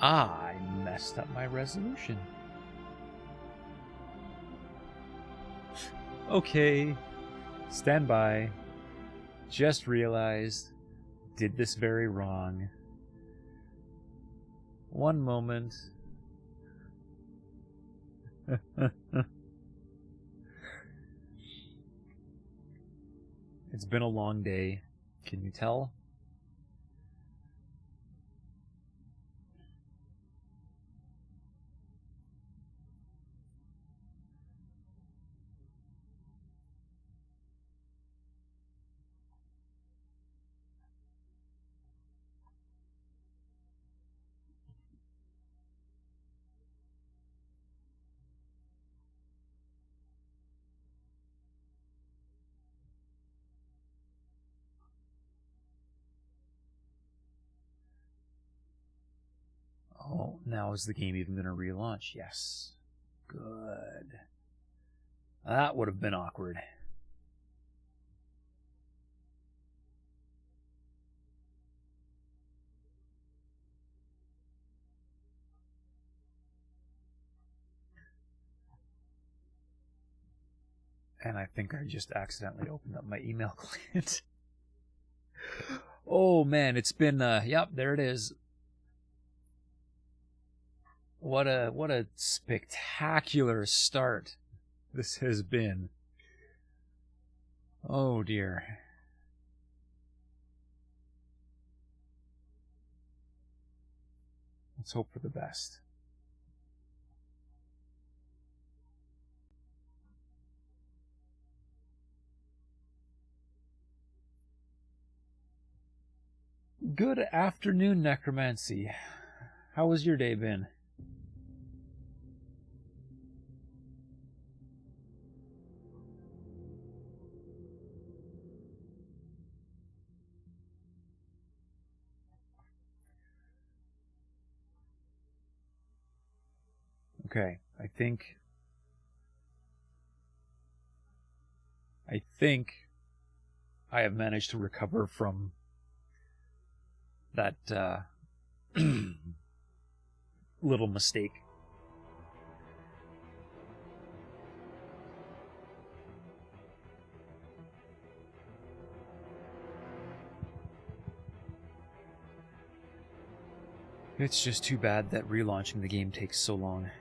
I messed up my resolution. Okay, stand by. Just realized, did this very wrong. One moment. It's been a long day. Can you tell? Oh, now is the game even going to relaunch? Yes. Good. That would have been awkward. And I think I just accidentally opened up my email client. Oh man, it's been, yep, there it is. What a spectacular start this has been. Oh dear. Let's hope for the best. Good afternoon, Necromancy. How has your day been? Okay, I think I have managed to recover from that little mistake. It's just too bad that relaunching the game takes so long.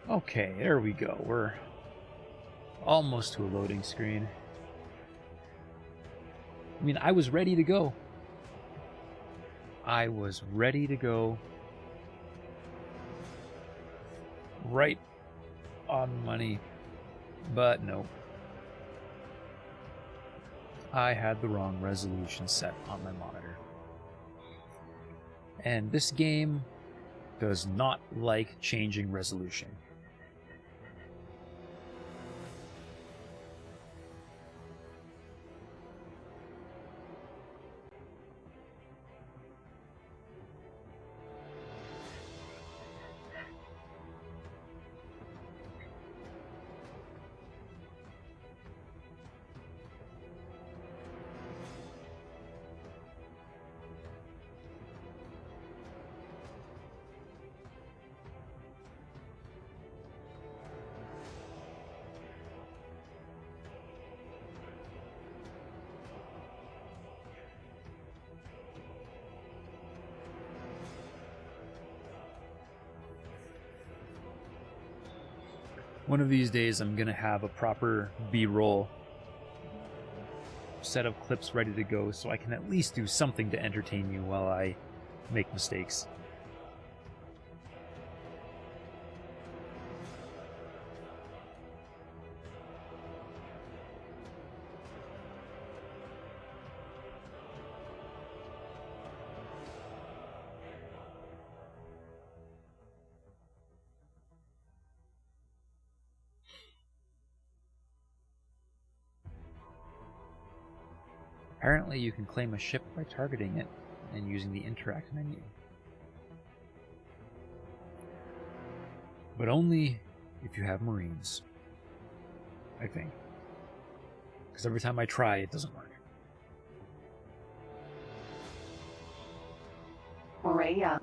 Okay, there we go. We're almost to a loading screen. I mean, I was ready to go. I was ready to go. Right on money. But no. I had the wrong resolution set on my monitor. And this game does not like changing resolution. One of these days I'm going to have a proper B-roll set of clips ready to go so I can at least do something to entertain you while I make mistakes. Apparently you can claim a ship by targeting it and using the interact menu. But only if you have Marines, I think. Because every time I try, it doesn't work. Maria.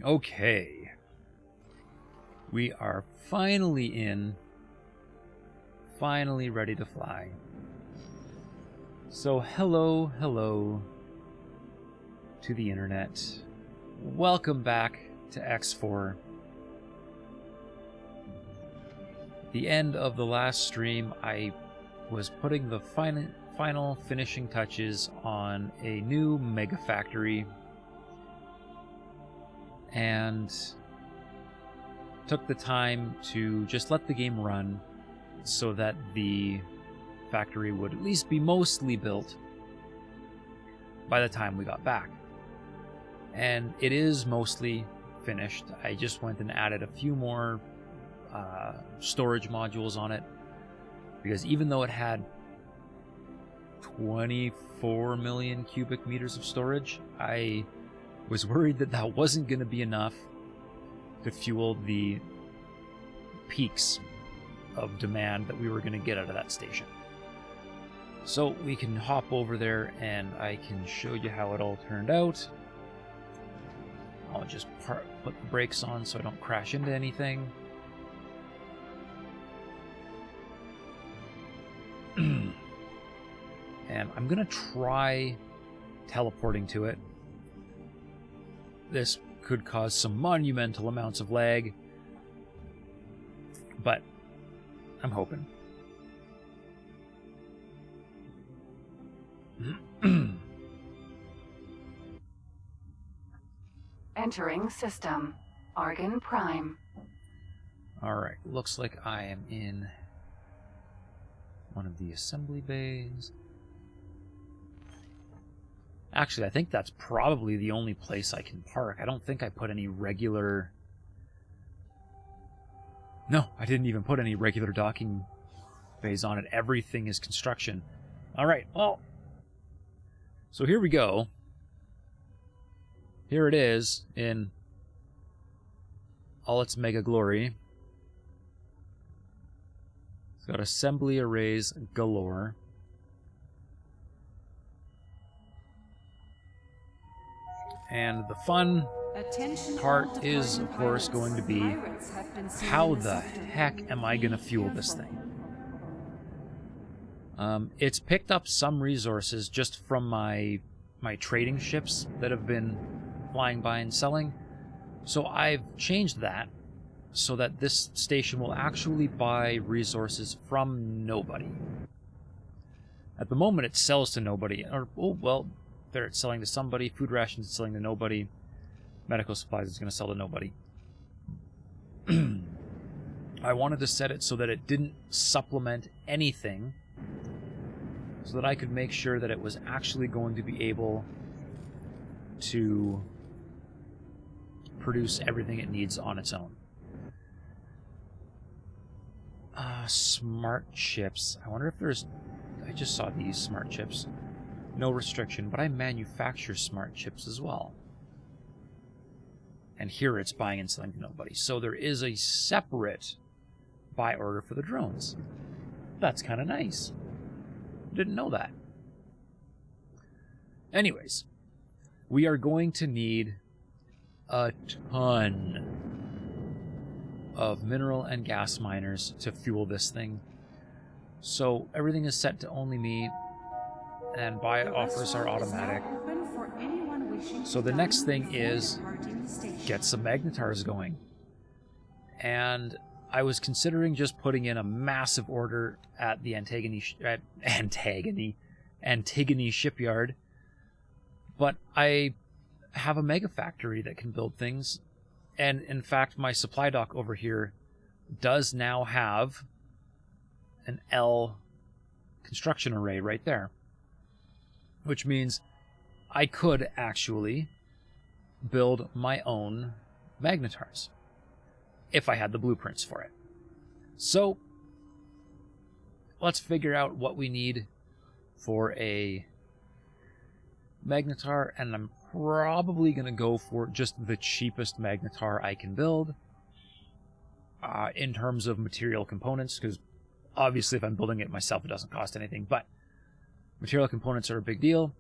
Okay. We are finally ready to fly. So hello to the internet. Welcome back to X4. The end of the last stream, I was putting the final finishing touches on a new mega factory and took the time to just let the game run so that the factory would at least be mostly built by the time we got back. And it is mostly finished. I just went and added a few more storage modules on it, because even though it had 24 million cubic meters of storage, I was worried that that wasn't going to be enough to fuel the peaks of demand that we were going to get out of that station. So we can hop over there and I can show you how it all turned out. I'll just put the brakes on so I don't crash into anything. And I'm going to try teleporting to it. This could cause some monumental amounts of lag, but I'm hoping. Entering system. Argon Prime. Alright, looks like I am in one of the assembly bays. Actually, I think that's probably the only place I can park. I don't think I put any regular... No, I didn't even put any regular docking bays on it. Everything is construction. Alright, well... So here we go. Here it is in all its mega glory. It's got assembly arrays galore. And the fun part is, of course, going to be how the heck am I going to fuel this thing? It's picked up some resources just from my trading ships that have been flying by and selling. So I've changed that so that this station will actually buy resources from nobody. At the moment, it sells to nobody. Or, oh, well, there it's selling to somebody. Food rations it's selling to nobody. Medical supplies is going to sell to nobody. I wanted to set it so that it didn't supplement anything, so that I could make sure that it was actually going to be able to produce everything it needs on its own. Smart chips. I wonder if there's... I just saw these smart chips. No restriction, but I manufacture smart chips as well. And here it's buying and selling to nobody. So there is a separate buy order for the drones. That's kind of nice. Didn't know that. Anyways, we are going to need a ton of mineral and gas miners to fuel this thing. So everything is set to only me, and buy offers are automatic. So the next thing is get some magnetars going. And I was considering just putting in a massive order at the Antigone shipyard, but I have a mega factory that can build things, and in fact my supply dock over here does now have an L construction array right there, which means I could actually build my own magnetars if I had the blueprints for it. So let's figure out what we need for a Magnetar, and I'm probably going to go for just the cheapest Magnetar I can build in terms of material components, because obviously if I'm building it myself it doesn't cost anything, but material components are a big deal.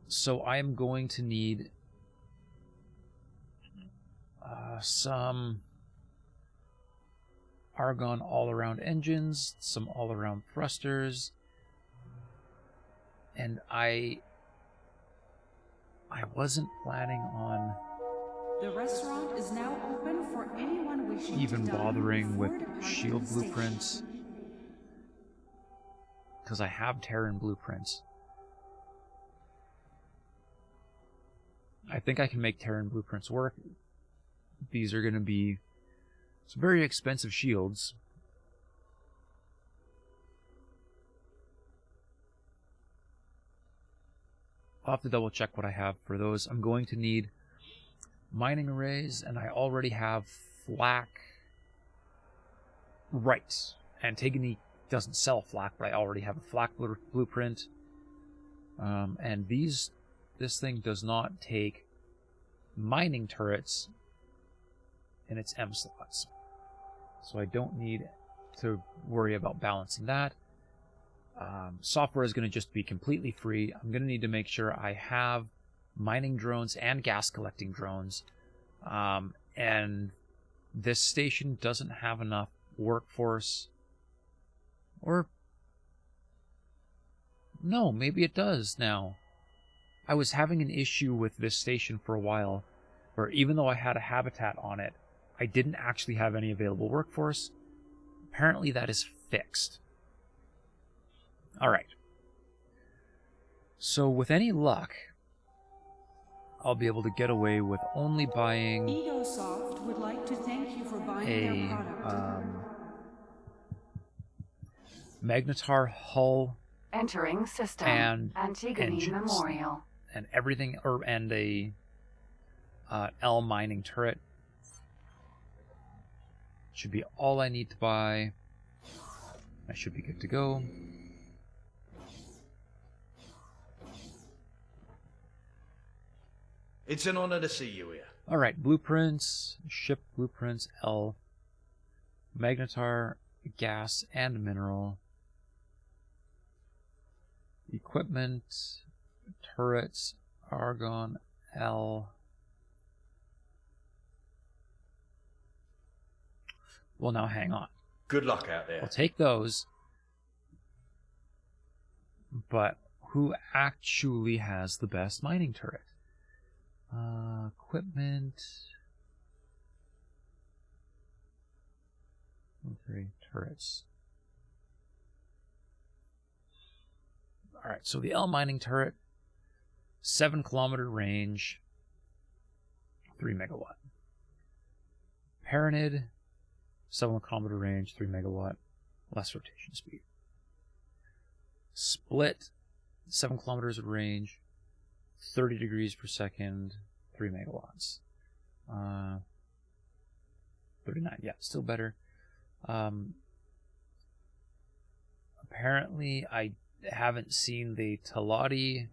So I am going to need some Argon all-around engines, some all-around thrusters, and I wasn't planning on the restaurant is now open for anyone wishing even to dine bothering with before departing shield the station. blueprints, because I have Terran blueprints. I think I can make Terran blueprints work. These are going to be some very expensive shields. I'll have to double check what I have for those. I'm going to need mining arrays, and I already have flak. Right. Antigone doesn't sell flak, but I already have a flak blueprint. And this thing does not take mining turrets in its M slots. So I don't need to worry about balancing that. Software is going to just be completely free. I'm going to need to make sure I have mining drones and gas collecting drones. And this station doesn't have enough workforce. Or no, maybe it does now. I was having an issue with this station for a while, where even though I had a habitat on it, I didn't actually have any available workforce. Apparently that is fixed. Alright. So with any luck, I'll be able to get away with only buying Egosoft would like to thank you for buying their product. Magnetar hull Entering system. and Antigone engines. Memorial. And everything, and a L mining turret. Should be all I need to buy. I should be good to go. It's an honor to see you here. Alright, blueprints, ship blueprints, L, Magnetar, gas and mineral, equipment, turrets, Argon, L. Well, now hang on. Good luck out there. I'll take those. But who actually has the best mining turret? Equipment. Military turrets. Alright, so the L mining turret, 7-kilometer range, 3 megawatt. Paranid, 7-kilometer range, 3 megawatt, less rotation speed. Split, 7 kilometers of range, 30 degrees per second, 3 megawatts. 39, yeah, still better. Apparently, I haven't seen the Talati,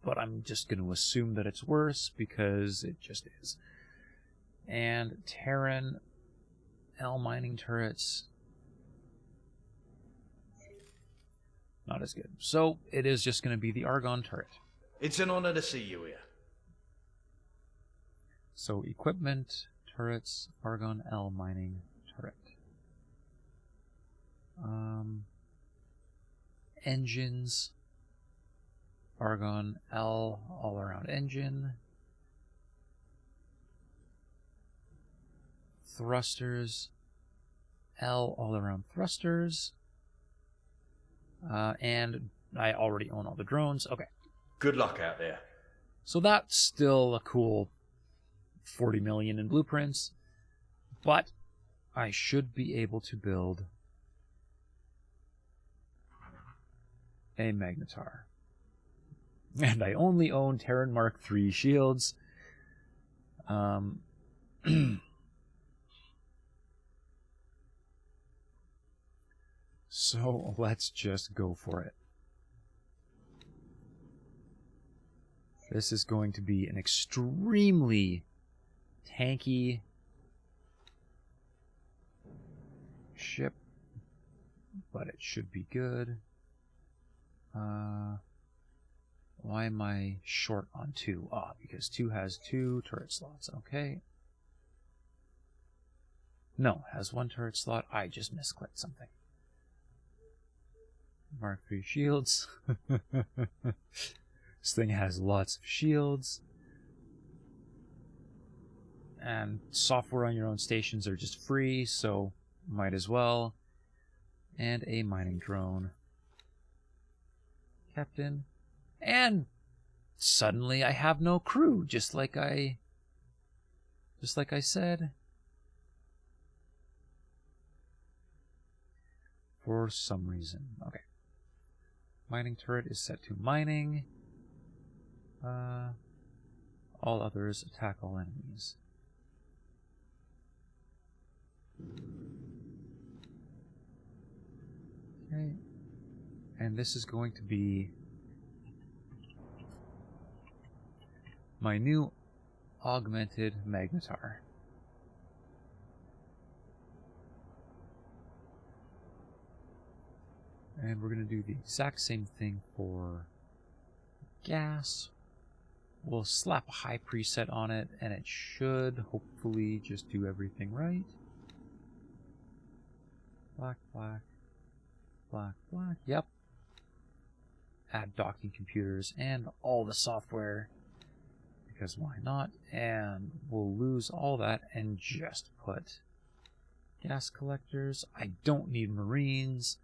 but I'm just going to assume that it's worse because it just is. And Terran L mining turrets, not as good. So it is just going to be the Argon turret. It's an honor to see you here. So equipment, turrets, Argon L mining turret. Engines, Argon L all around engine. Thrusters, L all around thrusters. And I already own all the drones. Okay. Good luck out there. So that's still a cool 40 million in blueprints, but I should be able to build a Magnetar. And I only own Terran Mark III shields. So let's just go for it. This is going to be an extremely tanky ship, but it should be good. Why am I short on 2? Ah, because 2 has 2 turret slots. Okay. No, has 1 turret slot. I just misclicked something. Mark 3 shields. This thing has lots of shields. And software on your own stations are just free, so might as well. And a mining drone. Captain. And suddenly I have no crew, just like I said. For some reason. Okay. Mining turret is set to mining. All others attack all enemies. Okay. And this is going to be my new augmented magnetar. And we're going to do the exact same thing for gas. We'll slap a high preset on it, and it should hopefully just do everything right. Black, black, black, black. Yep. Add docking computers and all the software, because why not? And we'll lose all that and just put gas collectors. I don't need Marines,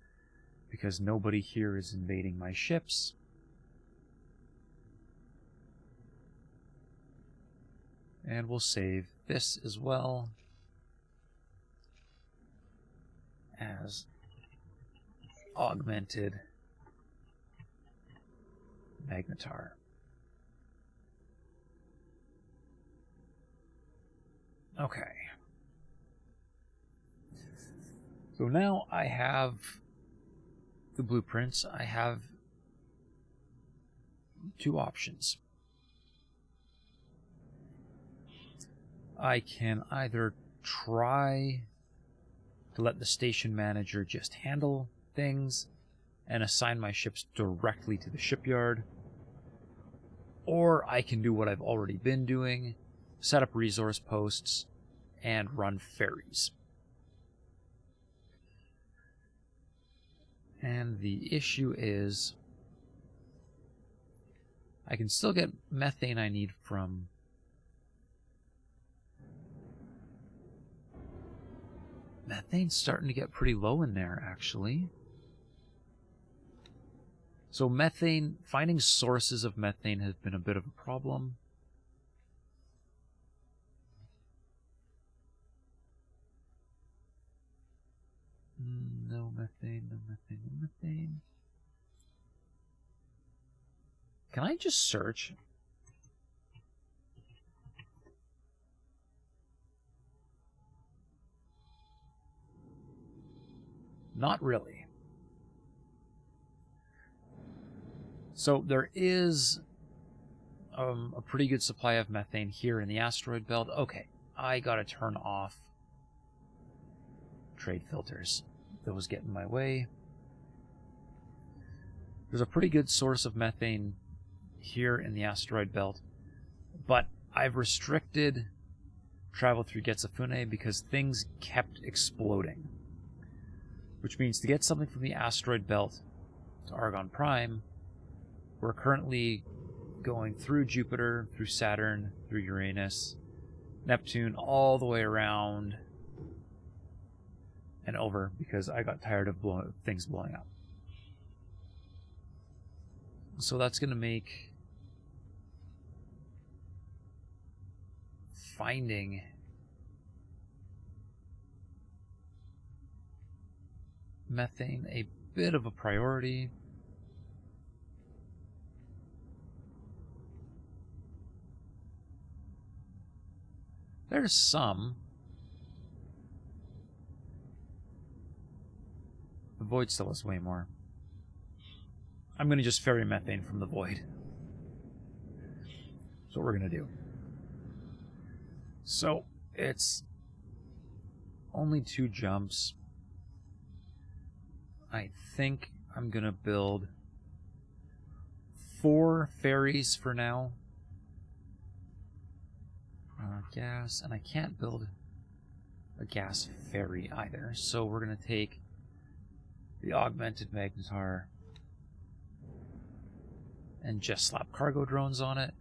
because nobody here is invading my ships. And we'll save this as well as augmented magnetar. Okay. So now I have the blueprints. I have 2 options. I can either try to let the station manager just handle things and assign my ships directly to the shipyard, or I can do what I've already been doing, set up resource posts and run ferries. And the issue is I can still get methane I need from methane's starting to get pretty low in there, actually. So methane, finding sources of methane has been a bit of a problem. No methane, no methane, no methane. Can I just search? Not really. So there is a pretty good supply of methane here in the asteroid belt. Okay, I gotta turn off trade filters. Those get in my way. There's a pretty good source of methane here in the asteroid belt, but I've restricted travel through Getsafune because things kept exploding. Which means to get something from the asteroid belt to Argon Prime, we're currently going through Jupiter, through Saturn, through Uranus, Neptune, all the way around and over, because I got tired of things blowing up. So that's going to make finding methane a bit of a priority. There's some. The Void still has way more. I'm going to just ferry methane from the Void. That's what we're going to do. So, it's only 2 jumps. I think I'm going to build 4 ferries for now. Gas, and I can't build a gas ferry either, so we're going to take the augmented magnetar and just slap cargo drones on it.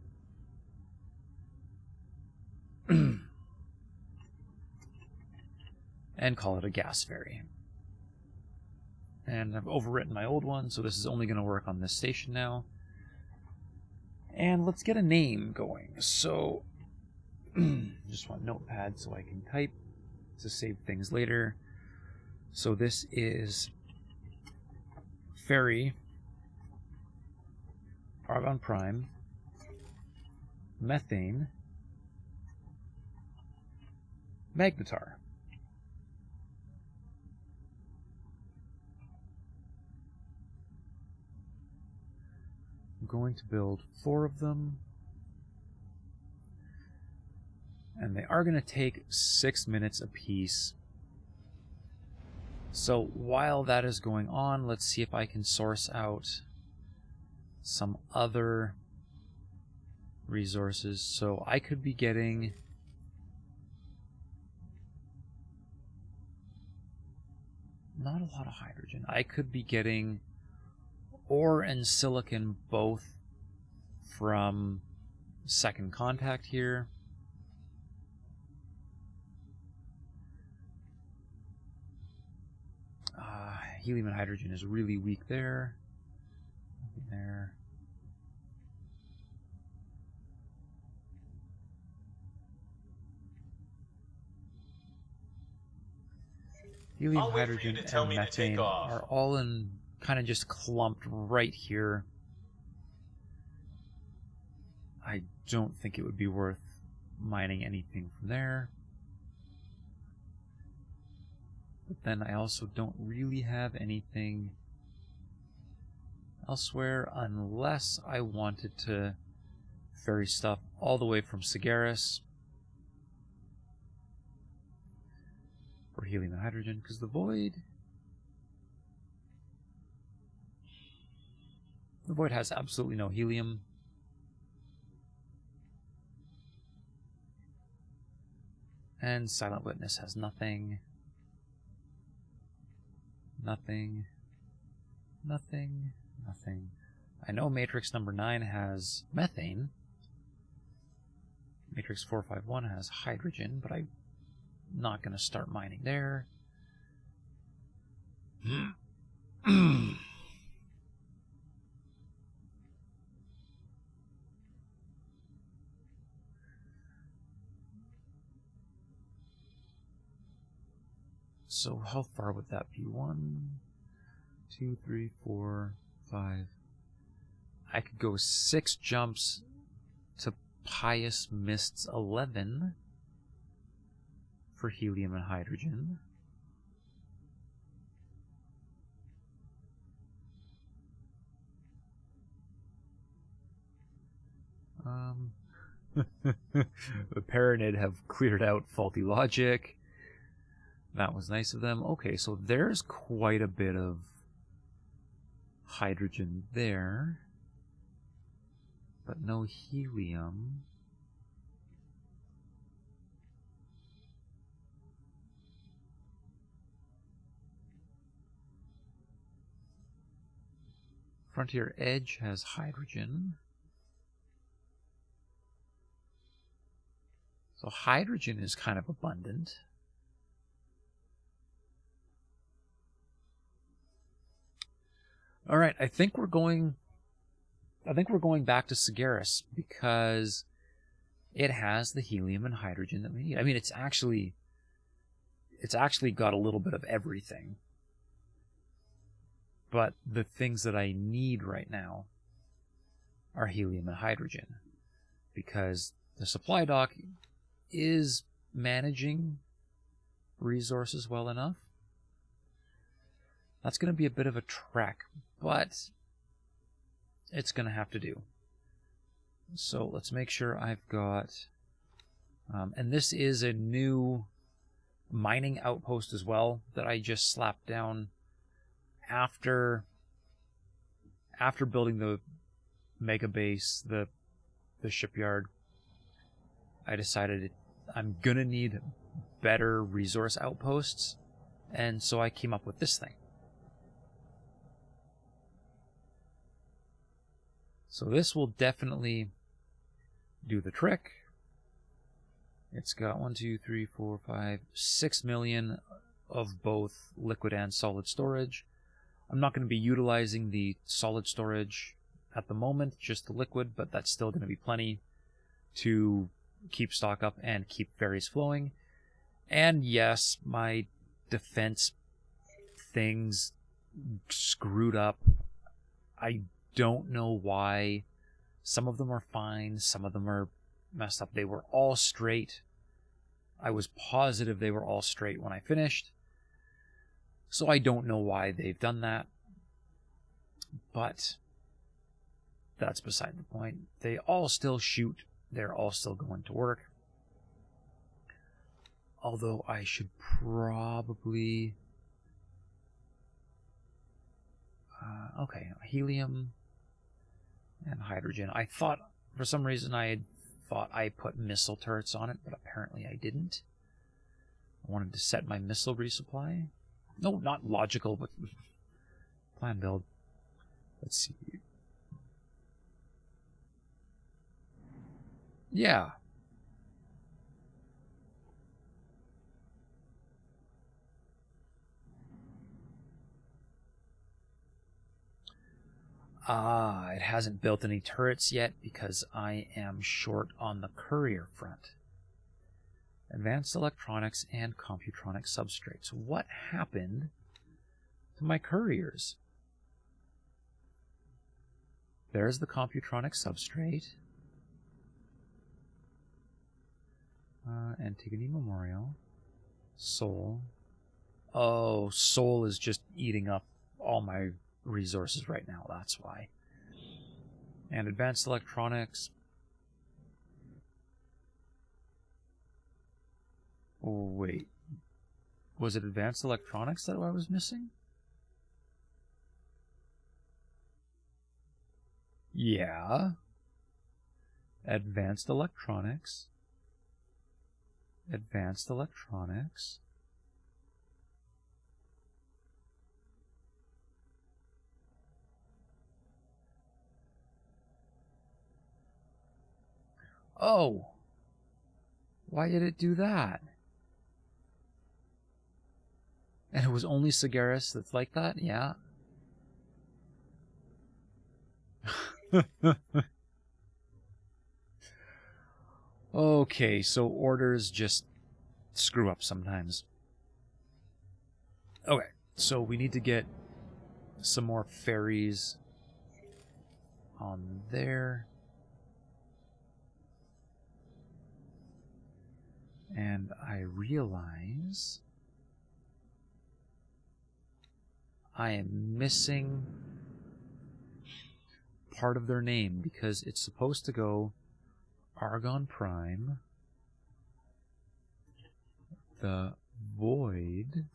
And call it a gas ferry. And I've overwritten my old one, so this is only going to work on this station now. And let's get a name going. So, just want notepad so I can type to save things later. So this is Ferry, Argon Prime, Methane, Magnetar. I'm going to build 4 of them. And they are going to take 6 minutes apiece. So while that is going on, let's see if I can source out some other resources. So I could be getting not a lot of hydrogen. I could be getting ore and silicon both from Second Contact here. Helium and hydrogen is really weak there. Nothing there. Helium, hydrogen, and methane are all in kind of just clumped right here. I don't think it would be worth mining anything from there. But then I also don't really have anything elsewhere unless I wanted to ferry stuff all the way from Sagaris for helium and hydrogen, because the Void has absolutely no helium. And Silent Witness has nothing. Nothing. Nothing. Nothing. I know Matrix number 9 has methane. Matrix 451 has hydrogen, but I'm not going to start mining there. So how far would that be? 1, 2, 3, 4, 5. I could go 6 jumps to Pious Mists 11 for helium and hydrogen. The Paranid have cleared out faulty logic. That was nice of them. Okay, so there's quite a bit of hydrogen there, but no helium. Frontier Edge has hydrogen. So hydrogen is kind of abundant. All right, I think we're going back to Sagaris because it has the helium and hydrogen that we need. I mean, it's actually got a little bit of everything. But the things that I need right now are helium and hydrogen, because the supply dock is managing resources well enough. That's going to be a bit of a trek, but it's going to have to do. So let's make sure I've got... and this is a new mining outpost as well that I just slapped down after building the mega base, the shipyard. I decided I'm gonna need better resource outposts, and so I came up with this thing. So this will definitely do the trick. It's got 1, 2, 3, 4, 5, 6 million of both liquid and solid storage. I'm not going to be utilizing the solid storage at the moment, just the liquid, but that's still going to be plenty to keep stock up and keep ferries flowing. And yes, my defense things screwed up. I don't know why. Some of them are fine, some of them are messed up. They were all straight. I was positive they were all straight when I finished. So I don't know why they've done that. But that's beside the point. They all still shoot. They're all still going to work. Although I should probably... okay, helium and hydrogen. I thought, for some reason, I thought I put missile turrets on it, but apparently I didn't. I wanted to set my missile resupply. No, not logical, but plan build. Let's see. Yeah. It hasn't built any turrets yet because I am short on the courier front. Advanced electronics and computronic substrates. What happened to my couriers? There's the computronic substrate. Antigone Memorial. Soul. Oh, Soul is just eating up all my resources right now, that's why. And advanced electronics. Oh, wait. Was it advanced electronics that I was missing? Yeah. Advanced electronics. Advanced electronics. Oh. Why did it do that? And it was only Sagaris that's like that? Yeah. Okay, so orders just screw up sometimes. Okay, so we need to get some more ferries on there. And I realize I am missing part of their name because it's supposed to go Argon Prime, the Void,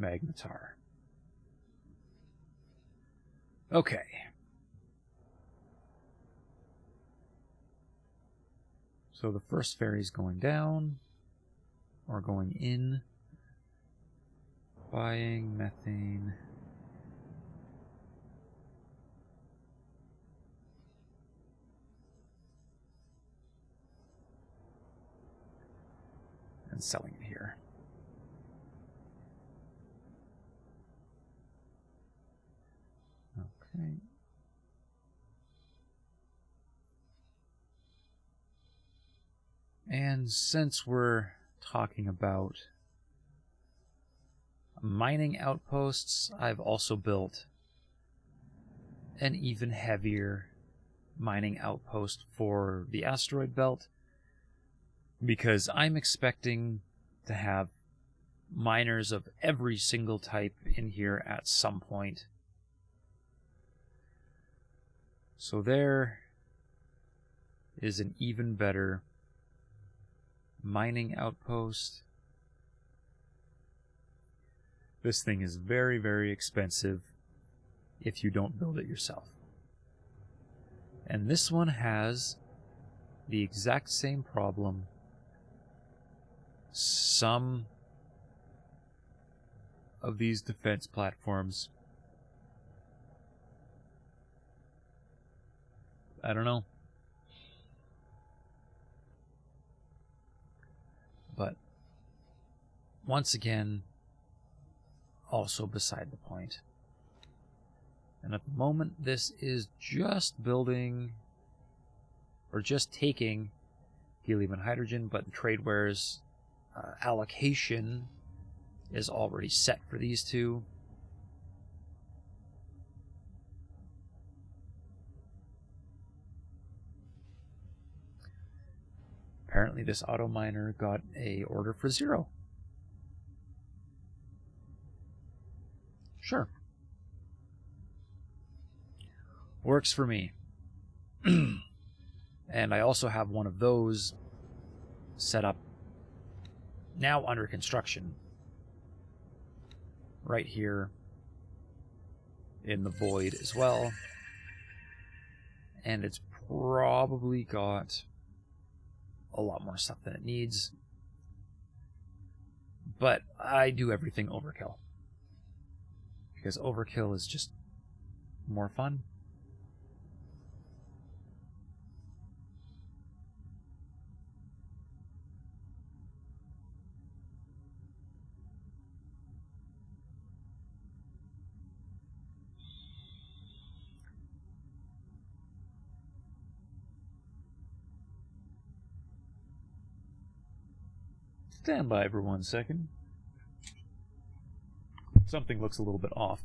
Magnetar. Okay. So the first ferry's going down, or going in, buying methane. And selling it here. Okay. And since we're talking about mining outposts, I've also built an even heavier mining outpost for the asteroid belt, Because I'm expecting to have miners of every single type in here at some point. So there is an even better mining outpost. This thing is very, very expensive if you don't build it yourself. And this one has the exact same problem. Some of these defense platforms, I don't know. But once again, also beside the point. And at the moment, this is just building, or just taking helium and hydrogen, but the trade wares allocation is already set for these two. Apparently this auto miner got a order for 0. Sure. Works for me. And I also have one of those set up, now under construction, right here in the void as well. And it's probably got a lot more stuff than it needs. But I do everything overkill. Because overkill is just more fun. Stand by for 1 second. Something looks a little bit off.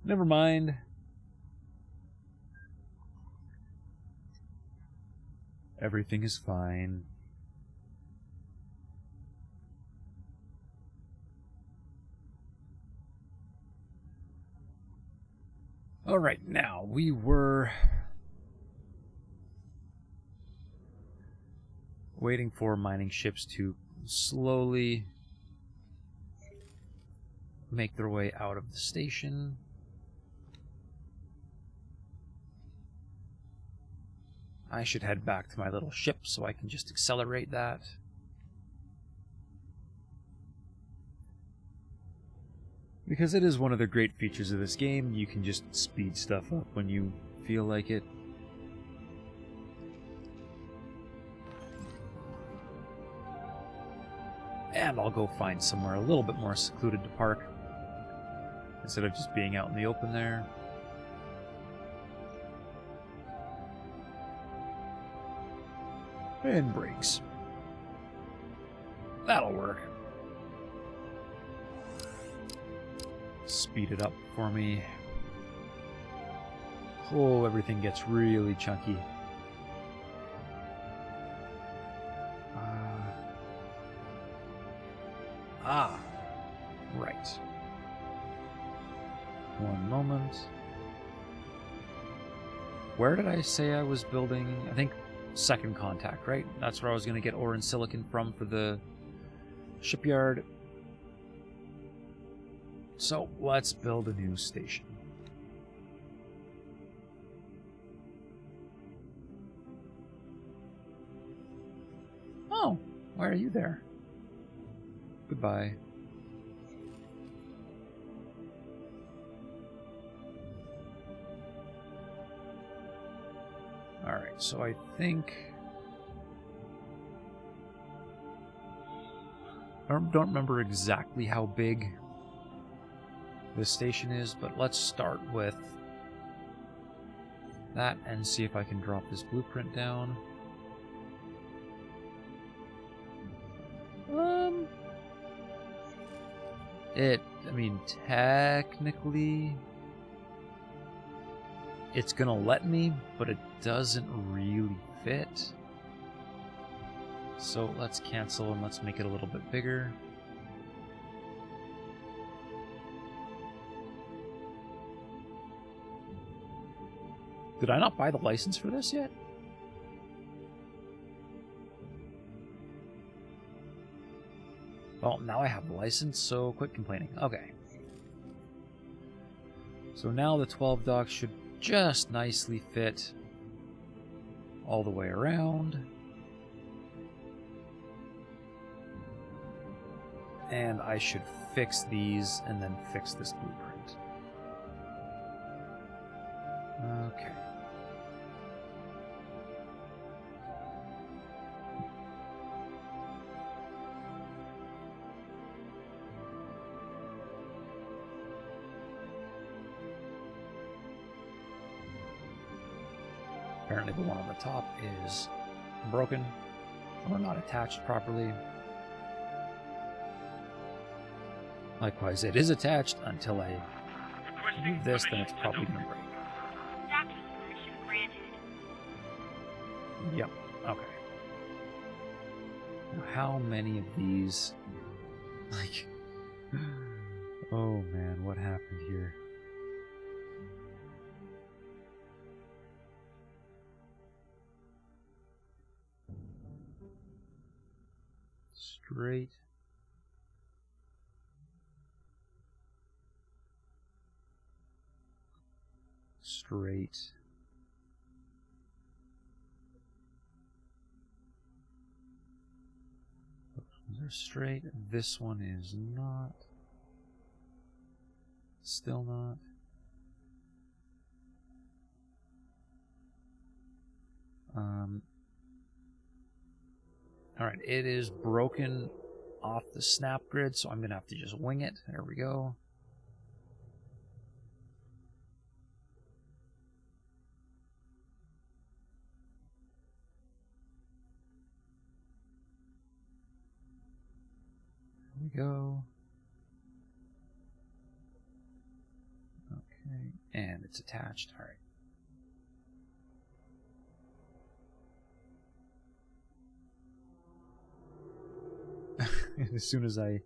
Never mind. Everything is fine. All right, now we were waiting for mining ships to slowly make their way out of the station. I should head back to my little ship so I can just accelerate that. Because it is one of the great features of this game, you can just speed stuff up when you feel like it. And I'll go find somewhere a little bit more secluded to park, instead of just being out in the open there. And brakes. That'll work. Speed it up for me. Oh, everything gets really chunky. Right. One moment. Where did I say I was building? I think second contact, right? That's where I was going to get ore and silicon from for the shipyard. So let's build a new station. Oh, why are you there? Goodbye. Alright, so I think... I don't remember exactly how big this station is, but let's start with that and see if I can drop this blueprint down. I mean, technically, it's gonna let me, but it doesn't really fit. So let's cancel and let's make it a little bit bigger. Did I not buy the license for this yet? Well, now I have the license, so quit complaining. Okay. So now the 12 docks should just nicely fit all the way around. And I should fix these and then fix this blueprint. Okay. Apparently the one on the top is broken or not attached properly. Likewise, it is attached until I move this, then it's probably going to break. Docking permission granted. Yep, okay. Now, how many of these... Like... Oh man, what happened here? Straight. Straight. Those are straight. This one is not. Still not. Alright, it is broken off the snap grid, so I'm going to have to just wing it. There we go. There we go. Okay, and it's attached. Alright. As soon as I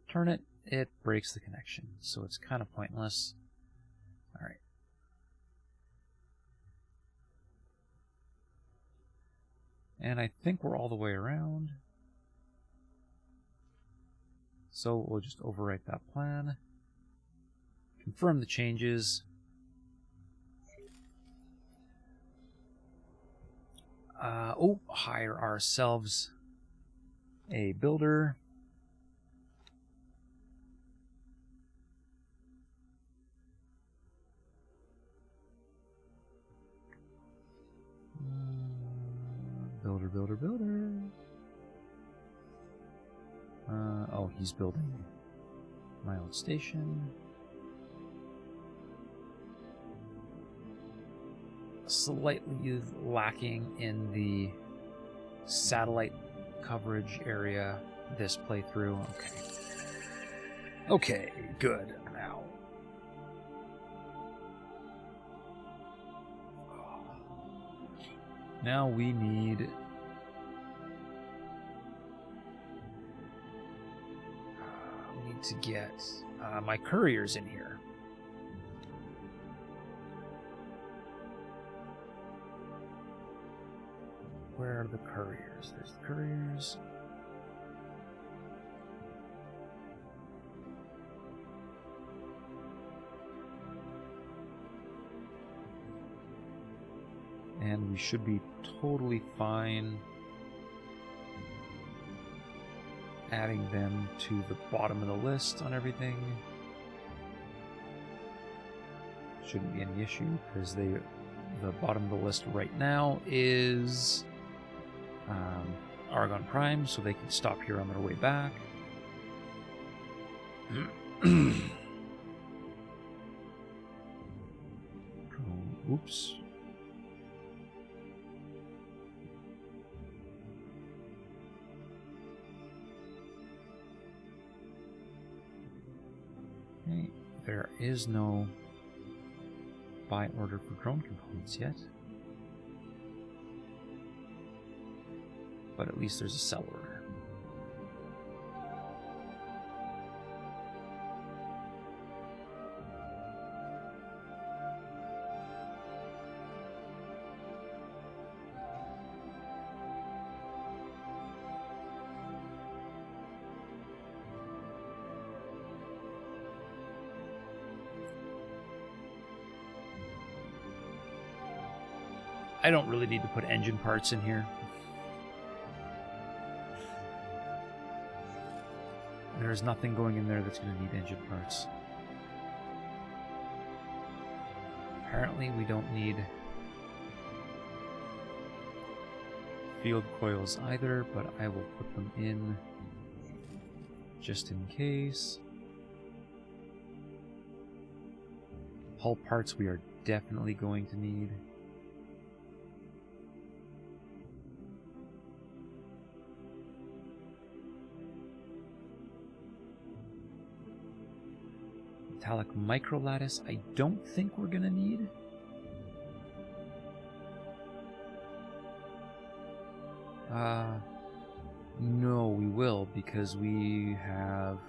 turn it, it breaks the connection, so it's kind of pointless. Alright. And I think we're all the way around. So we'll just overwrite that plan. Confirm the changes. Hire ourselves a builder. Builder. Oh, he's building my own station. Slightly lacking in the satellite coverage area this playthrough. Okay, good. Now we need to get my couriers in here. Where are the couriers? There's the couriers. And we should be totally fine adding them to the bottom of the list on everything. Shouldn't be any issue because they the bottom of the list right now is Argon Prime, so they can stop here on their way back. Oops. Okay, there is no buy order for drone components yet. But at least there's a sell order. I don't really need to put engine parts in here. There's nothing going in there that's going to need engine parts. Apparently we don't need field coils either, but I will put them in just in case. Hull parts we are definitely going to need. Metallic microlattice, I don't think we're gonna need. No, we will, because we have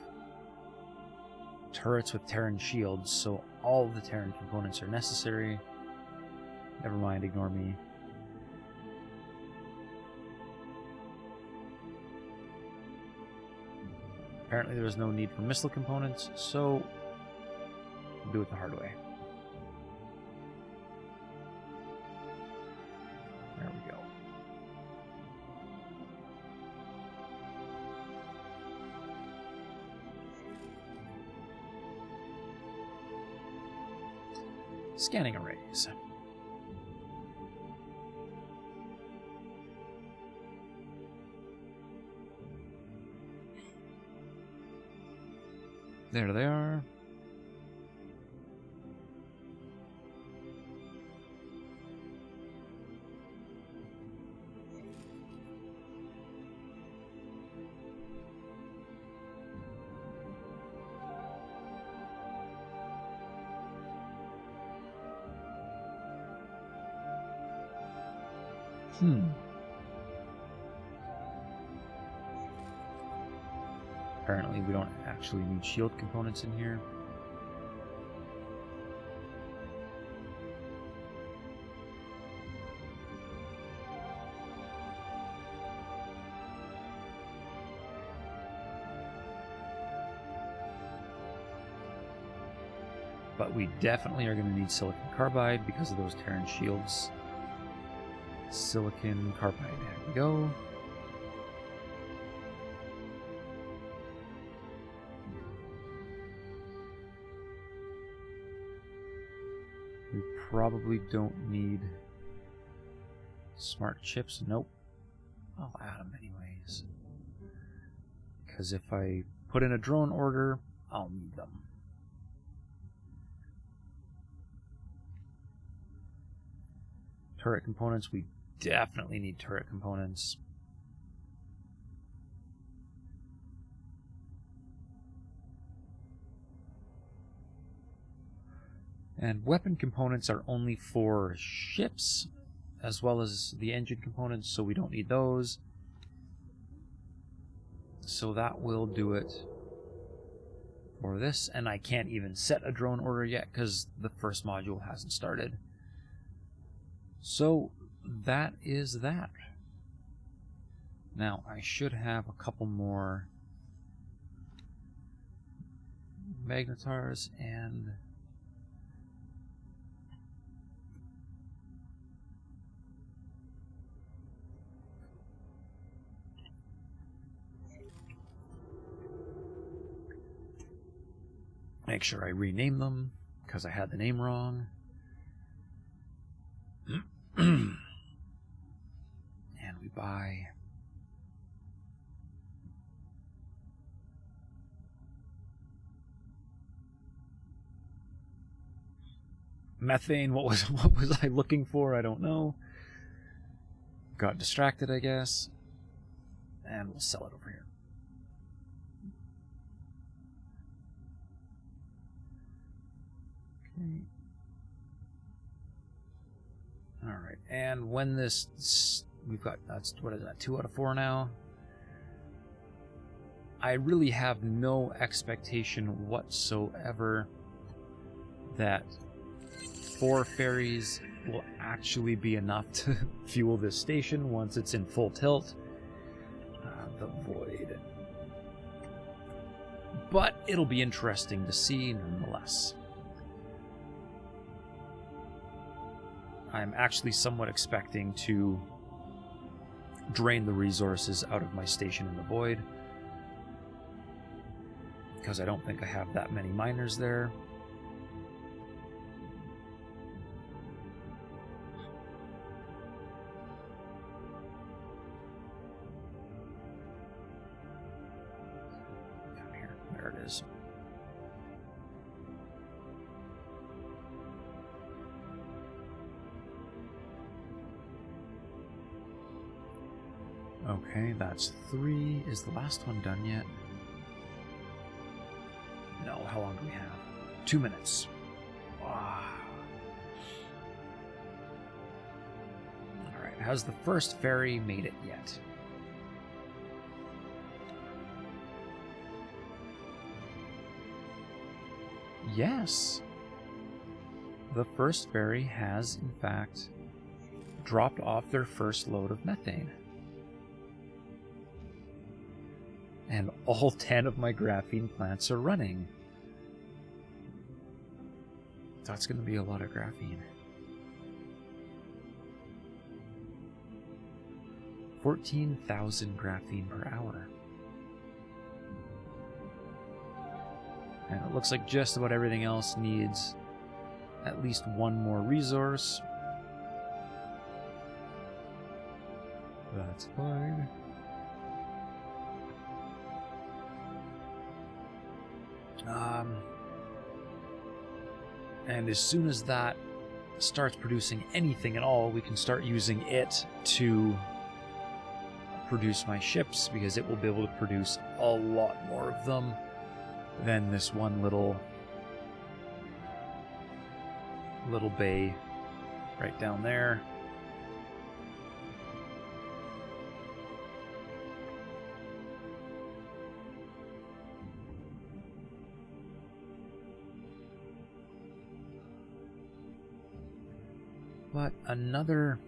turrets with Terran shields, so all of the Terran components are necessary. Never mind, ignore me. Apparently there was no need for missile components, so we'll do it the hard way. There we go. Scanning arrays. There they are. Apparently we don't actually need shield components in here. But we definitely are going to need silicon carbide because of those Terran shields. Silicon carbide, there we go. We probably don't need smart chips. Nope. I'll add them anyways. Because if I put in a drone order, I'll need them. Turret components, we definitely need turret components. And weapon components are only for ships, as well as the engine components, so we don't need those. So that will do it for this, and I can't even set a drone order yet because the first module hasn't started. So that is that. Now I should have a couple more magnetars and make sure I rename them because I had the name wrong. And we buy... methane. What was I looking for? I don't know. Got distracted, I guess. And we'll sell it over here. Okay. Alright, and when this... we've got... that's, what is that? 2 out of 4 now? I really have no expectation whatsoever that 4 ferries will actually be enough to fuel this station once it's in full tilt. The void. But it'll be interesting to see nonetheless. I'm actually somewhat expecting to drain the resources out of my station in the void, because I don't think I have that many miners there. Down here, there it is. Okay, that's 3. Is the last one done yet? No, how long do we have? 2 minutes. Wow. Alright, has the first ferry made it yet? Yes. The first ferry has, in fact, dropped off their first load of methane. And all 10 of my graphene plants are running. That's going to be a lot of graphene. 14,000 graphene per hour. And it looks like just about everything else needs at least 1 more resource. That's fine. And as soon as that starts producing anything at all, we can start using it to produce my ships, because it will be able to produce a lot more of them than this one little bay right down there. But another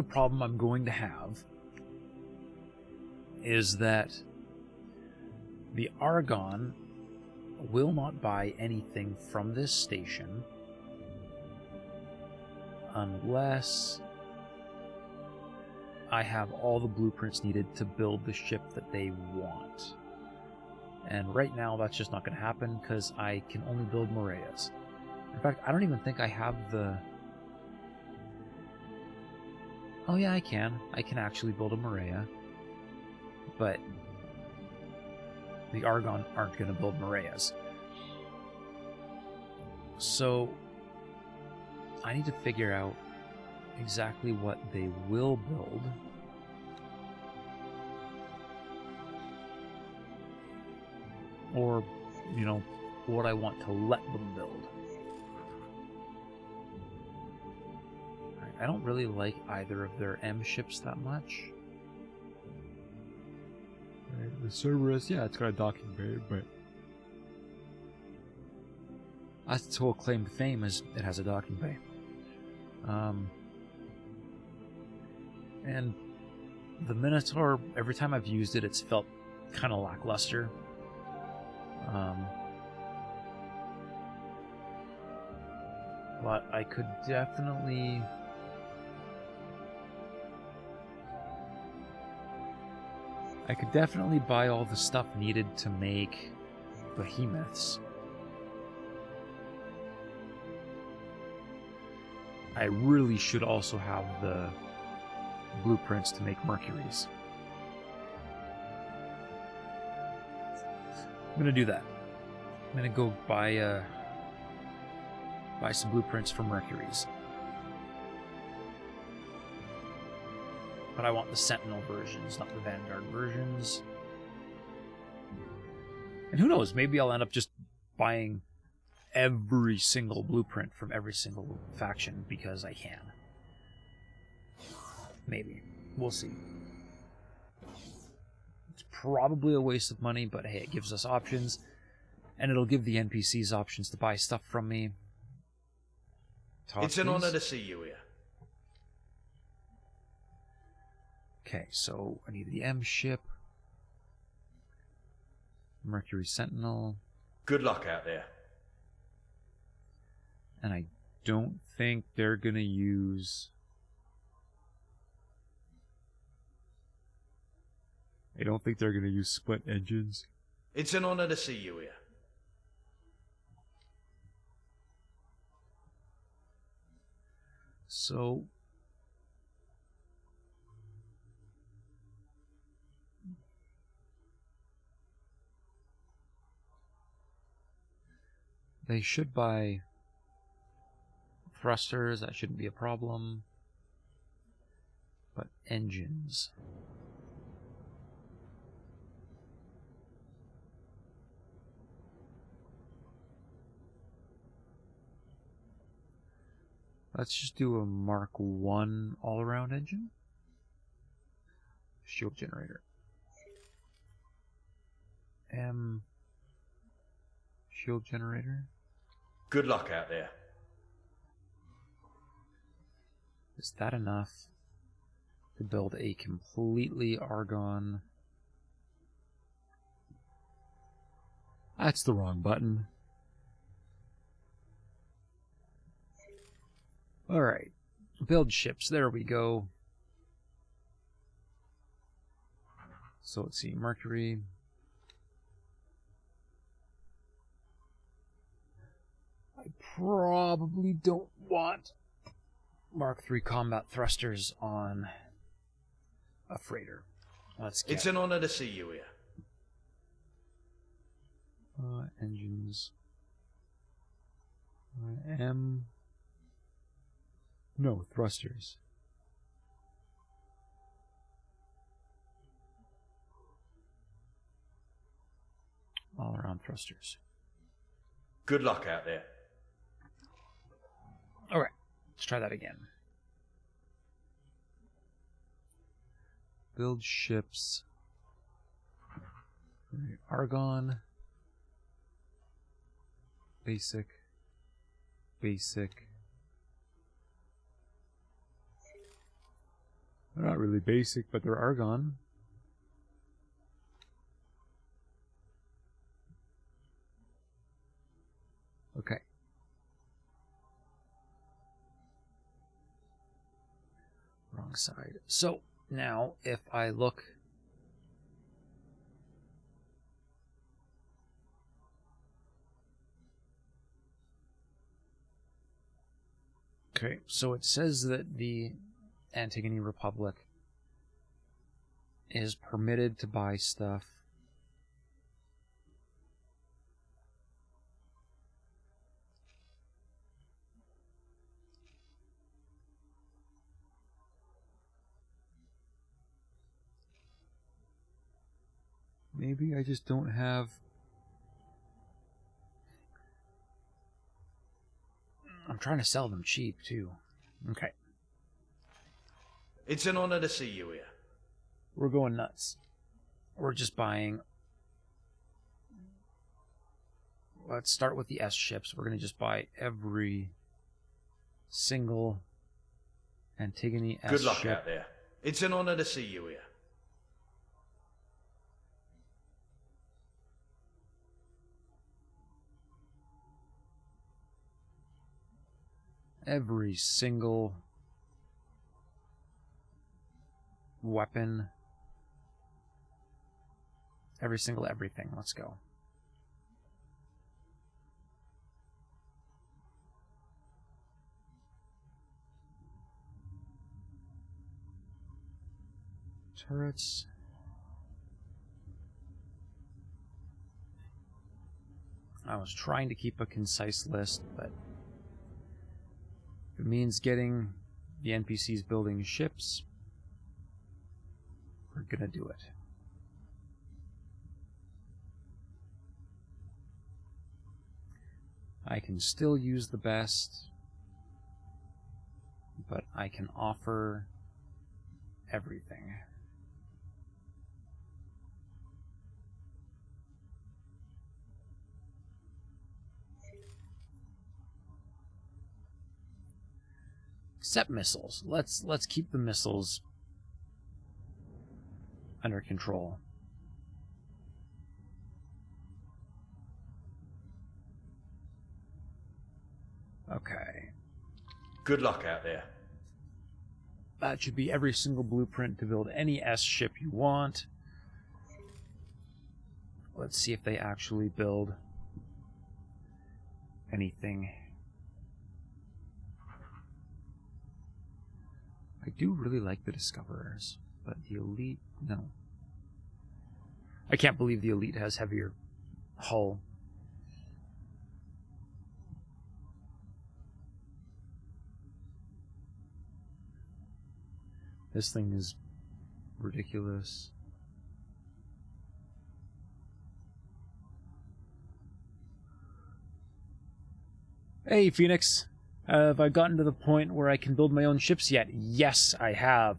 problem I'm going to have is that the Argon will not buy anything from this station unless I have all the blueprints needed to build the ship that they want. And right now that's just not going to happen, because I can only build Moreas. In fact, I don't even think I have the... Oh yeah, I can. I can actually build a Morea. But the Argon aren't going to build Moreas. So I need to figure out exactly what they will build. Or, you know, what I want to let them build. I don't really like either of their M ships that much. The Cerberus, yeah, it's got a docking bay, but that's its whole claim to fame, is it has a docking bay. And the Minotaur, every time I've used it, it's felt kind of lackluster. But I could definitely... buy all the stuff needed to make behemoths. I really should also have the blueprints to make Mercuries. I'm gonna do that. I'm gonna go buy some blueprints for Mercuries. But I want the Sentinel versions, not the Vanguard versions. And who knows, maybe I'll end up just buying every single blueprint from every single faction because I can. Maybe. We'll see. It's probably a waste of money, but hey, it gives us options. And it'll give the NPCs options to buy stuff from me. Talk, It's an please. honor to see you here. Okay, so I need the M ship. Mercury Sentinel. Good luck out there. And I don't think they're going to use... I don't think they're going to use split engines. It's an honor to see you here. So... they should buy thrusters, that shouldn't be a problem. But engines. Let's just do a Mark 1 all-around engine. Shield generator. M. Shield generator. Good luck out there. Is that enough to build a completely Argon? That's the wrong button. Alright. Build ships. There we go. So let's see. Mercury. I probably don't want Mark III combat thrusters on a freighter. Let's get It's an honor to see you here. engines. M. No, thrusters. All around thrusters. Good luck out there. Alright, let's try that again. Build ships. Argon. Basic. Basic. They're not really basic, but they're Argon. Okay. Wrong side. So, now, if I look... Okay, so it says that the Antigone Republic is permitted to buy stuff. Maybe I just don't have... I'm trying to sell them cheap, too. Okay. It's an honor to see you here. We're going nuts. We're just buying... Let's start with the S ships. We're going to just buy every single Antigone S ship. Good luck out there. It's an honor to see you here. Every single weapon. Every single everything. Let's go. Turrets. I was trying to keep a concise list, but if it means getting the NPCs building ships, we're gonna do it. I can still use the best, but I can offer everything. Except missiles. Let's keep the missiles under control. Okay. Good luck out there. That should be every single blueprint to build any S ship you want. Let's see if they actually build anything. I do really like the Discoverers, but the Elite, no. I can't believe the Elite has heavier hull. This thing is ridiculous. Hey, Phoenix. Have I gotten to the point where I can build my own ships yet? Yes, I have.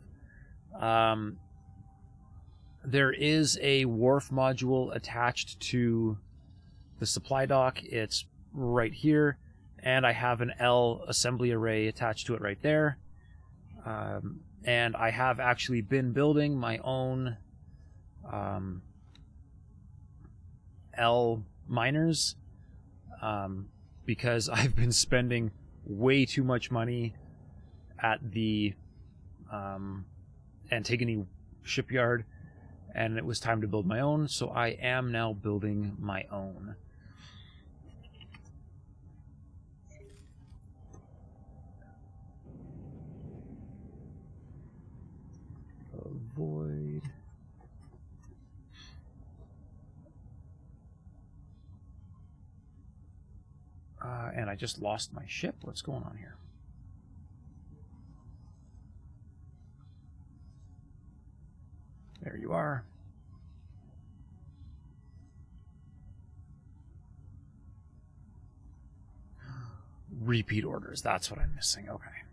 There is a wharf module attached to the supply dock. It's right here. And I have an L assembly array attached to it right there. And I have actually been building my own L miners because I've been spending way too much money at the Antigone shipyard, and it was time to build my own, so I am now building my own. Avoid. And I just lost my ship. What's going on here? There you are. Repeat orders. That's what I'm missing. Okay.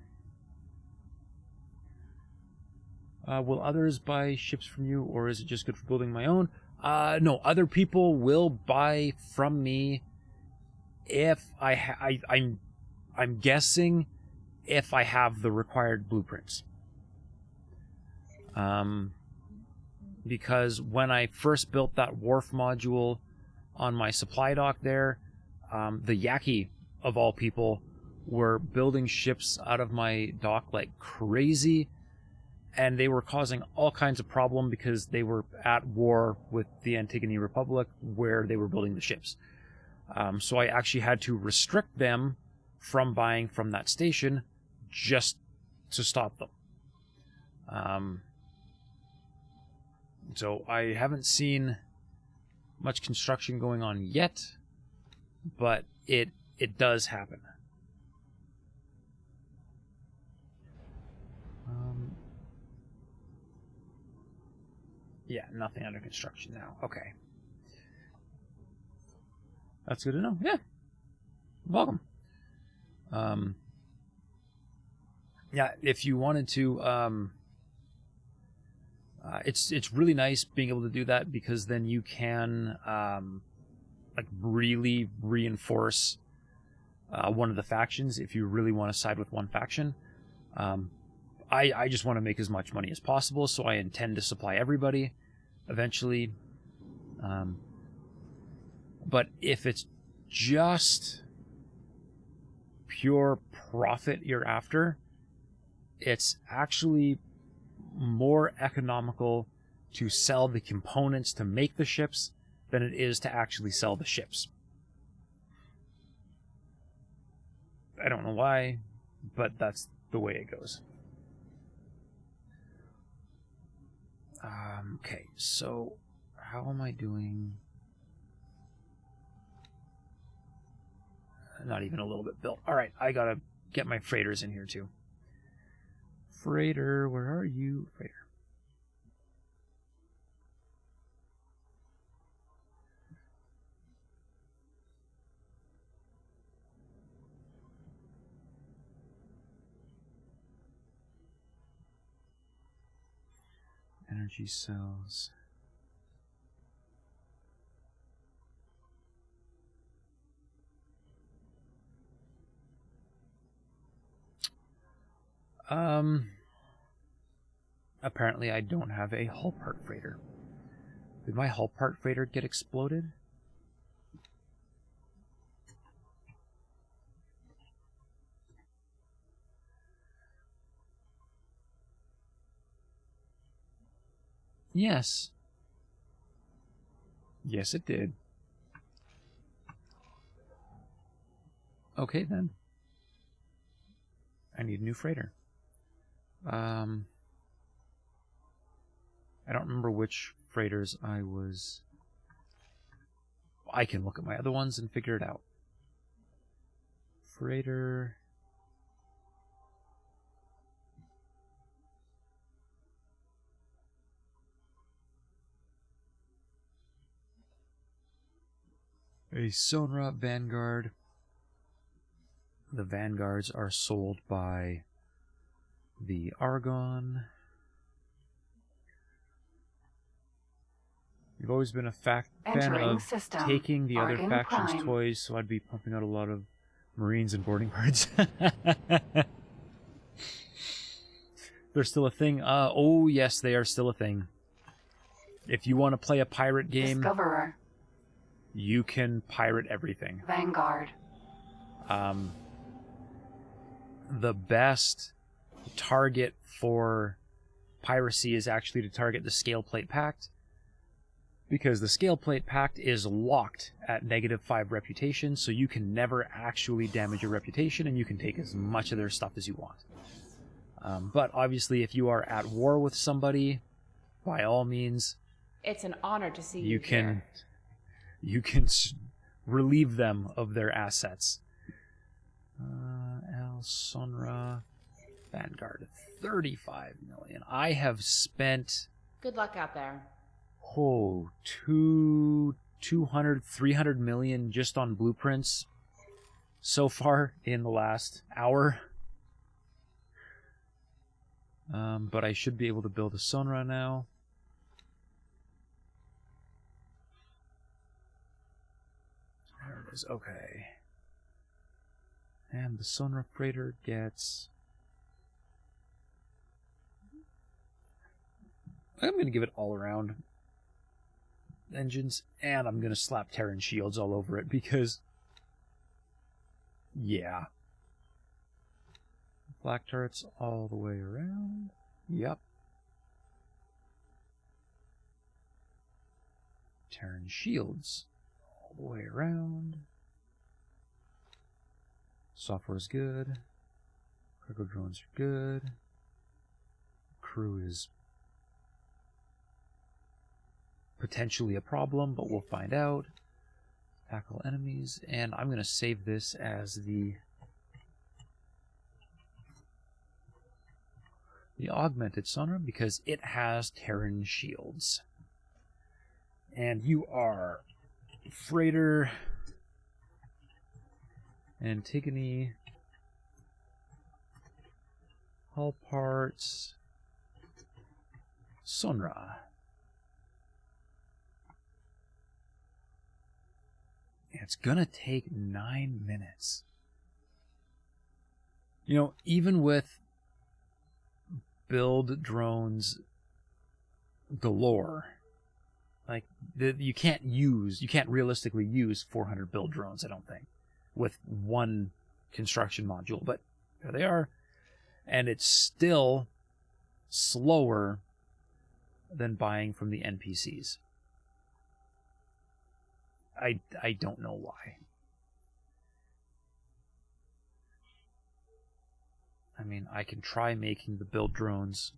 Will others buy ships from you, or is it just good for building my own? No, other people will buy from me if I'm guessing if I have the required blueprints. Because when I first built that wharf module on my supply dock there, the Yaki, of all people, were building ships out of my dock like crazy, and they were causing all kinds of problem because they were at war with the Antigone Republic where they were building the ships. So I actually had to restrict them from buying from that station just to stop them. So I haven't seen much construction going on yet, but it does happen. Yeah, nothing under construction now. Okay. That's good to know. Yeah. Welcome. Yeah, if you wanted to, it's really nice being able to do that, because then you can like really reinforce one of the factions if you really want to side with one faction. I just want to make as much money as possible, so I intend to supply everybody eventually. But if it's just pure profit you're after, it's actually more economical to sell the components to make the ships than it is to actually sell the ships. I don't know why, but that's the way it goes. Okay, so how am I doing? Not even a little bit built. All right, I gotta get my freighters in here too. Freighter, where are you? Freighter. Energy cells. Apparently I don't have a hull part freighter. Did my hull part freighter get exploded? Yes. Yes, it did. Okay, then. I need a new freighter. I don't remember which freighters I was... I can look at my other ones and figure it out. Freighter... A Sonra Vanguard. The Vanguards are sold by the Argon. You've always been a fan of taking the other faction's toys, so I'd be pumping out a lot of Marines and boarding cards. They're still a thing? Oh, yes, they are still a thing. If you want to play a pirate game, Discoverer. You can pirate everything. Vanguard. The best target for piracy is actually to target the Scale Plate Pact, because the Scale Plate Pact is locked at -5 reputation, so you can never actually damage your reputation, and you can take as much of their stuff as you want. But obviously, if you are at war with somebody, by all means, it's an honor to see you here. You can relieve them of their assets. El Sonra Vanguard, 35 million. I have spent... Good luck out there. 200, 300 million just on blueprints so far in the last hour. But I should be able to build a Sonra now. There it is. Okay. And the Sonra freighter gets... I'm going to give it all around engines, and I'm going to slap Terran shields all over it because... Yeah. Black turrets all the way around. Yep. Terran shields all the way around. Software's good. Cargo drones are good. Crew is potentially a problem, but we'll find out. Tackle enemies, and I'm going to save this as the augmented sonar because it has Terran shields. And you are freighter, Antigone, hull parts, Sonra. It's gonna take 9 minutes. You know, even with build drones galore, like you can't realistically use 400 build drones, I don't think, with one construction module, but there they are. And it's still slower than buying from the NPCs. I don't know why. I mean, I can try making the build drones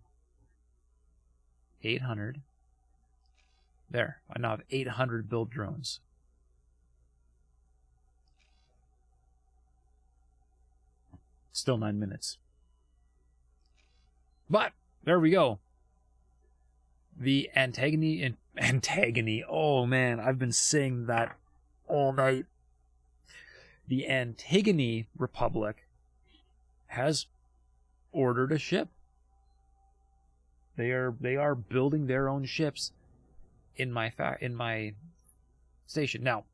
800. There. I now have 800 build drones. Still 9 minutes. But, there we go. The Antagony. Oh man, I've been saying that all night. The Antagony Republic has ordered a ship. They are building their own ships in my station. Now,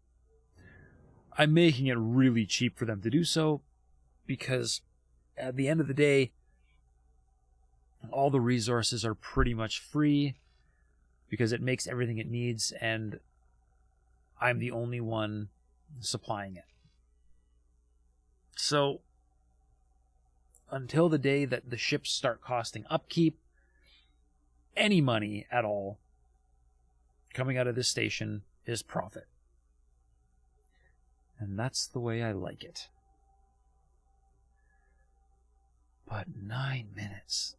I'm making it really cheap for them to do so because at the end of the day, all the resources are pretty much free because it makes everything it needs, and I'm the only one supplying it. So, until the day that the ships start costing upkeep, any money at all coming out of this station is profit. And that's the way I like it. But 9 minutes.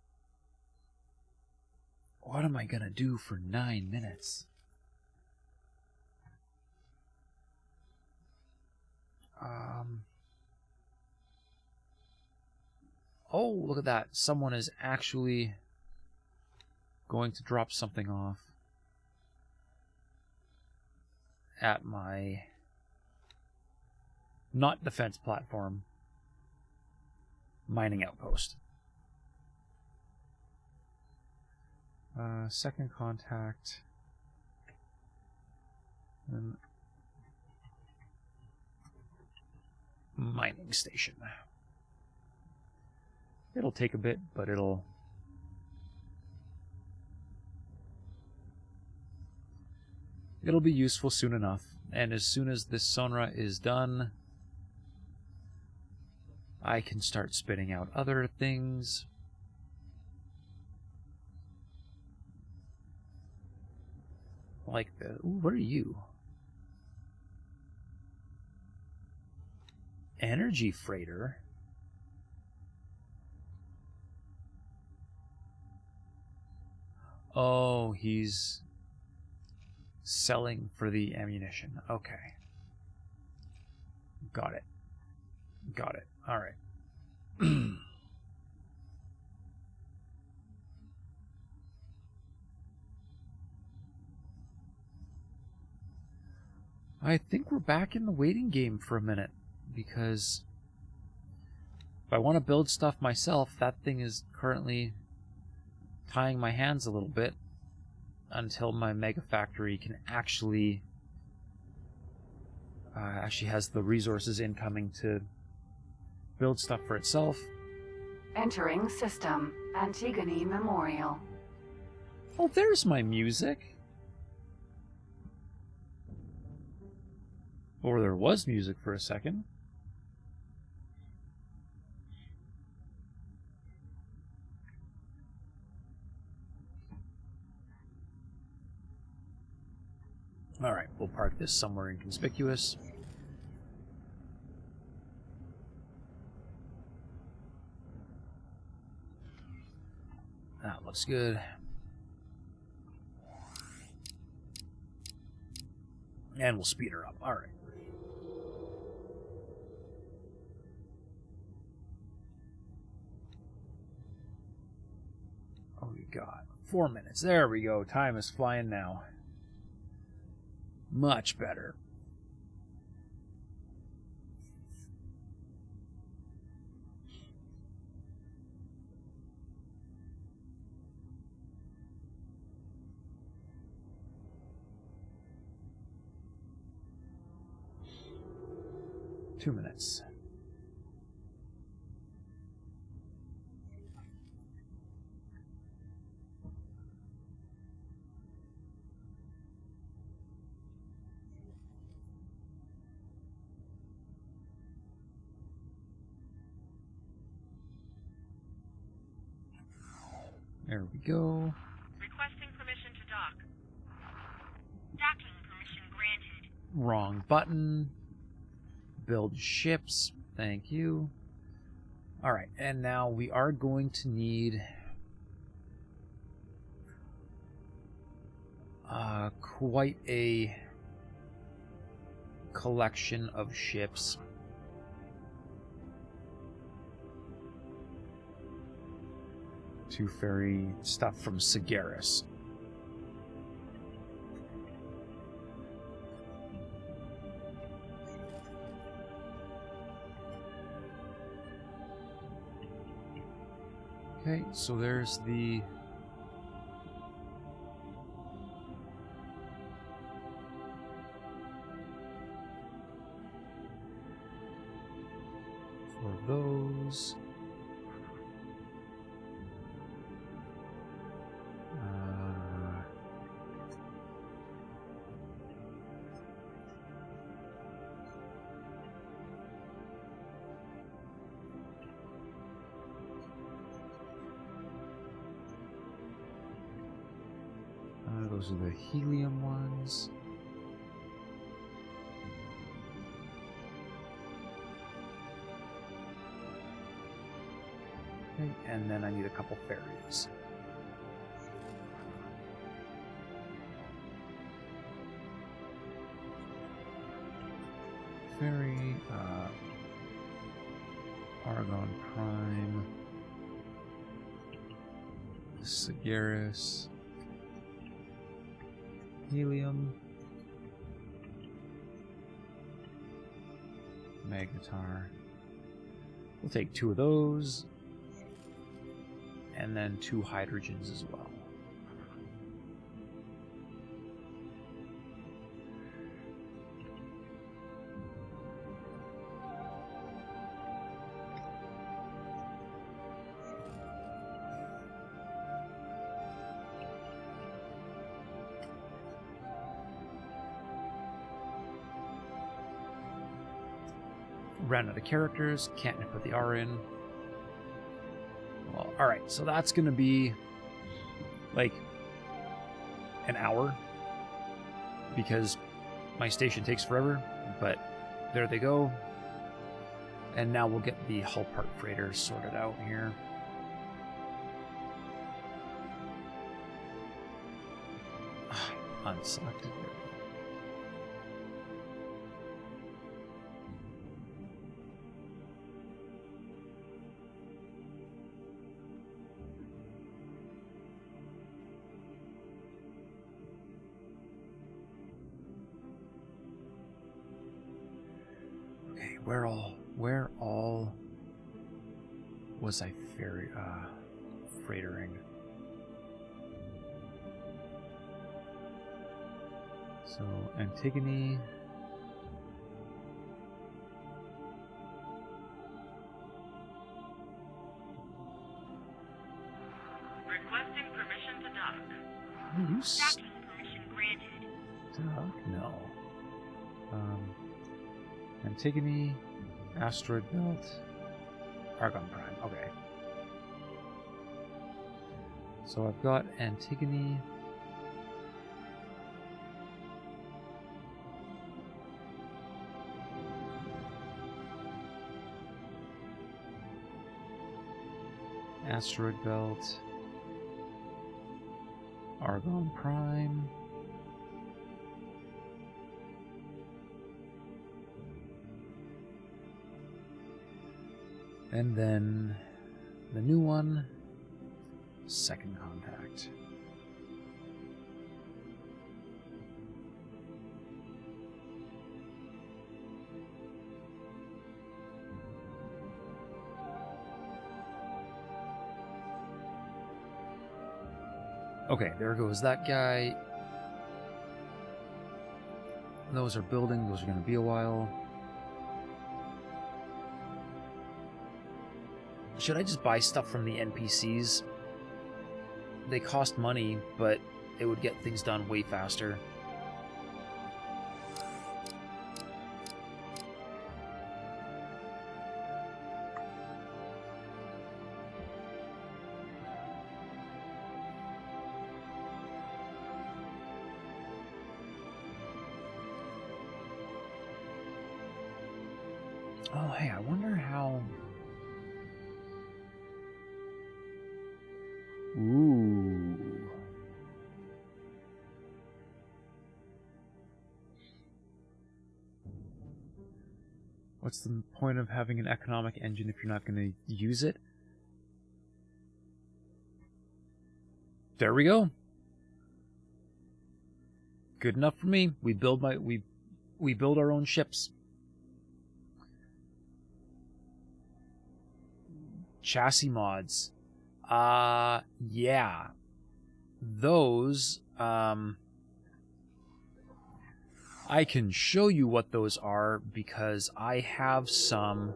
What am I gonna do for 9 minutes? Oh, look at that. Someone is actually going to drop something off at my not defense platform mining outpost. Second contact. And mining station. It'll take a bit, but it'll be useful soon enough. And as soon as this Sonra is done, I can start spitting out other things. Like the... Ooh, what are you? Energy freighter? Oh, he's selling for the ammunition. Okay. Got it. Got it. Alright. I think we're back in the waiting game for a minute, because if I want to build stuff myself, that thing is currently tying my hands a little bit until my mega factory can actually has the resources incoming to build stuff for itself. Entering system. Antigone Memorial. Oh, there's my music. Or there was music for a second. Alright, we'll park this somewhere inconspicuous. That looks good. And we'll speed her up. Alright. Oh, we got 4 minutes. There we go. Time is flying now. Much better. Two minutes. There we go. Requesting permission to dock. Docking permission granted. Wrong button. Build ships. Thank you. Alright, and now we are going to need... quite a collection of ships. To ferry stuff from Sagaris. Okay, so there's the for those. Those are the helium ones. Okay, and then I need a couple ferries. Ferry, Argon Prime, Sagaris. Helium, Magnetar. We'll take 2 of those, and then 2 hydrogens as well. Ran out of characters, can't put the R in. Well, alright, so that's gonna be like an hour because my station takes forever, but there they go. And now we'll get the hull part freighters sorted out here. Unselected. Where all was I freightering? So Antigone. Requesting permission to dock. You Docking permission granted. stuck? No. Antigone, Asteroid Belt, Argon Prime. Okay. So I've got Antigone. Asteroid Belt, Argon Prime. And then the new one, Second Contact. Okay, there goes that guy. Those are building, those are going to be a while. Should I just buy stuff from the NPCs? They cost money, but it would get things done way faster. Oh, hey, I wonder how... Ooh. What's the point of having an economic engine if you're not going to use it? There we go. Good enough for me. We build our own ships. Chassis mods. Yeah. Those, I can show you what those are because I have some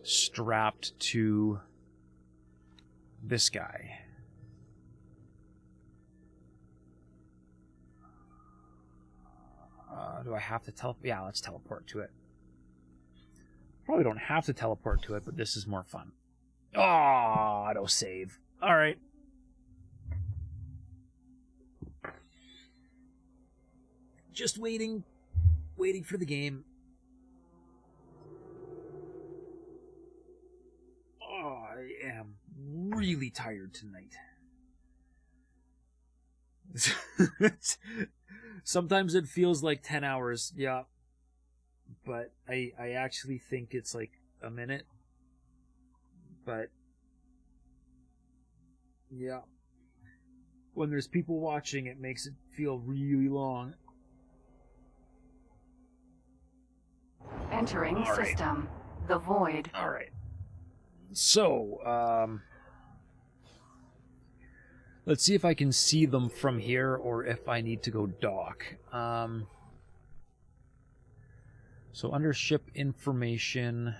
strapped to this guy. Do I have to teleport? Yeah, let's teleport to it. Probably don't have to teleport to it, but this is more fun. Oh, autosave. All right. Just waiting for the game. Oh, I am really tired tonight. Sometimes it feels like 10 hours, yeah. But I actually think it's like a minute. But yeah. When there's people watching, it makes it feel really long. Entering system. The void. All right. So, let's see if I can see them from here or if I need to go dock. So under ship information,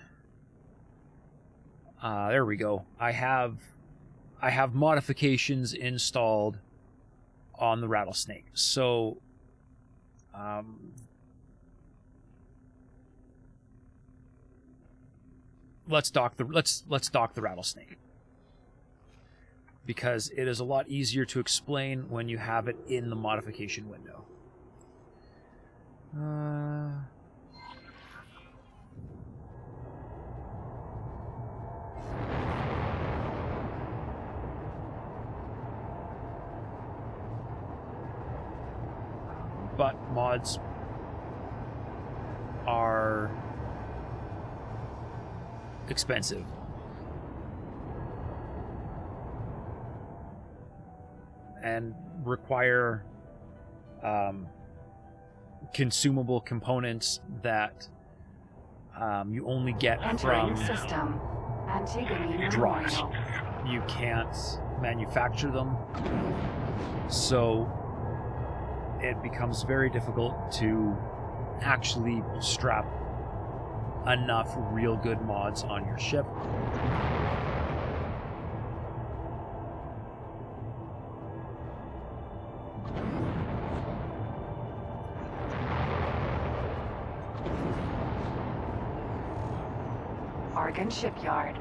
there we go. I have modifications installed on the Rattlesnake. So, let's dock the Rattlesnake, because it is a lot easier to explain when you have it in the modification window. But mods are expensive. And require consumable components that you only get Entering from system. Antigone drops. Memorial. You can't manufacture them, so it becomes very difficult to actually strap enough real good mods on your ship. Argon Shipyard.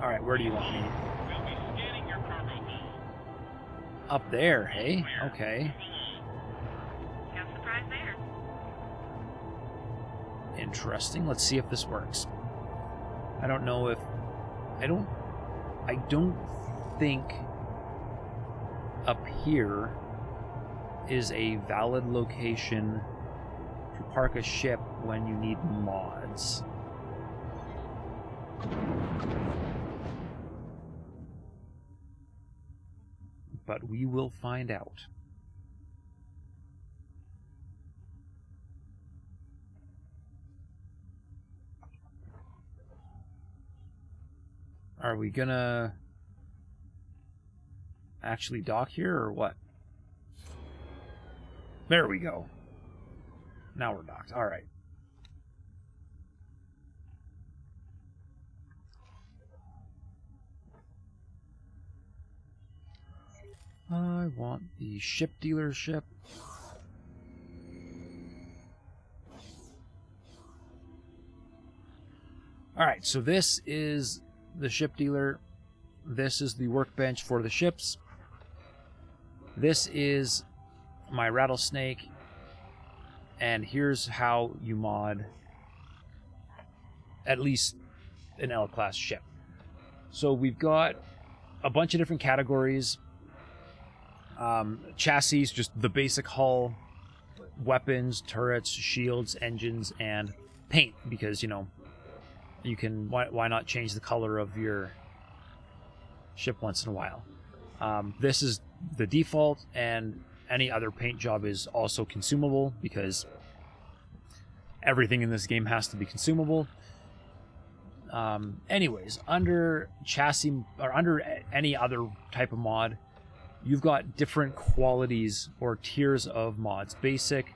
Alright, where do you want me? We'll be scanning your cargo hold. Up there, hey? Okay. No surprise there. Interesting. Let's see if this works. I don't know if... I don't think up here is a valid location to park a ship when you need mods. But we will find out. Are we gonna actually dock here or what? There we go. Now we're docked. All right. I want the ship dealership. Alright, so this is the ship dealer. This is the workbench for the ships. This is my Rattlesnake. And here's how you mod at least an L-class ship. So we've got a bunch of different categories. Chassis, just the basic hull, weapons, turrets, shields, engines, and paint, because, you know, you can, why not change the color of your ship once in a while. This is the default, and any other paint job is also consumable, because everything in this game has to be consumable. Anyways, under chassis, or under any other type of mod, you've got different qualities or tiers of mods: basic,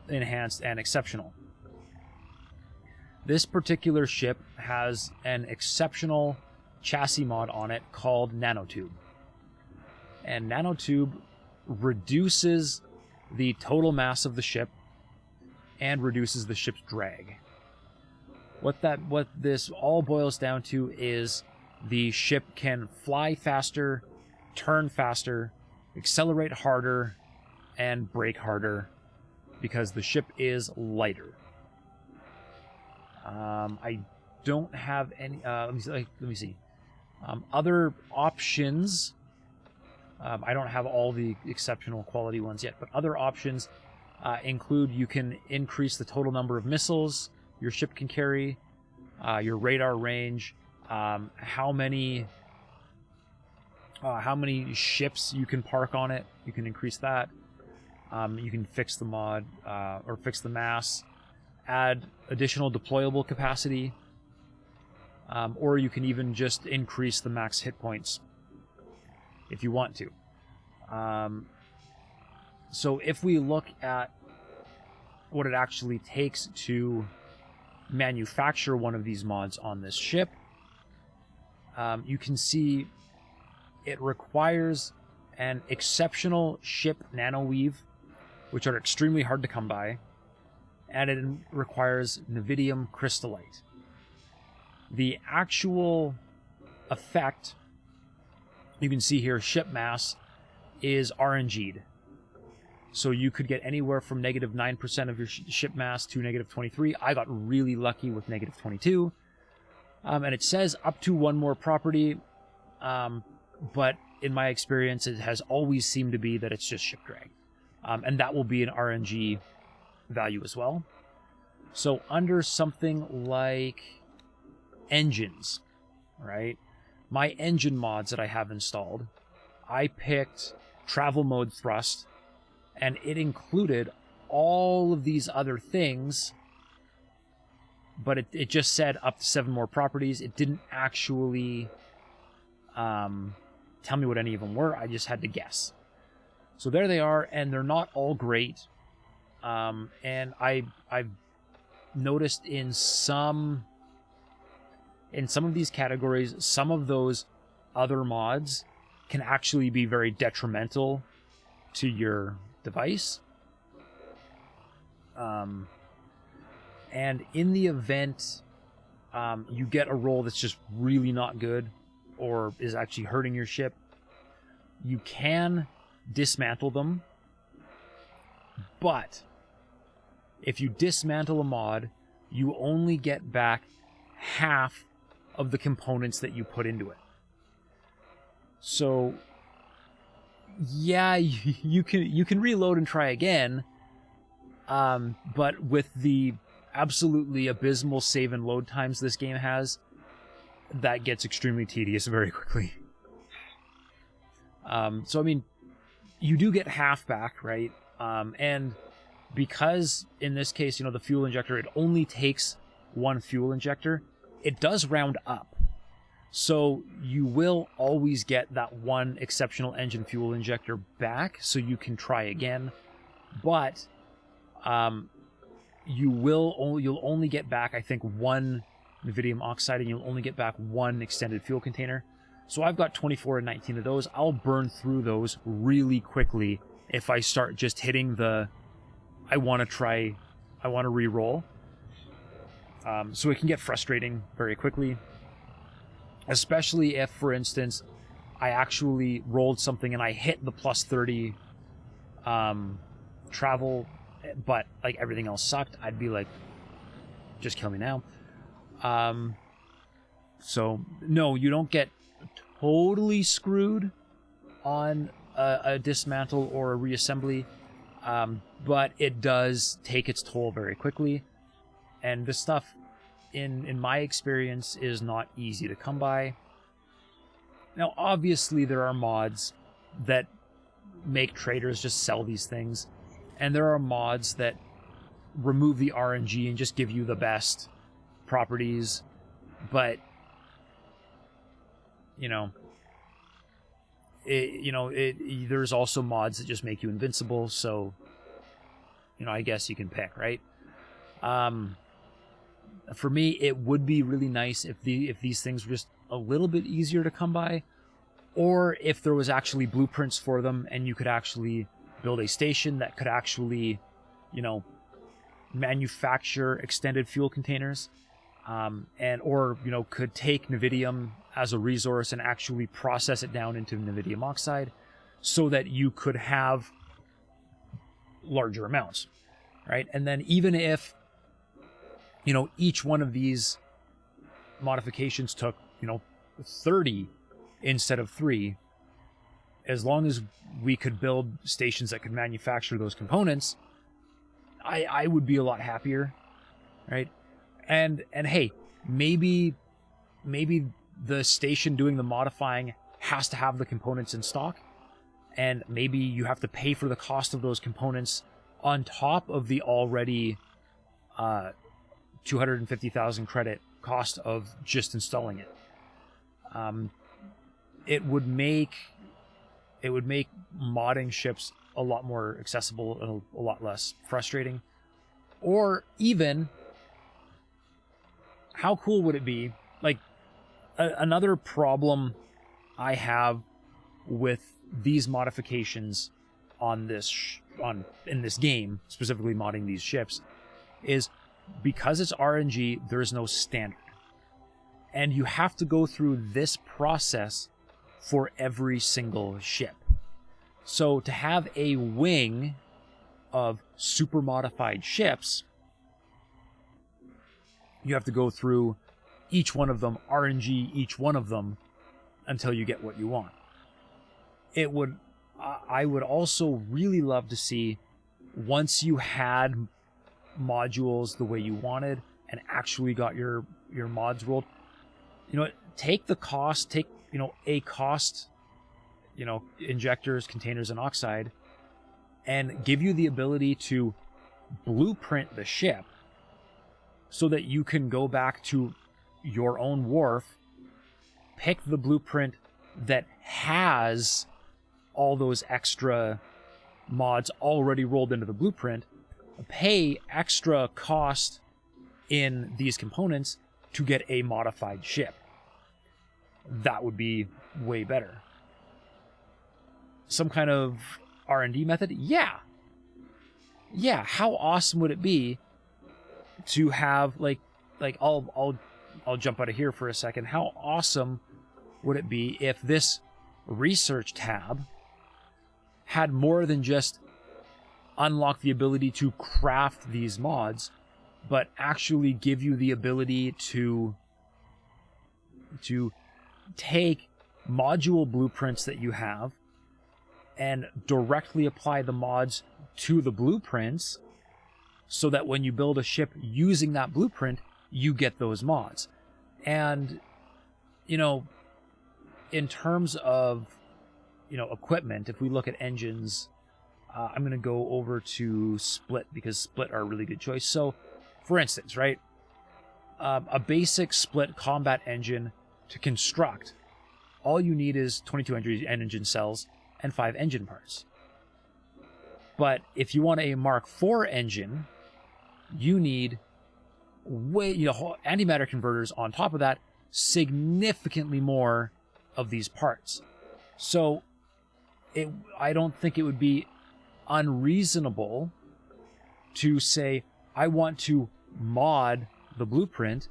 enhanced, and exceptional. This particular ship has an exceptional chassis mod on it called Nanotube. And Nanotube reduces the total mass of the ship and reduces the ship's drag. What this all boils down to is the ship can fly faster, turn faster, accelerate harder, and brake harder, because the ship is lighter. I don't have any. Let me see. Other options. I don't have all the exceptional quality ones yet, but other options include, you can increase the total number of missiles your ship can carry, your radar range, how many ships you can park on it. You can increase that. You can fix the mod, or fix the mass, add additional deployable capacity, or you can even just increase the max hit points if you want to. So if we look at what it actually takes to manufacture one of these mods on this ship, you can see it requires an exceptional ship nanoweave, which are extremely hard to come by, and it requires Nevidium crystallite. The actual effect, you can see here, ship mass is RNG'd. So you could get anywhere from negative 9% of your ship mass to negative 23. I got really lucky with negative 22. And it says up to one more property, but in my experience, it has always seemed to be that it's just ship drag. And that will be an RNG value as well. So under something like engines, right? My engine mods that I have installed, I picked travel mode thrust, and it included all of these other things, but it just said up to 7 more properties. It didn't actually tell me what any of them were. I just had to guess. So there they are, and they're not all great. And I've noticed in some of these categories, some of those other mods can actually be very detrimental to your device. And in the event you get a roll that's just really not good, or is actually hurting your ship, you can dismantle them. But if you dismantle a mod, you only get back half of the components that you put into it. So yeah, you can reload and try again, but with the absolutely abysmal save and load times this game has, that gets extremely tedious very quickly. So I mean, you do get half back, right? And because in this case, you know, the fuel injector, it only takes one fuel injector, it does round up. So you will always get that one exceptional engine fuel injector back, so you can try again. But you'll only get back, I think, one Nevidium oxide, and you'll only get back one extended fuel container. So I've got 24 and 19 of those. I'll burn through those really quickly if I start just hitting the I want to re-roll. So it can get frustrating very quickly. Especially if, for instance, I actually rolled something and I hit the plus 30 travel, but like everything else sucked, I'd be like, just kill me now. So no, you don't get totally screwed on a dismantle or a reassembly. But it does take its toll very quickly, and this stuff, in my experience, is not easy to come by. Now, obviously, there are mods that make traders just sell these things, and there are mods that remove the RNG and just give you the best properties, but there's also mods that just make you invincible, so I guess you can pick, right? For me, it would be really nice if these things were just a little bit easier to come by, or if there was actually blueprints for them and you could actually build a station that could actually, manufacture extended fuel containers, or could take Navidium as a resource and actually process it down into Navidium oxide, so that you could have larger amounts, right? And then even if each one of these modifications took 30 instead of 3, as long as we could build stations that could manufacture those components, I would be a lot happier, right? And hey, maybe the station doing the modifying has to have the components in stock, and maybe you have to pay for the cost of those components on top of the already 250,000 credit cost of just installing it. It would make modding ships a lot more accessible and a lot less frustrating. Or even, how cool would it be? Like, another problem I have with these modifications on this in this game, specifically modding these ships, is because it's RNG, there's no standard. And you have to go through this process for every single ship. So to have a wing of super modified ships, you have to go through each one of them, RNG each one of them, until you get what you want. I would also really love to see, once you had modules the way you wanted and actually got your mods rolled, take the cost, injectors, containers, and oxide, and give you the ability to blueprint the ship so that you can go back to your own wharf, pick the blueprint that has all those extra mods already rolled into the blueprint, pay extra cost in these components to get a modified ship. That would be way better. Some kind of R&D method? Yeah, how awesome would it be to have, I'll jump out of here for a second. How awesome would it be if this research tab had more than just unlock the ability to craft these mods, but actually give you the ability to take module blueprints that you have and directly apply the mods to the blueprints, so that when you build a ship using that blueprint, you get those mods. And, in terms of, equipment, if we look at engines, I'm going to go over to Split, because Split are a really good choice. So, for instance, right, a basic Split combat engine to construct, all you need is 22 engine cells and 5 engine parts. But if you want a Mark IV engine, you need antimatter converters on top of that, significantly more of these parts. So I don't think it would be unreasonable to say, I want to mod the blueprint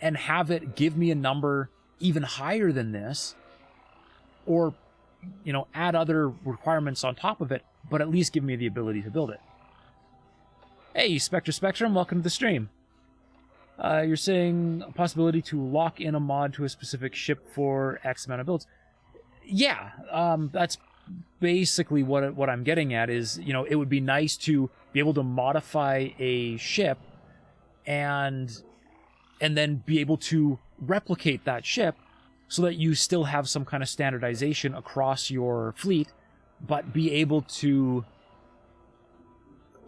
and have it give me a number even higher than this, or add other requirements on top of it, but at least give me the ability to build it. Hey, Spectrum, welcome to the stream. You're saying a possibility to lock in a mod to a specific ship for X amount of builds. Yeah, that's basically what I'm getting at is, you know, it would be nice to be able to modify a ship and then be able to replicate that ship so that you still have some kind of standardization across your fleet, but be able to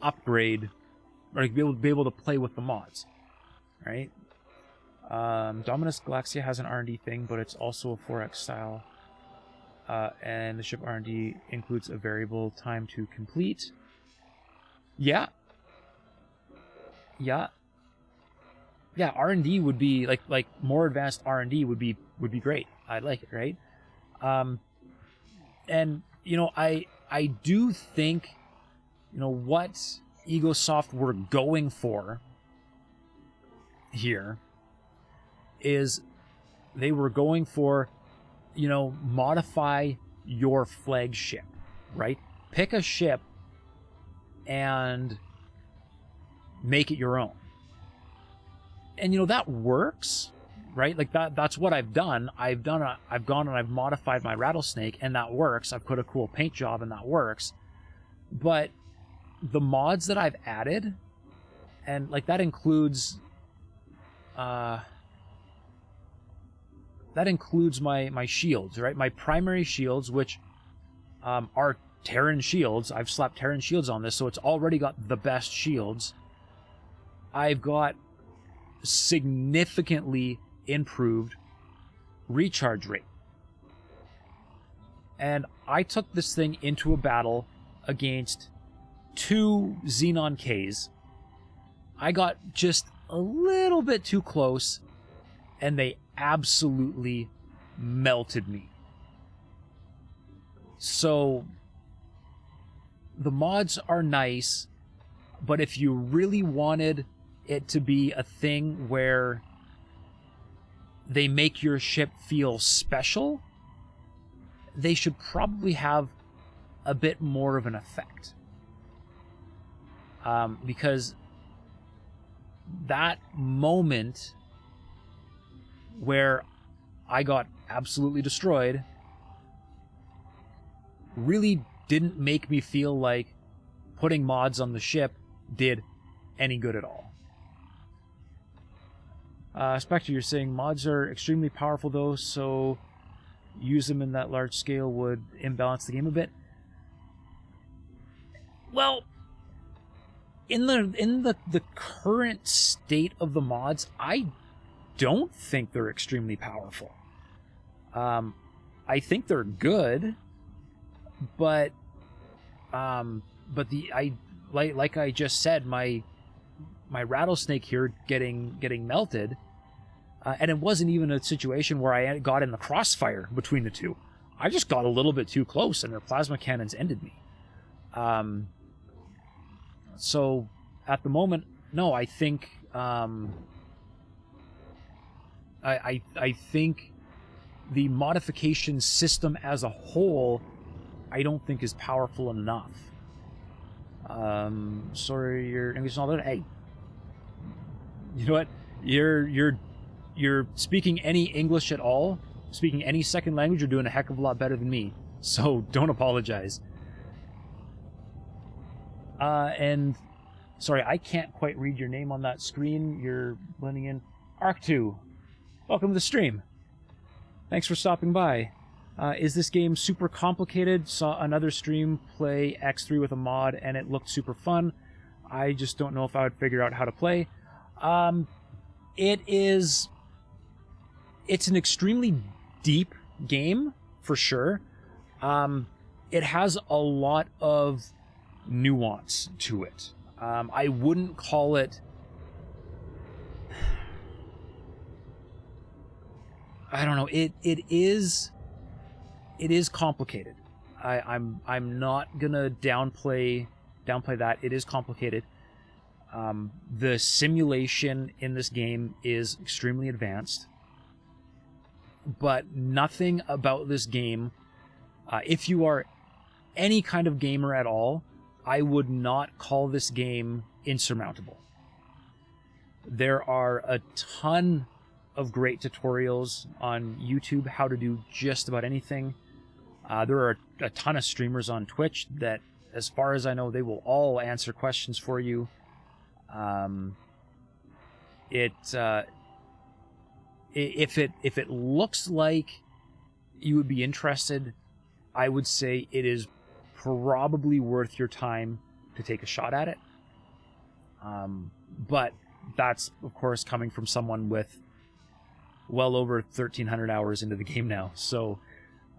upgrade or be able to play with the mods, right? Dominus Galaxia has an R&D thing, but it's also a 4X style. And the ship R&D includes a variable time to complete. Yeah. R&D would be like more advanced R&D would be great. I'd like it, right? And you know, I do think, you know, what Egosoft were going for here is they were going for, you know, modify your flagship, right? Pick a ship and make it your own. And, you know, that works, right? Like that's what I've done. I've gone and I've modified my Rattlesnake, and that works. I've put a cool paint job, and that works. But the mods that I've added, and like that includes my shields, right? My primary shields, which are Terran shields. I've slapped Terran shields on this, so it's already got the best shields. I've got significantly improved recharge rate. And I took this thing into a battle against 2 Xenon Ks. I got just a little bit too close, and they absolutely melted me. So the mods are nice, but if you really wanted it to be a thing where they make your ship feel special, they should probably have a bit more of an effect. Because that moment where I got absolutely destroyed really didn't make me feel like putting mods on the ship did any good at all. Spectre, you're saying mods are extremely powerful though, so use them in that large scale would imbalance the game a bit. Well, in the current state of the mods, I don't think they're extremely powerful. I think they're good, but like I just said, my Rattlesnake here getting melted, and it wasn't even a situation where I got in the crossfire between the two. I just got a little bit too close, and their plasma cannons ended me. So at the moment, no, I think I think the modification system as a whole, I don't think is powerful enough. Sorry, your English is not good. Hey, you know what? You're speaking any English at all, speaking any second language, you're doing a heck of a lot better than me. So don't apologize. And sorry, I can't quite read your name on that screen. You're blending in. Arc2, welcome to the stream. Thanks for stopping by. Is this game super complicated? Saw another stream play X3 with a mod, and it looked super fun. I just don't know if I would figure out how to play. It's an extremely deep game, for sure. It has a lot of nuance to it. I wouldn't call it... I don't know. It is complicated. I'm not gonna downplay that. It is complicated. The simulation in this game is extremely advanced, but nothing about this game, if you are any kind of gamer at all, I would not call this game insurmountable. There are a ton of great tutorials on YouTube how to do just about anything. There are a ton of streamers on Twitch that, as far as I know, they will all answer questions for you. If it looks like you would be interested, I would say it is probably worth your time to take a shot at it. But that's, of course, coming from someone with well over 1,300 hours into the game now. So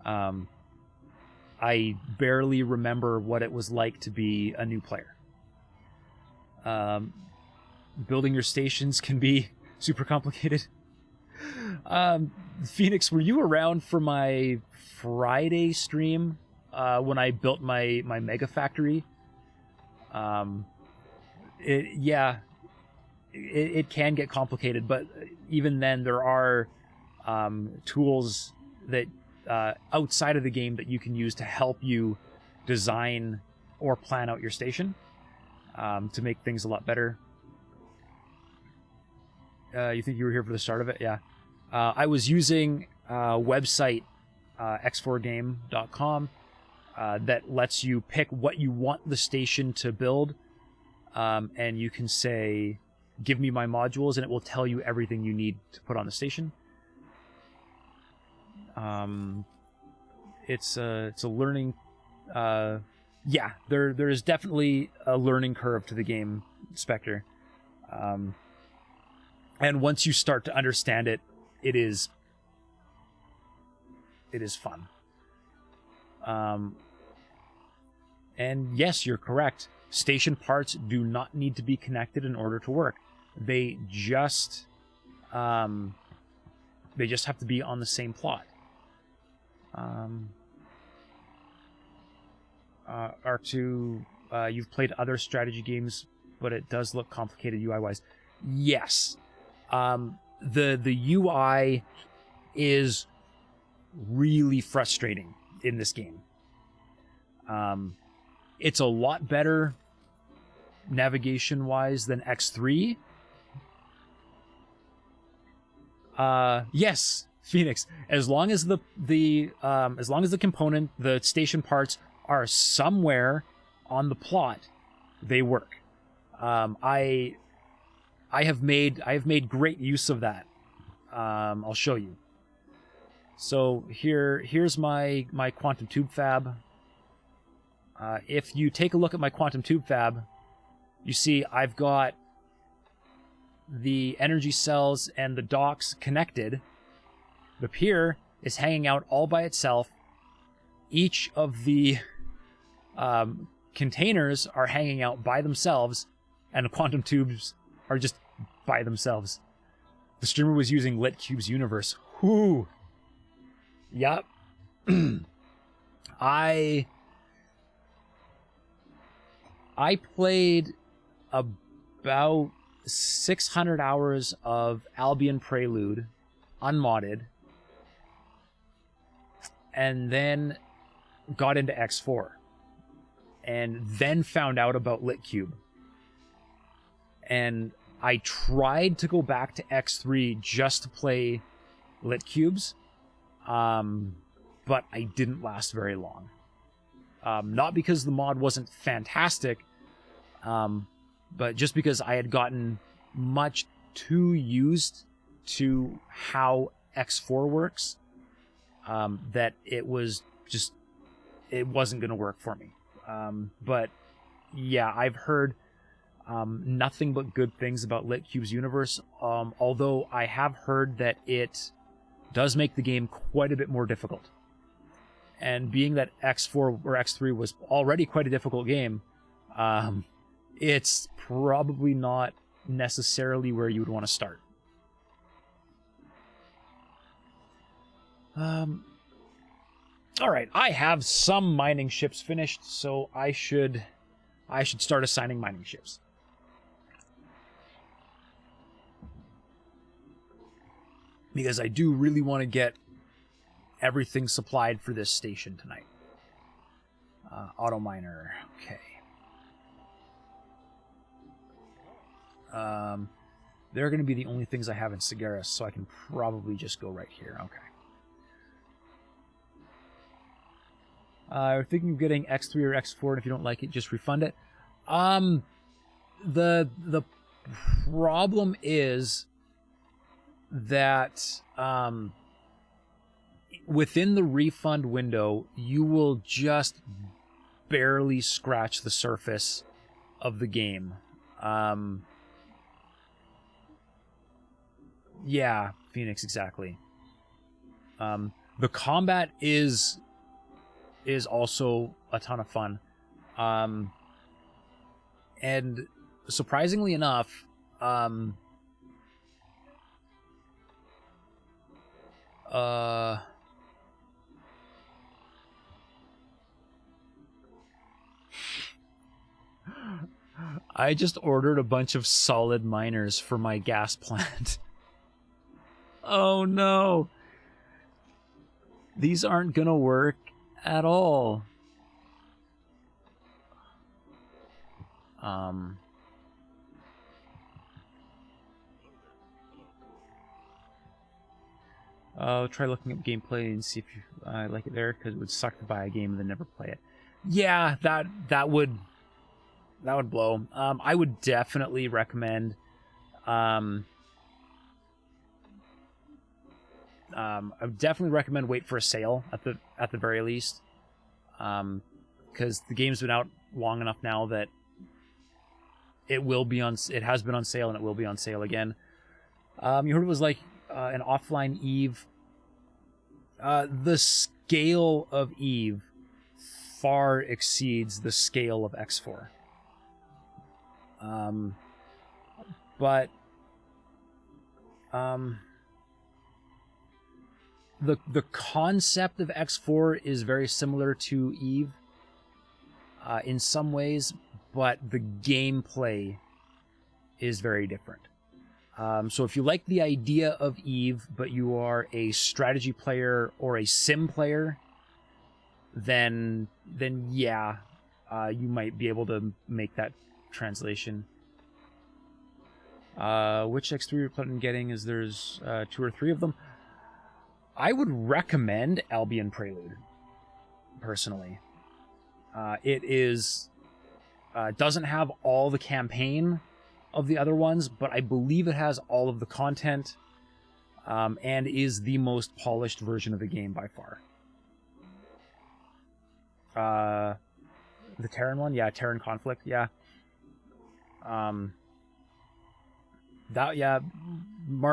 I barely remember what it was like to be a new player. Building your stations can be super complicated. Phoenix, were you around for my Friday stream when I built my mega factory? It can get complicated, but even then there are tools that outside of the game that you can use to help you design or plan out your station to make things a lot better. You think you were here for the start of it? Yeah. I was using a website, x4game.com, that lets you pick what you want the station to build, and you can say, give me my modules, and it will tell you everything you need to put on the station. It's a learning... yeah, there is definitely a learning curve to the game, Spectre. And once you start to understand it, it is fun. And yes, you're correct. Station parts do not need to be connected in order to work. They just have to be on the same plot. R2, you've played other strategy games, but it does look complicated UI-wise. Yes. The UI is really frustrating in this game. It's a lot better navigation-wise than X3. Yes, Phoenix. As long as the component, the station parts are somewhere on the plot, they work. I have made great use of that. I'll show you. So here's my quantum tube fab. If you take a look at my quantum tube fab, you see I've got the energy cells and the docks connected. The pier is hanging out all by itself. Each of the containers are hanging out by themselves, and the quantum tubes are just by themselves. The streamer was using LitCube's universe. Whoo! Yup. I played about 600 hours of Albion Prelude, unmodded, and then got into X4, and then found out about LitCube. And I tried to go back to X3 just to play LitCubes, but I didn't last very long. Not because the mod wasn't fantastic, but just because I had gotten much too used to how X4 works, that it wasn't going to work for me. But yeah, I've heard nothing but good things about LitCube's universe, although I have heard that it does make the game quite a bit more difficult. And being that X4 or X3 was already quite a difficult game, it's probably not necessarily where you would want to start. Alright, I have some mining ships finished, so I should start assigning mining ships. Because I do really want to get everything supplied for this station tonight. Auto miner, okay. They're going to be the only things I have in Sagaris, so I can probably just go right here. Okay. We're thinking of getting X3 or X4, and if you don't like it, just refund it. The problem is that within the refund window, you will just barely scratch the surface of the game. Yeah, Phoenix, exactly. The combat is also a ton of fun. And surprisingly enough, I just ordered a bunch of solid miners for my gas plant. Oh no. These aren't gonna work at all. Try looking up gameplay and see if you like it there, because it would suck to buy a game and then never play it. Yeah, that would blow. I would definitely recommend I would definitely recommend wait for a sale at the very least, because the game's been out long enough now that it has been on sale and it will be on sale again. You heard it was like an offline Eve. The scale of Eve far exceeds the scale of X4. But the concept of X4 is very similar to Eve in some ways, but the gameplay is very different. So if you like the idea of Eve, but you are a strategy player or a sim player, then yeah, you might be able to make that translation. Which X3 you're planning on getting? Is there's 2 or 3 of them? I would recommend Albion Prelude, personally. It is doesn't have all the campaign of the other ones, but I believe it has all of the content, and is the most polished version of the game by far. The Terran one? Yeah, Terran Conflict, yeah.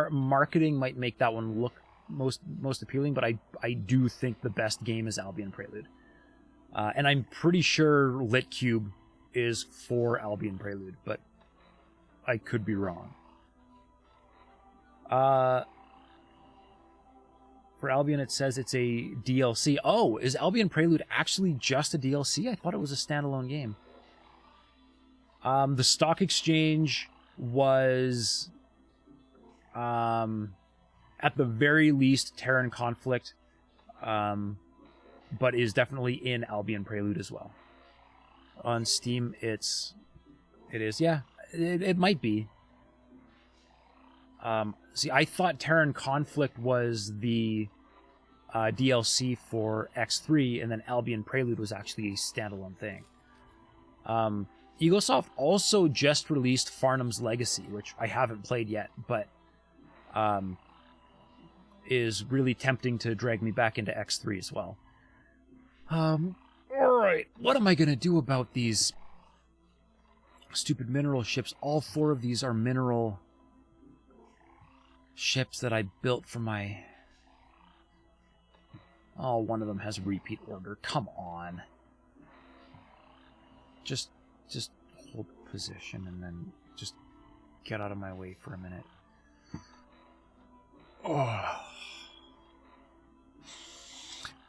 Marketing might make that one look most appealing, but I do think the best game is Albion Prelude. And I'm pretty sure LitCube is for Albion Prelude, but I could be wrong. For Albion, it says it's a DLC. Oh, is Albion Prelude actually just a DLC? I thought it was a standalone game. The stock exchange was, at the very least, Terran Conflict, but is definitely in Albion Prelude as well. On Steam, it is, yeah. It might be. See, I thought Terran Conflict was the DLC for X3, and then Albion Prelude was actually a standalone thing. Eaglesoft also just released Farnham's Legacy, which I haven't played yet, but is really tempting to drag me back into X3 as well. Alright, what am I going to do about these stupid mineral ships? All 4 of these are mineral ships that I built for my... Oh, one of them has a repeat order. Come on. Just hold position and then just get out of my way for a minute. Oh.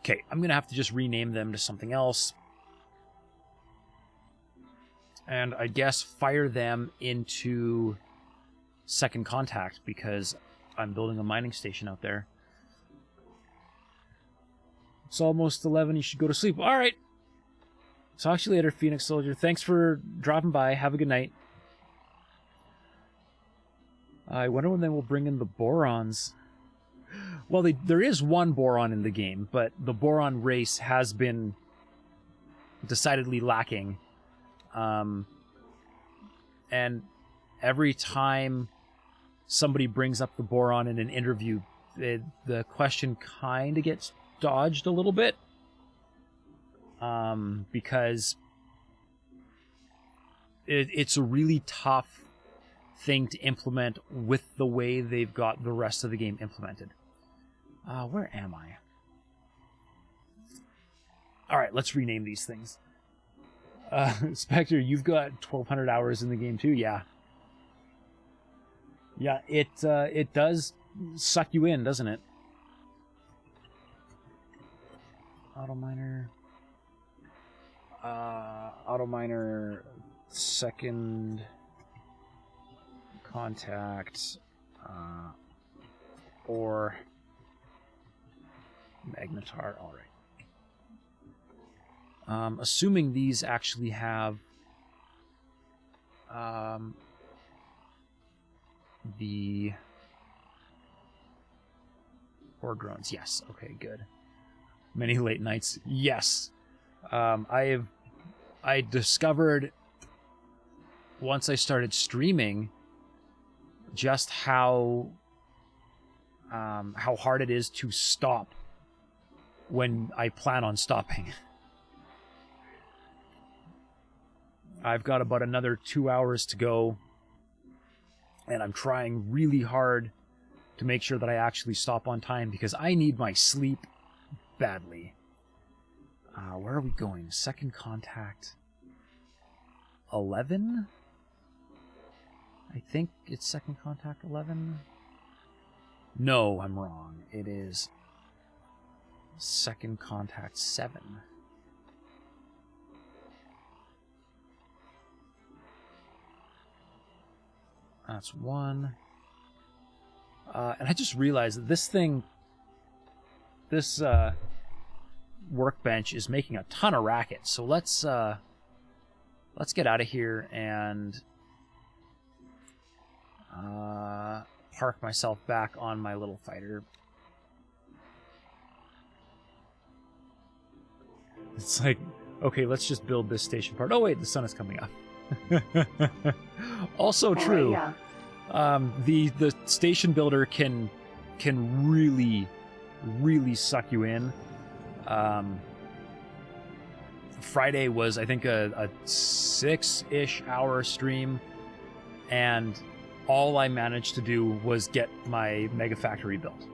Okay, I'm going to have to just rename them to something else. And I guess fire them into Second Contact, because I'm building a mining station out there. It's almost 11, you should go to sleep. Alright! Talk to you later, Phoenix Soldier. Thanks for dropping by. Have a good night. I wonder when they will bring in the Borons. Well, there is one Boron in the game, but the Boron race has been decidedly lacking. And every time somebody brings up the boron in an interview, the question kind of gets dodged a little bit. Because it's a really tough thing to implement with the way they've got the rest of the game implemented. Where am I? Alright, let's rename these things. Spectre, you've got 1,200 hours in the game too? Yeah. Yeah, it does suck you in, doesn't it? Autominer... Autominer... Second... Contact... or... Magnetar, alright. Assuming these actually have the ore drones. Yes. Okay, good. Many late nights. Yes. I discovered once I started streaming just how hard it is to stop when I plan on stopping. I've got about another 2 hours to go, and I'm trying really hard to make sure that I actually stop on time because I need my sleep badly. Where are we going? Second contact 11? I think it's second contact 11. No, I'm wrong. It is second contact 7. That's 1. And I just realized that this workbench is making a ton of racket. So let's get out of here and park myself back on my little fighter. It's like, okay, let's just build this station part. Oh wait, the sun is coming up. Also true. Yeah. The station builder can really suck you in. Friday was, I think, a 6-ish hour stream, and all I managed to do was get my mega factory built.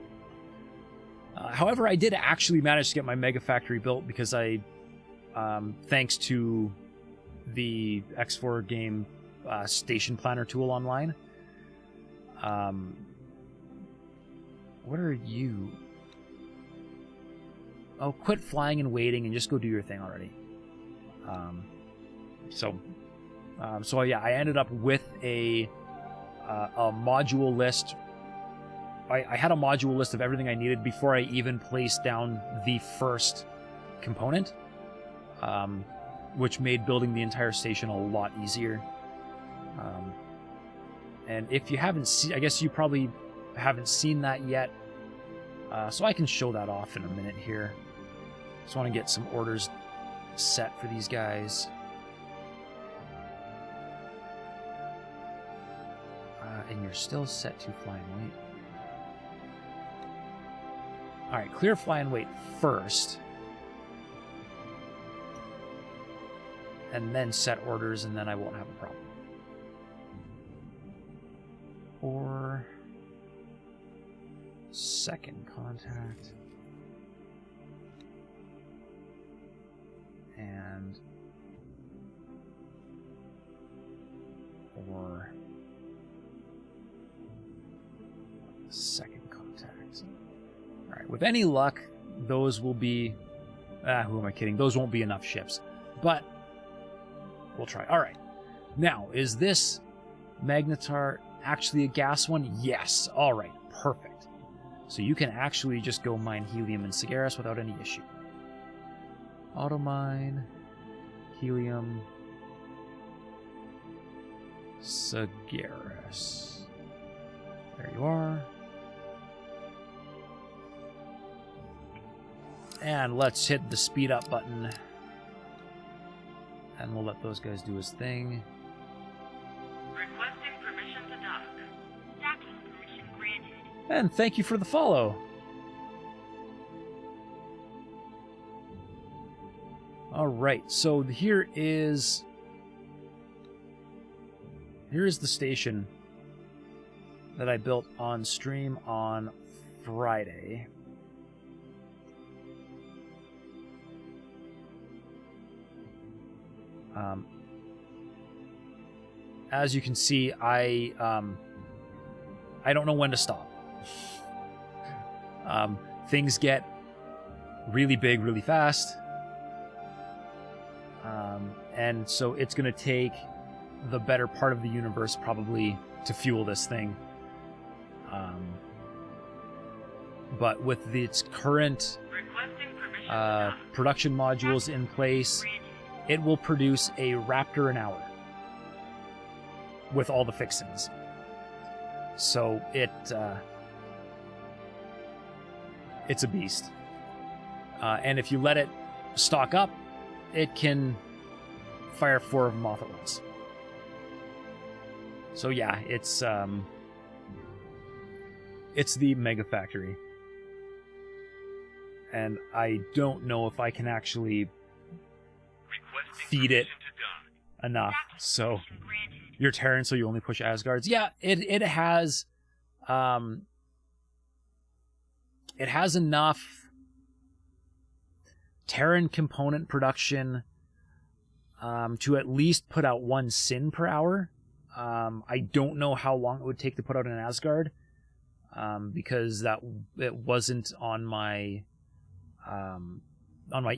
However, I did actually manage to get my mega factory built because I, thanks to the X4 game station planner tool online. What are you? Oh, quit flying and waiting and just go do your thing already. So yeah, I ended up with a module list. I had a module list of everything I needed before I even placed down the first component, which made building the entire station a lot easier. And if you haven't seen, I guess you probably haven't seen that yet, so I can show that off in a minute here. Just want to get some orders set for these guys. And you're still set to fly and wait. Alright, clear fly and wait first. And then set orders, and then I won't have a problem. Or second contact. And or second contact. Alright, with any luck, those will be... who am I kidding? Those won't be enough ships. But we'll try. Alright. Now, is this Magnetar actually a gas one? Yes. Alright, perfect. So you can actually just go mine helium and Sagaris without any issue. Automine, helium, Sagaris. There you are. And let's hit the speed up button. And we'll let those guys do his thing. Requesting permission to dock. Docking permission granted. And thank you for the follow. All right, so here is the station that I built on stream on Friday. As you can see, I don't know when to stop. Things get really big really fast. And so it's going to take the better part of the universe probably to fuel this thing. But with its current production modules in place, it will produce a Raptor an hour with all the fixings. So it's a beast. And if you let it stock up, it can fire 4 of them off at once. So yeah, it's the Mega Factory. And I don't know if I can actually feed it enough. So you're Terran, so you only push Asgards. Yeah, it has enough Terran component production to at least put out 1 Sin per hour. I don't know how long it would take to put out an Asgard, because it wasn't on my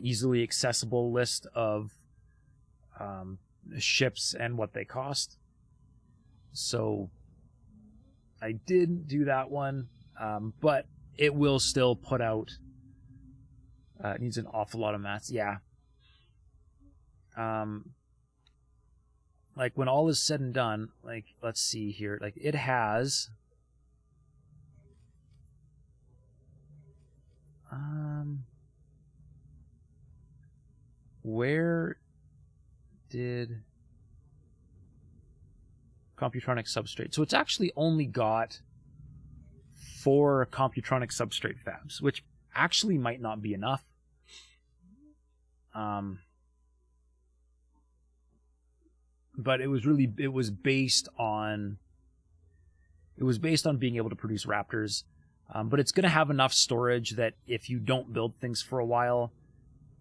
easily accessible list of ships and what they cost. So I didn't do that one, but it will still put out. It needs an awful lot of mats. Yeah. Like when all is said and done, like let's see here, like it has where did Computronic substrate? So it's actually only got 4 Computronic substrate fabs, which actually might not be enough. But it was based on being able to produce Raptors. But it's going to have enough storage that if you don't build things for a while,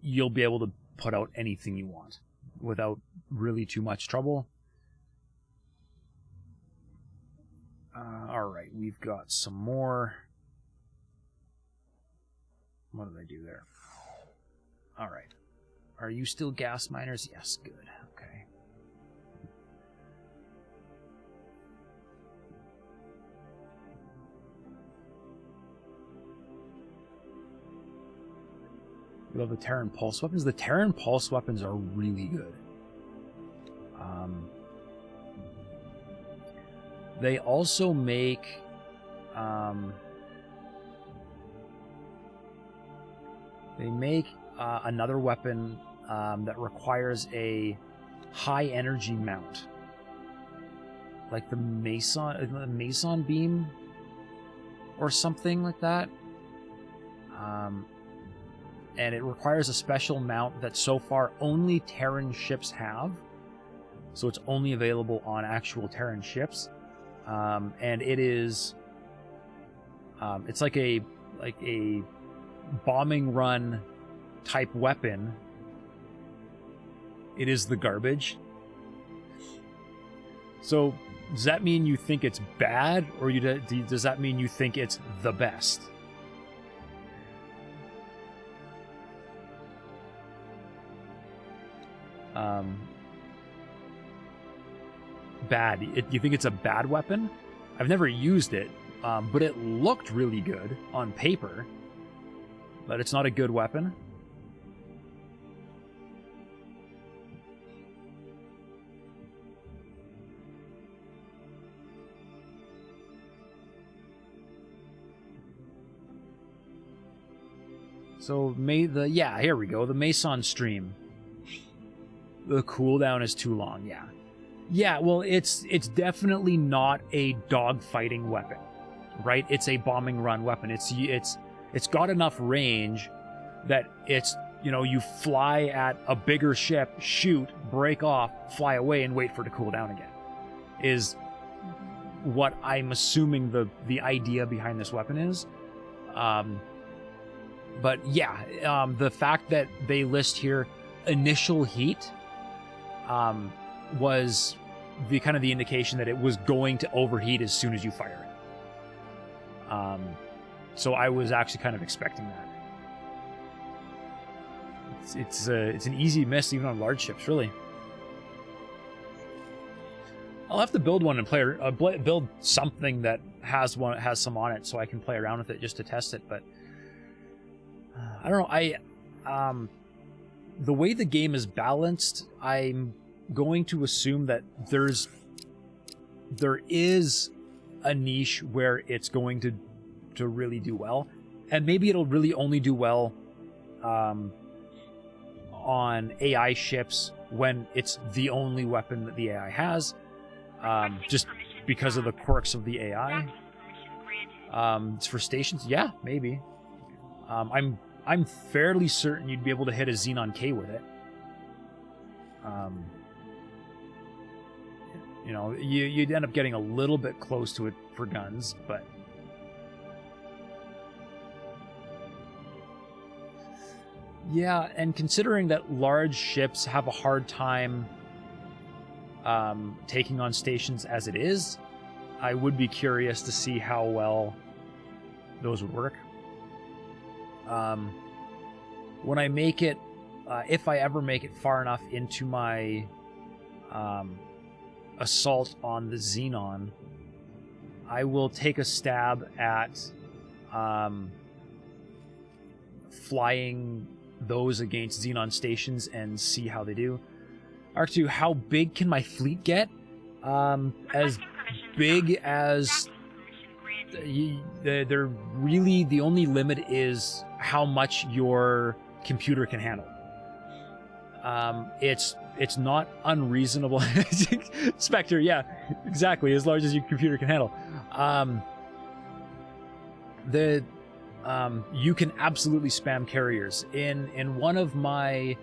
you'll be able to put out anything you want without really too much trouble. All right, we've got some more. What did I do there? All right. Are you still gas miners? Yes, good. Okay. We love the Terran pulse weapons. The Terran pulse weapons are really good. They also make another weapon that requires a high energy mount, like the Mason beam or something like that. And it requires a special mount that so far only Terran ships have. So it's only available on actual Terran ships. And it is it's like a bombing run type weapon. It is the garbage. So does that mean you think it's bad, or does that mean you think it's the best? Bad. You think it's a bad weapon? I've never used it, but it looked really good on paper. But it's not a good weapon. So here we go. The Mason stream. The cooldown is too long, yeah. Yeah, well, it's definitely not a dogfighting weapon, right? It's a bombing run weapon. It's got enough range that it's, you know, you fly at a bigger ship, shoot, break off, fly away, and wait for it to cool down again. Is what I'm assuming the idea behind this weapon is. But yeah, the fact that they list here initial heat was the kind of the indication that it was going to overheat as soon as you fire it. So I was actually kind of expecting that. It's an easy miss even on large ships, really. I'll have to build one and build something that has some on it so I can play around with it just to test it. But I don't know. The way the game is balanced, I'm going to assume that there is a niche where it's going to really do well, and maybe it'll really only do well on AI ships when it's the only weapon that the AI has, just because of the quirks of the AI. It's for stations, yeah, maybe. I'm fairly certain you'd be able to hit a Xenon K with it. You know, you'd end up getting a little bit close to it for guns, but yeah, and considering that large ships have a hard time taking on stations as it is, I would be curious to see how well those would work. When I make it, if I ever make it far enough into my assault on the Xenon, I will take a stab at flying those against Xenon stations and see how they do. R2, how big can my fleet get? As big as... They're really... The only limit is how much your computer can handle. It's not unreasonable. Spectre, yeah, exactly, as large as your computer can handle. You can absolutely spam carriers. In one of my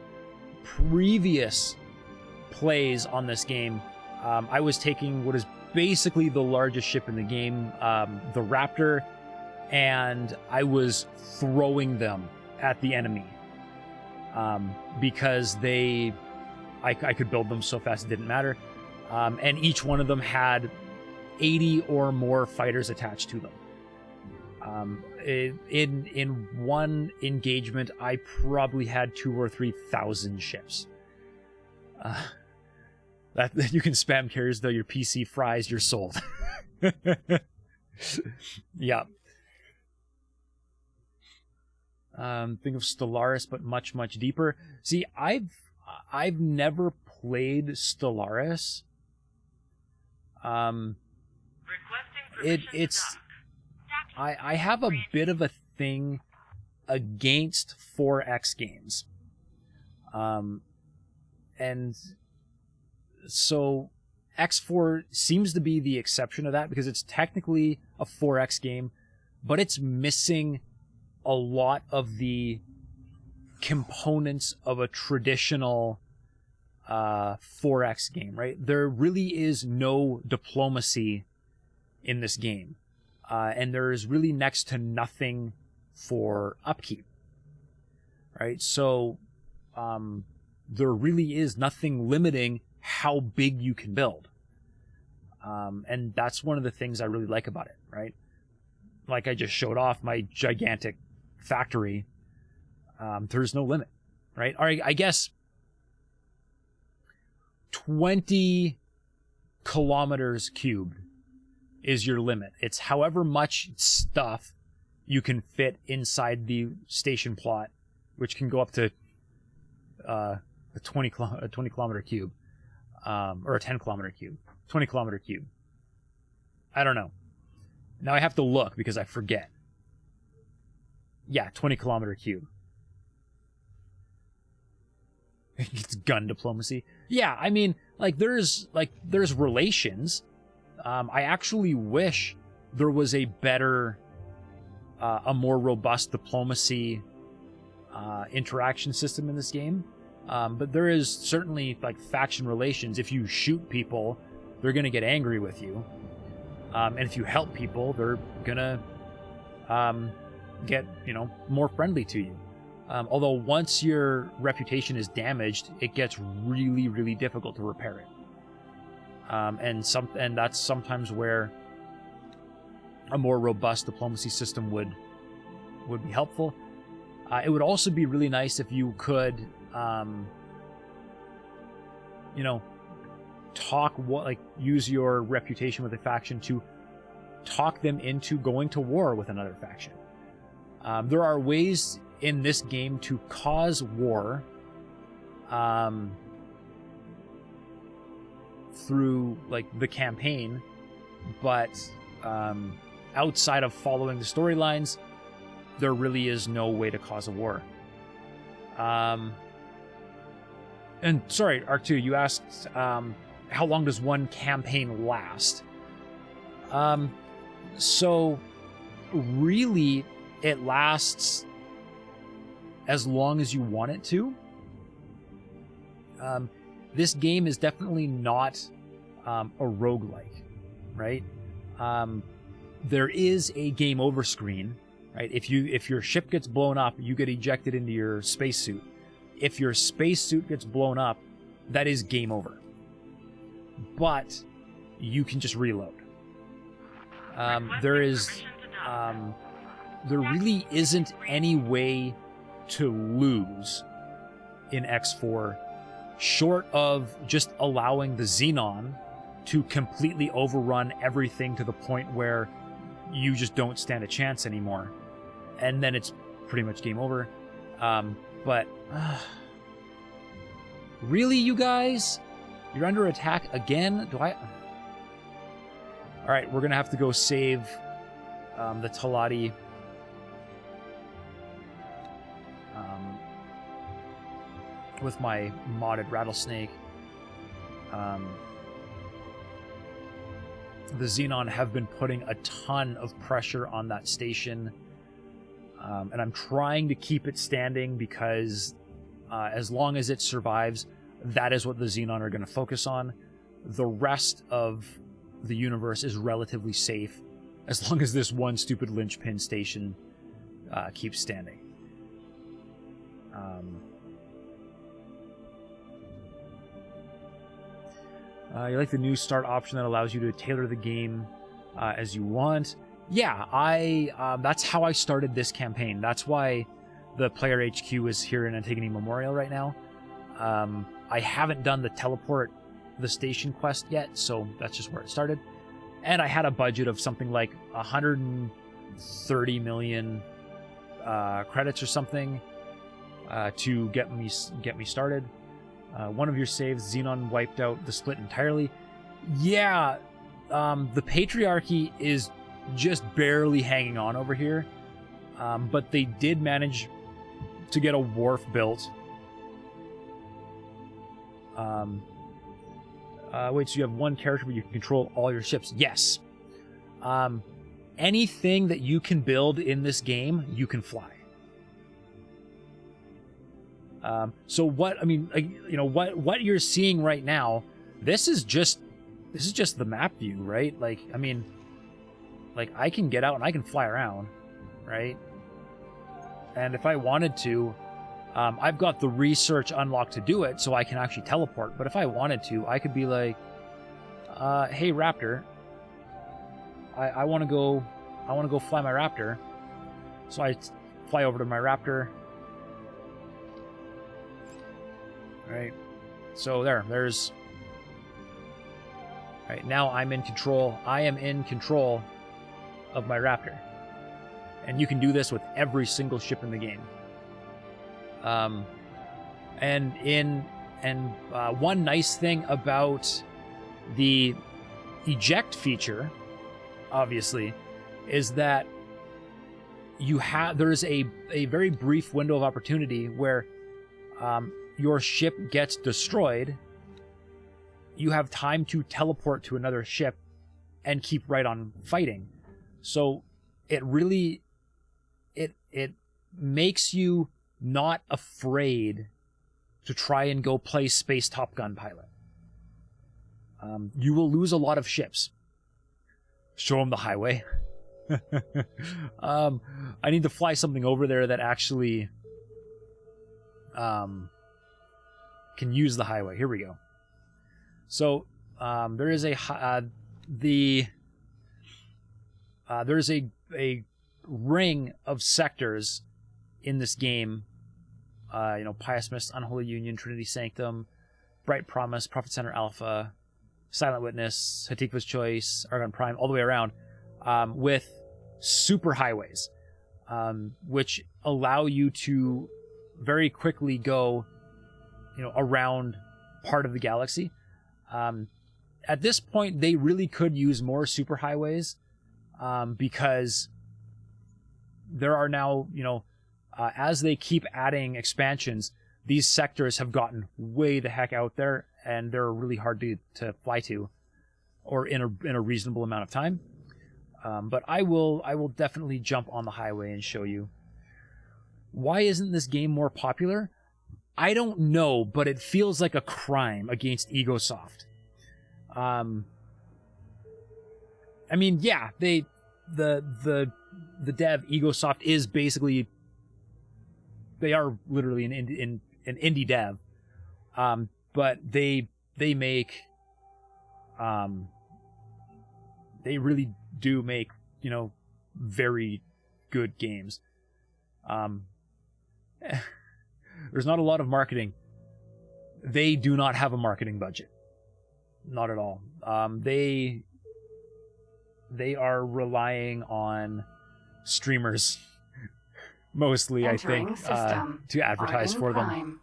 previous plays on this game, I was taking what is basically the largest ship in the game, the Raptor, and I was throwing them at the enemy because I could build them so fast it didn't matter, and each one of them had 80 or more fighters attached to them. In one engagement, I probably had 2,000 or 3,000 ships. That you can spam carriers, though your PC fries, you're sold. Yeah. Think of Stellaris, but much, much deeper. See, I've never played Stellaris. It's I have a bit of a thing against 4X games. And so X4 seems to be the exception of that because it's technically a 4X game, but it's missing a lot of the components of a traditional 4X game, right? There really is no diplomacy in this game. And there is really next to nothing for upkeep, right? So there really is nothing limiting how big you can build. And that's one of the things I really like about it, right? Like I just showed off my gigantic factory. There's no limit, right? All right, I guess 20 kilometers cubed is your limit. It's however much stuff you can fit inside the station plot, which can go up to a 20 kilometer cube, or a 10 kilometer cube, 20 kilometer cube. I don't know. Now I have to look because I forget. Yeah, 20 kilometer cube. It's gun diplomacy. Yeah, I mean, like there's relations. I actually wish there was a better, a more robust diplomacy interaction system in this game. But there is certainly like faction relations. If you shoot people, they're gonna get angry with you, and if you help people, they're gonna get more friendly to you. Although once your reputation is damaged, it gets really, really difficult to repair it. And that's sometimes where a more robust diplomacy system would be helpful. It would also be really nice if you could, use your reputation with a faction to talk them into going to war with another faction. There are ways in this game to cause war through like the campaign, but outside of following the storylines, there really is no way to cause a war. And sorry, Arc2, you asked how long does one campaign last? So really it lasts as long as you want it to. This game is definitely not a roguelike, right? There is a game over screen, right? If your ship gets blown up, you get ejected into your spacesuit. If your spacesuit gets blown up, that is game over. But you can just reload. There really isn't any way to lose in X4 short of just allowing the Xenon to completely overrun everything to the point where you just don't stand a chance anymore. And then it's pretty much game over. But really, you guys? You're under attack again? Alright, we're gonna have to go save the Talati. With my modded rattlesnake. The Xenon have been putting a ton of pressure on that station. And I'm trying to keep it standing because as long as it survives, that is what the Xenon are going to focus on. The rest of the universe is relatively safe as long as this one stupid linchpin station keeps standing. You like the new start option that allows you to tailor the game as you want. Yeah, that's how I started this campaign. That's why the player HQ is here in Antigone Memorial right now. I haven't done the teleport the station quest yet, so that's just where it started. And I had a budget of something like 130 million credits or something to get me started. One of your saves, Xenon wiped out the split entirely. Yeah, the Patriarchy is just barely hanging on over here. But they did manage to get a wharf built. Wait, so you have one character but you can control all your ships? Yes. Anything that you can build in this game, you can fly. So what, I mean, what you're seeing right now, this is just the map view, right? Like, I mean, like I can get out and I can fly around, right? And if I wanted to, I've got the research unlocked to do it, so I can actually teleport. But if I wanted to, I could be like, hey Raptor, I want to go fly my Raptor. So I fly over to my Raptor. Right, so there's. Right, now I'm in control. I am in control of my Raptor. And you can do this with every single ship in the game. One nice thing about the eject feature, obviously, is that there's a very brief window of opportunity where your ship gets destroyed, you have time to teleport to another ship and keep right on fighting. So it really, it makes you not afraid to try and go play Space Top Gun pilot. You will lose a lot of ships. Show them the highway. I need to fly something over there that actually can use the highway. Here we go. So there is there's a ring of sectors in this game. Pious Mist, Unholy Union, Trinity Sanctum, Bright Promise, Prophet Center Alpha, Silent Witness, Hatikva's Choice, Argon Prime, all the way around, with super highways, which allow you to very quickly go, around part of the galaxy. At this point, they really could use more super highways, because there are now, as they keep adding expansions, these sectors have gotten way the heck out there, and they're really hard to fly to, or in a reasonable amount of time. But I will definitely jump on the highway and show you. Why isn't this game more popular? I don't know, but it feels like a crime against Egosoft. I mean, yeah, the dev Egosoft is basically, they are literally an indie dev, but they make, they really do make, very good games. There's not a lot of marketing. They do not have a marketing budget. Not at all. They are relying on streamers mostly, I think, to advertise for them.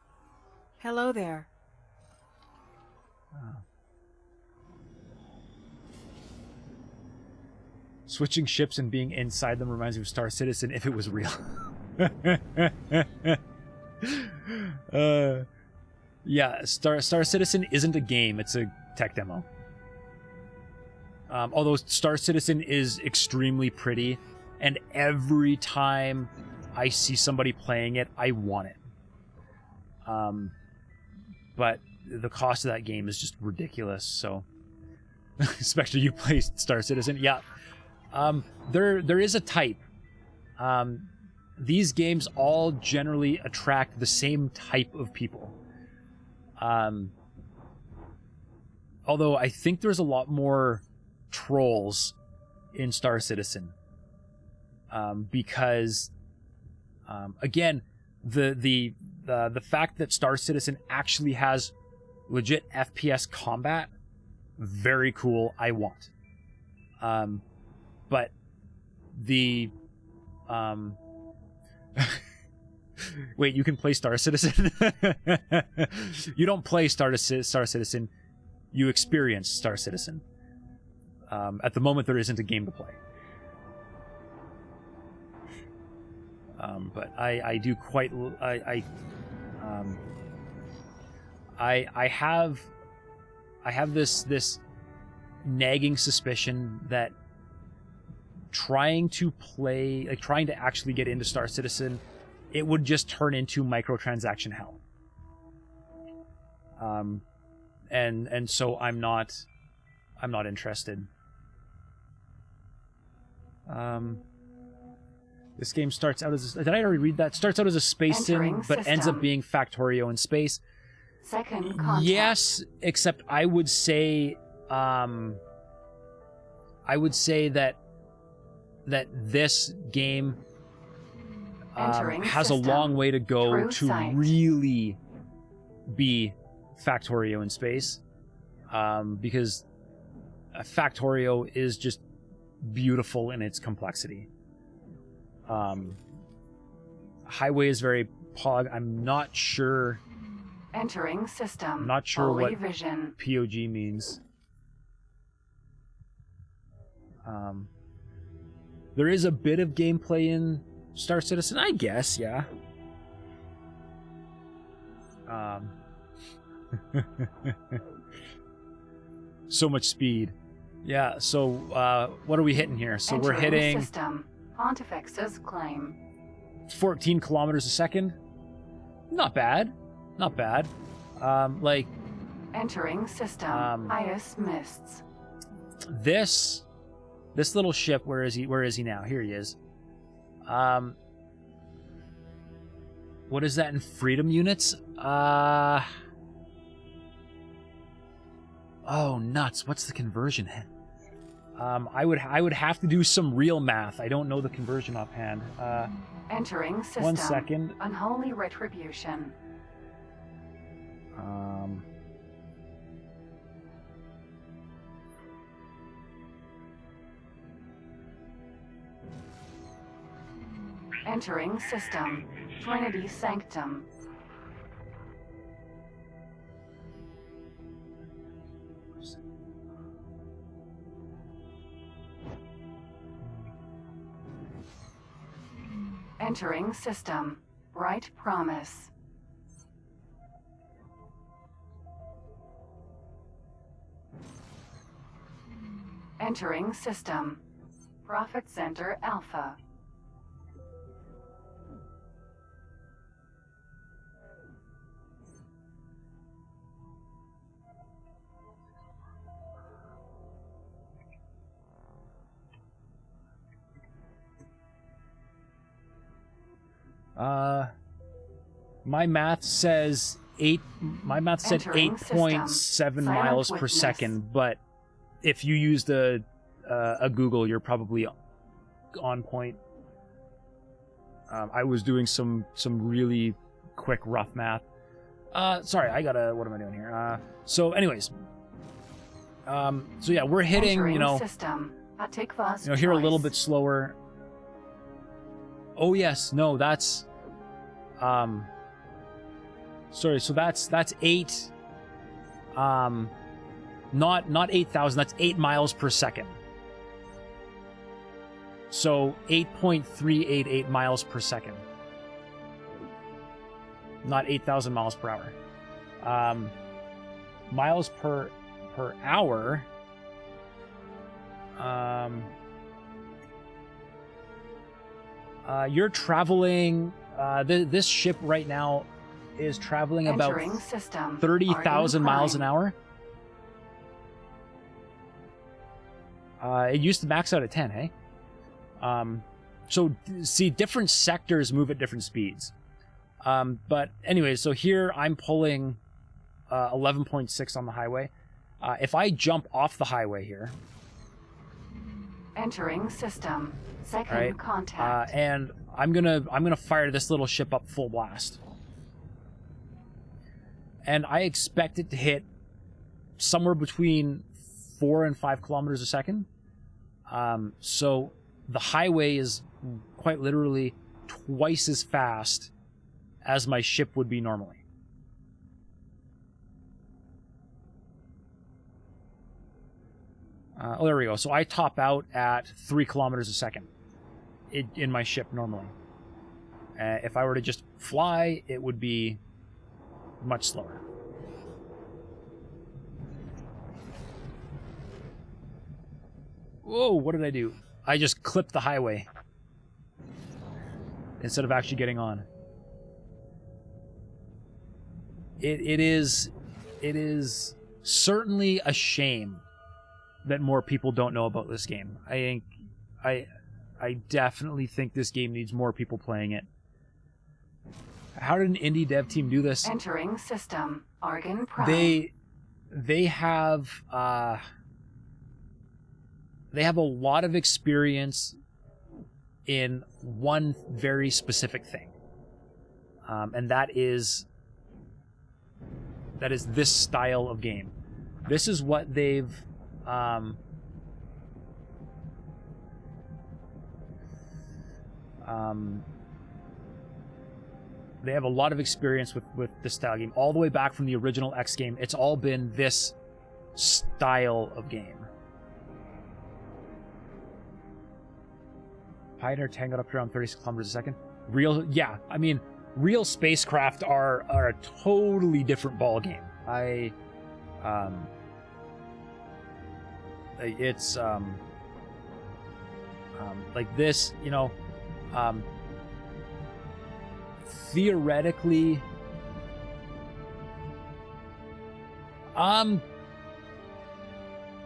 Hello there. Switching ships and being inside them reminds me of Star Citizen if it was real. Yeah, Star Citizen isn't a game, it's a tech demo. Although Star Citizen is extremely pretty, and every time I see somebody playing it, I want it. But the cost of that game is just ridiculous, so... Especially you play Star Citizen. Yeah. There is a type. These games all generally attract the same type of people. Although I think there's a lot more trolls in Star Citizen. Because, again, the fact that Star Citizen actually has legit FPS combat, very cool, I want. But the... Wait, you can play Star Citizen? You don't play Star Citizen, you experience Star Citizen. At the moment, there isn't a game to play. But I do quite... I have this nagging suspicion that trying to actually get into Star Citizen, it would just turn into microtransaction hell. And so I'm not interested. This game starts out as... Did I already read that? Starts out as a space sim, but ends up being Factorio in space. Second contact. Yes, except I would say that this game has a long way to go to really be Factorio in space, because Factorio is just beautiful in its complexity. Highway is very pog. I'm not sure. Entering system. I'm not sure what vision. POG means. There is a bit of gameplay in Star Citizen, I guess, yeah. So much speed. Yeah, so what are we hitting here? So we're Entering hitting system. Pontifex's claim. 14 kilometers a second. Not bad. Not bad. Like Entering system. Highest mists. this little ship, where is he now? Here he is. What is that in freedom units? Oh, nuts. What's the conversion? I would have to do some real math. I don't know the conversion offhand. Entering system. 1 second. Unholy retribution. Entering system. Trinity Sanctum. Entering system. Bright Promise. Entering system. Profit Center Alpha. My math says Entering 8.7 system. miles Silent per witness. second, but if you used a Google, you're probably on point. I was doing some really quick rough math. Sorry, what am I doing here? So anyways, so yeah, we're hitting, Entering system. Atikva's here a little choice. bit slower. Oh yes, no, that's sorry, so that's 8 not 8,000, that's 8 miles per second. So 8.388 miles per second. Not 8,000 miles per hour. Miles per hour. You're traveling. This ship right now is traveling about Entering system. 30,000 Arden miles an Prime. hour. It used to max out at 10, hey? So, see, different sectors move at different speeds. But anyway, so here I'm pulling 11.6 on the highway. If I jump off the highway here, Entering system. Second right, contact. and I'm gonna fire this little ship up full blast, and I expect it to hit somewhere between 4 and 5 kilometers a second. So the highway is quite literally twice as fast as my ship would be normally. Oh, there we go. So I top out at 3 kilometers a second in my ship normally. If I were to just fly, it would be much slower. Whoa, what did I do? I just clipped the highway instead of actually getting on. It is certainly a shame that more people don't know about this game. I definitely think this game needs more people playing it. How did an indie dev team do this? Entering system. Argon Prime. They have a lot of experience in one very specific thing, and that is this style of game. This is what they've they have a lot of experience with this style game. All the way back from the original X game, it's all been this style of game. Pioneer 10 got up to around 36 kilometers a second. Yeah, I mean, real spacecraft are a totally different ball game. It's like this, you know, theoretically,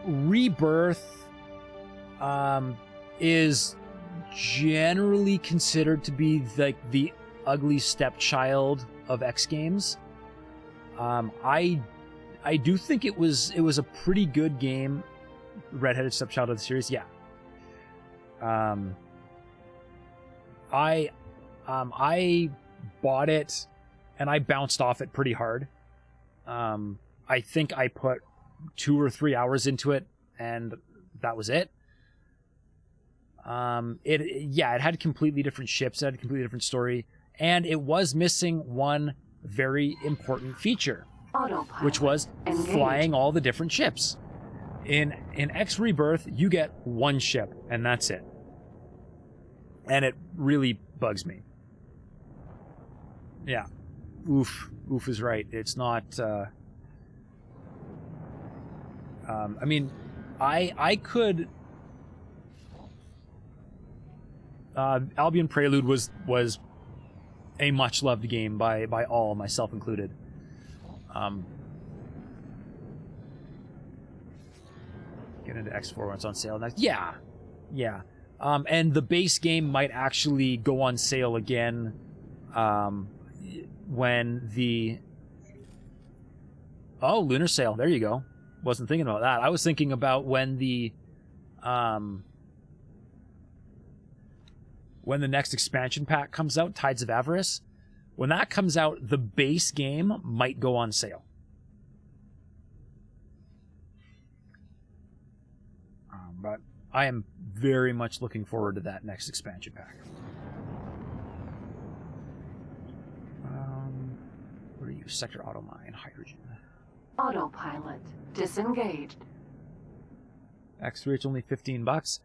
Rebirth is generally considered to be like the ugly stepchild of X Games. I do think it was a pretty good game. Redheaded stepchild of the series, yeah. I bought it and I bounced off it pretty hard. I think I put 2 or 3 hours into it and that was it. It had completely different ships, it had a completely different story, and it was missing one very important feature, Autopilot which was engaged. flying all the different ships. In X Rebirth, you get one ship, and that's it. And it really bugs me. Yeah. Oof is right. It's not... I mean, I could... Albion Prelude was a much-loved game by all, myself included. Get into X4 when it's on sale next. Yeah. And the base game might actually go on sale again when the... Oh, Lunar Sale. There you go. Wasn't thinking about that. I was thinking about when the next expansion pack comes out, Tides of Avarice. When that comes out, the base game might go on sale. But I am very much looking forward to that next expansion pack. What are you? Sector Auto Mine, Hydrogen. Autopilot disengaged. X3, it's only $15.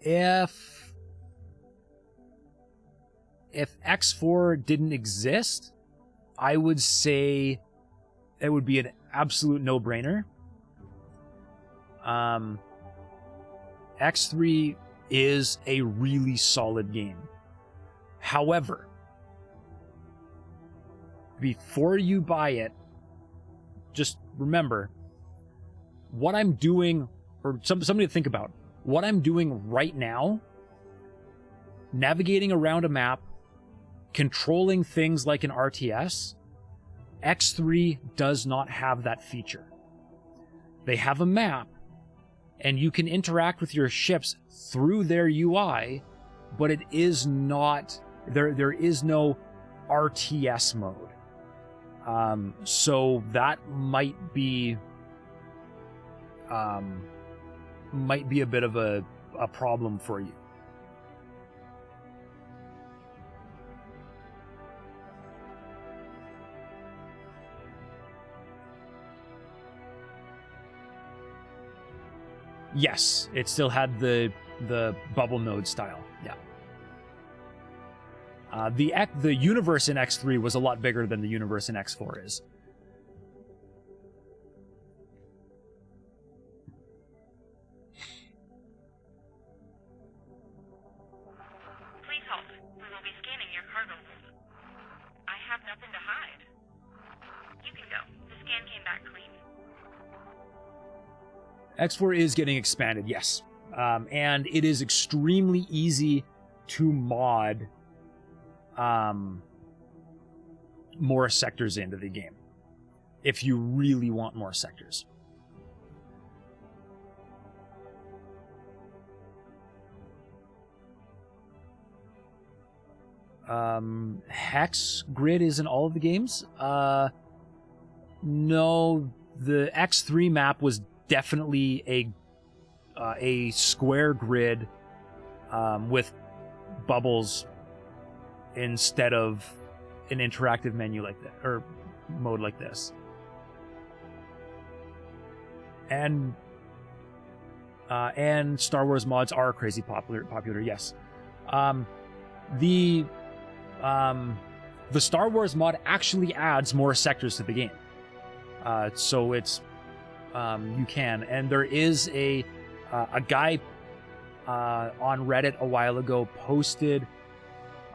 If X4 didn't exist, I would say it would be an absolute no-brainer. X3 is a really solid game. However, before you buy it, just remember what I'm doing, or something to think about. What I'm doing right now, navigating around a map, controlling things like an RTS, X3 does not have that feature. They have a map, and you can interact with your ships through their UI, but it is not... There is no RTS mode. So that might be a bit of a problem for you. Yes, it still had the bubble node style. Yeah. The universe in X3 was a lot bigger than the universe in X4 is. Please hold. We will be scanning your cargo hold. I have nothing to hide. You can go. The scan came back clean. X4 is getting expanded, yes. And it is extremely easy to mod more sectors into the game, if you really want more sectors. Hex grid is in all of the games. No, the X3 map was definitely a square grid with bubbles instead of an interactive menu like that, or mode like this. And And Star Wars mods are crazy popular. Yes. The Star Wars mod actually adds more sectors to the game. So it's you can, and there is a guy on Reddit a while ago posted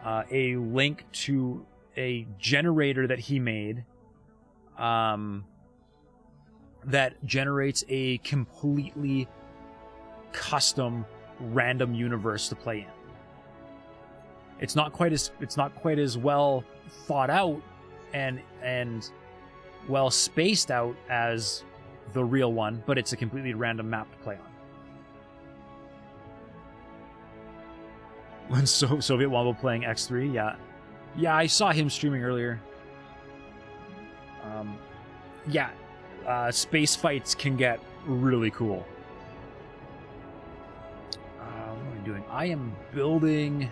a link to a generator that he made that generates a completely custom random universe to play in. It's not quite as well thought out and well spaced out as the real one, but it's a completely random map to play on. When Soviet Wombo playing X3, yeah, I saw him streaming earlier. Space fights can get really cool. What am I doing? I am building.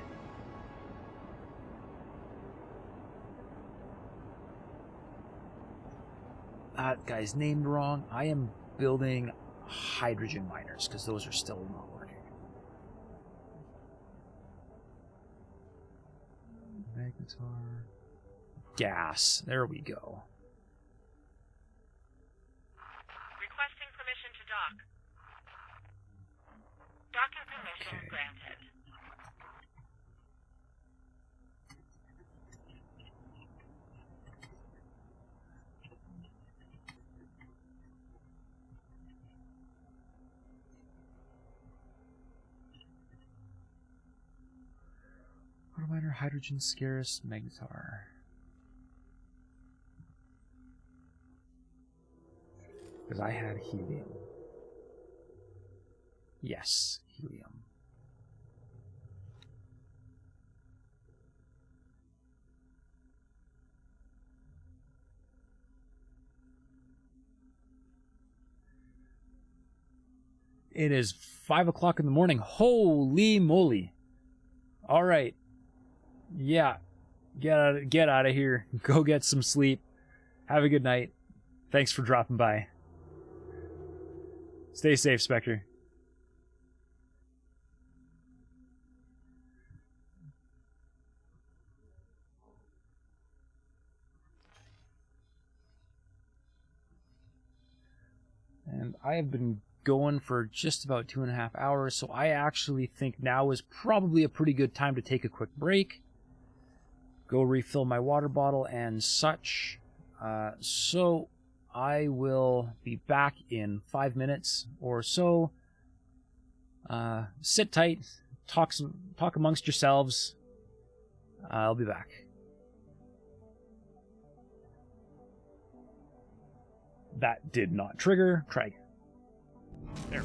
That guy's named wrong. I am building hydrogen miners because those are still not working. Magnetar. Gas. There we go. Requesting permission to dock. Docking permission granted. Miner, hydrogen, scarce, magnetar. Because I had helium. Yes, helium. It is 5 o'clock in the morning. Holy moly. All right. Yeah. Get out of here. Go get some sleep. Have a good night. Thanks for dropping by. Stay safe, Spectre. And I have been going for just about 2.5 hours, so I actually think now is probably a pretty good time to take a quick break. Go refill my water bottle and such. So I will be back in 5 minutes or so. Sit tight, talk amongst yourselves. I'll be back. That did not trigger. Try again. There.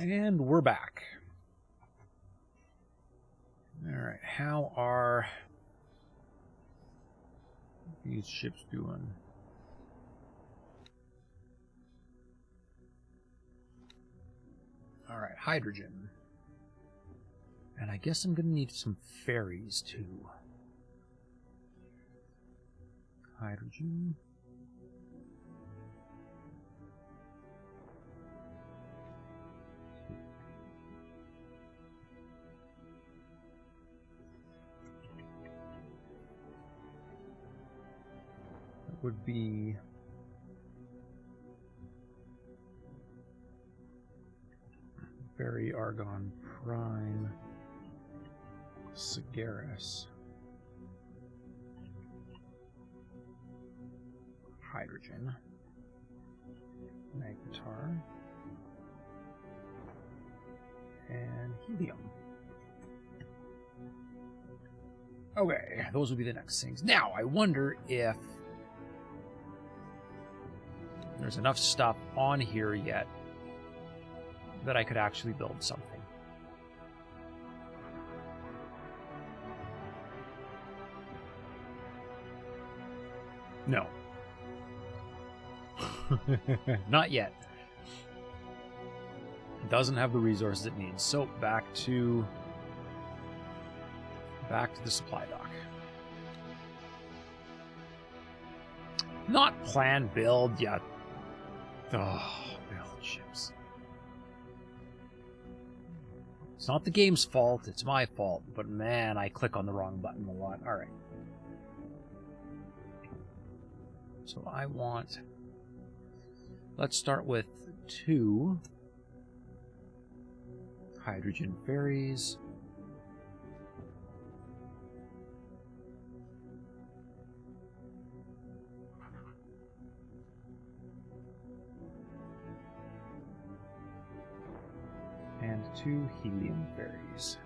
And we're back. Alright, how are these ships doing? Alright, hydrogen. And I guess I'm going to need some ferries, too. Hydrogen. That would be... Ferry Argon Prime. Sagaris. Hydrogen. Magnetar. And helium. Okay, those will be the next things. Now, I wonder if there's enough stuff on here yet that I could actually build something. No. Not yet. Doesn't have the resources it needs. So back to the supply dock. Not plan, build yet. Oh, build ships. It's not the game's fault, it's my fault. But man, I click on the wrong button a lot. Alright. So I want... Let's start with 2 hydrogen ferries. And 2 helium ferries.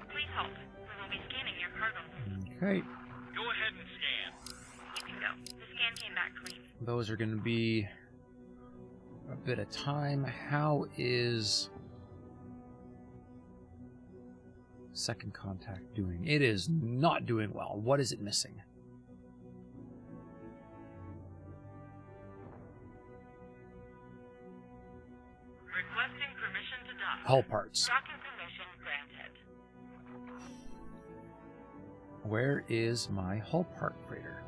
Please hold. We will be scanning your cargo. Okay. Go ahead and scan. You can go. The scan came back clean. Those are going to be a bit of time. How is second contact doing? It is not doing well. What is it missing? Requesting permission to dock. Hull parts. Docking permission granted. Where is my hull part freighter?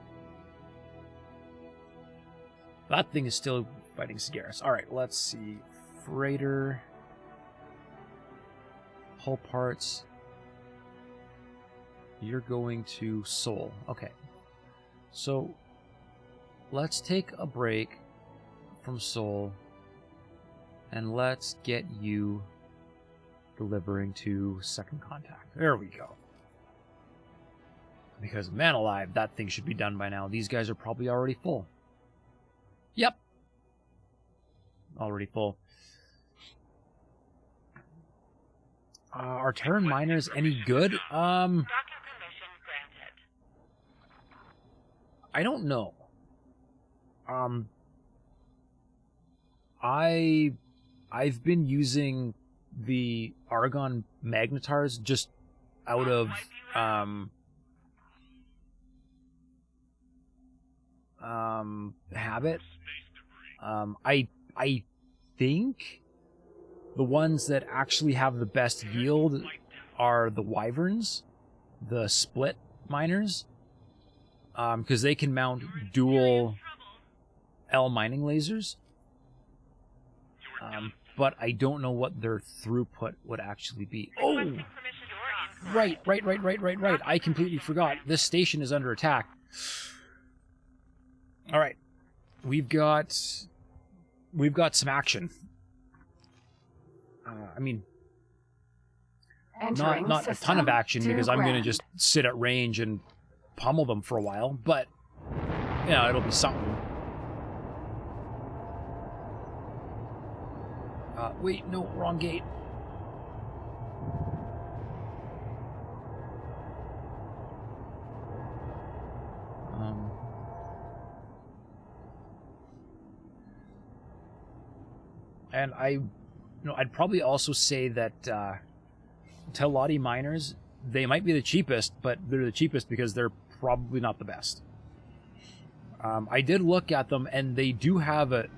That thing is still fighting Sagaris. Alright, let's see. Freighter. Hull parts. You're going to Seoul. Okay. So, let's take a break from Seoul. And let's get you delivering to second contact. There we go. Because, man alive, that thing should be done by now. These guys are probably already full. Yep. Already full. Are Terran miners any good? Docking permission granted. I don't know. I've been using the Argon Magnetars just out of habit. I think the ones that actually have the best yield are the Wyverns, the split miners, because they can mount dual L mining lasers. But I don't know what their throughput would actually be. Oh! Right. I completely forgot. This station is under attack. Alright. We've got some action. I mean, not a ton of action because I'm going to just sit at range and pummel them for a while, but, you know, it'll be something. Wait, no, wrong gate. And I'd probably also say that Teladi miners, they might be the cheapest, but they're the cheapest because they're probably not the best. I did look at them, and they do have an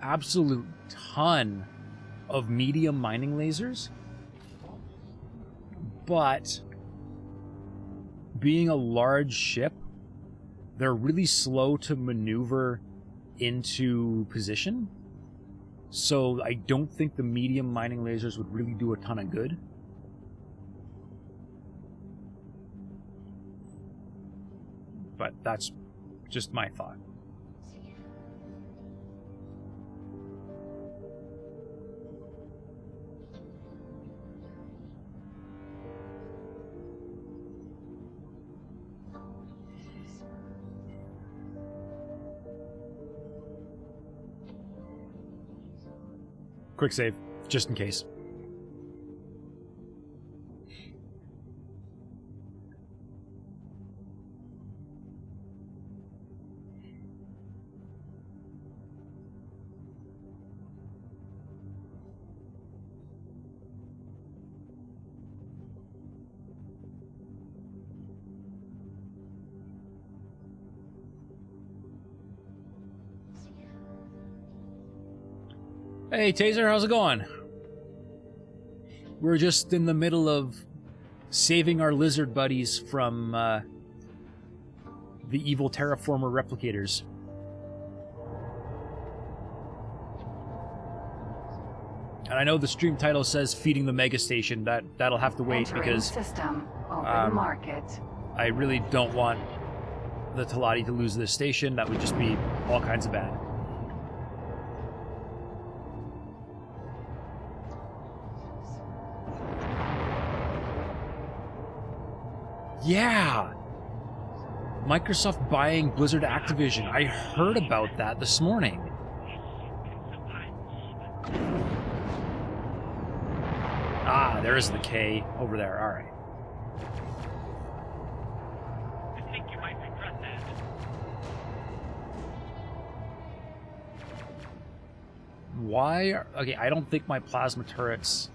absolute ton of medium mining lasers, but being a large ship, they're really slow to maneuver into position, so I don't think the medium mining lasers would really do a ton of good. But that's just my thought. Quick save, just in case. Hey, Taser, how's it going? We're just in the middle of saving our lizard buddies from the evil terraformer replicators. And I know the stream title says feeding the mega station. That'll have to wait because system. Open market. I really don't want the Teladi to lose this station. That would just be all kinds of bad. Yeah! Microsoft buying Blizzard Activision. I heard about that this morning. Ah, there is the K over there. Alright. I think you might regret that. Why? Okay, I don't think my plasma turrets...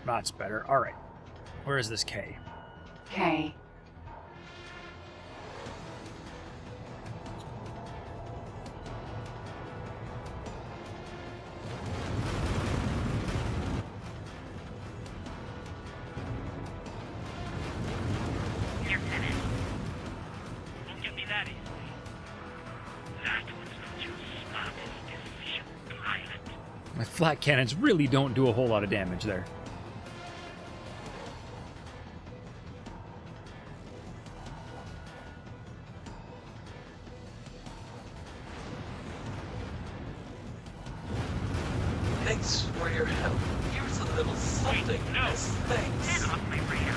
That's better. Alright. Where is this K? K. You're finished. Won't get me that easily. That one's not your smartest efficient pilot. My flat cannons really don't do a whole lot of damage there. Thanks for your help. Here's a little something. no. as thanks. Turn off my radar.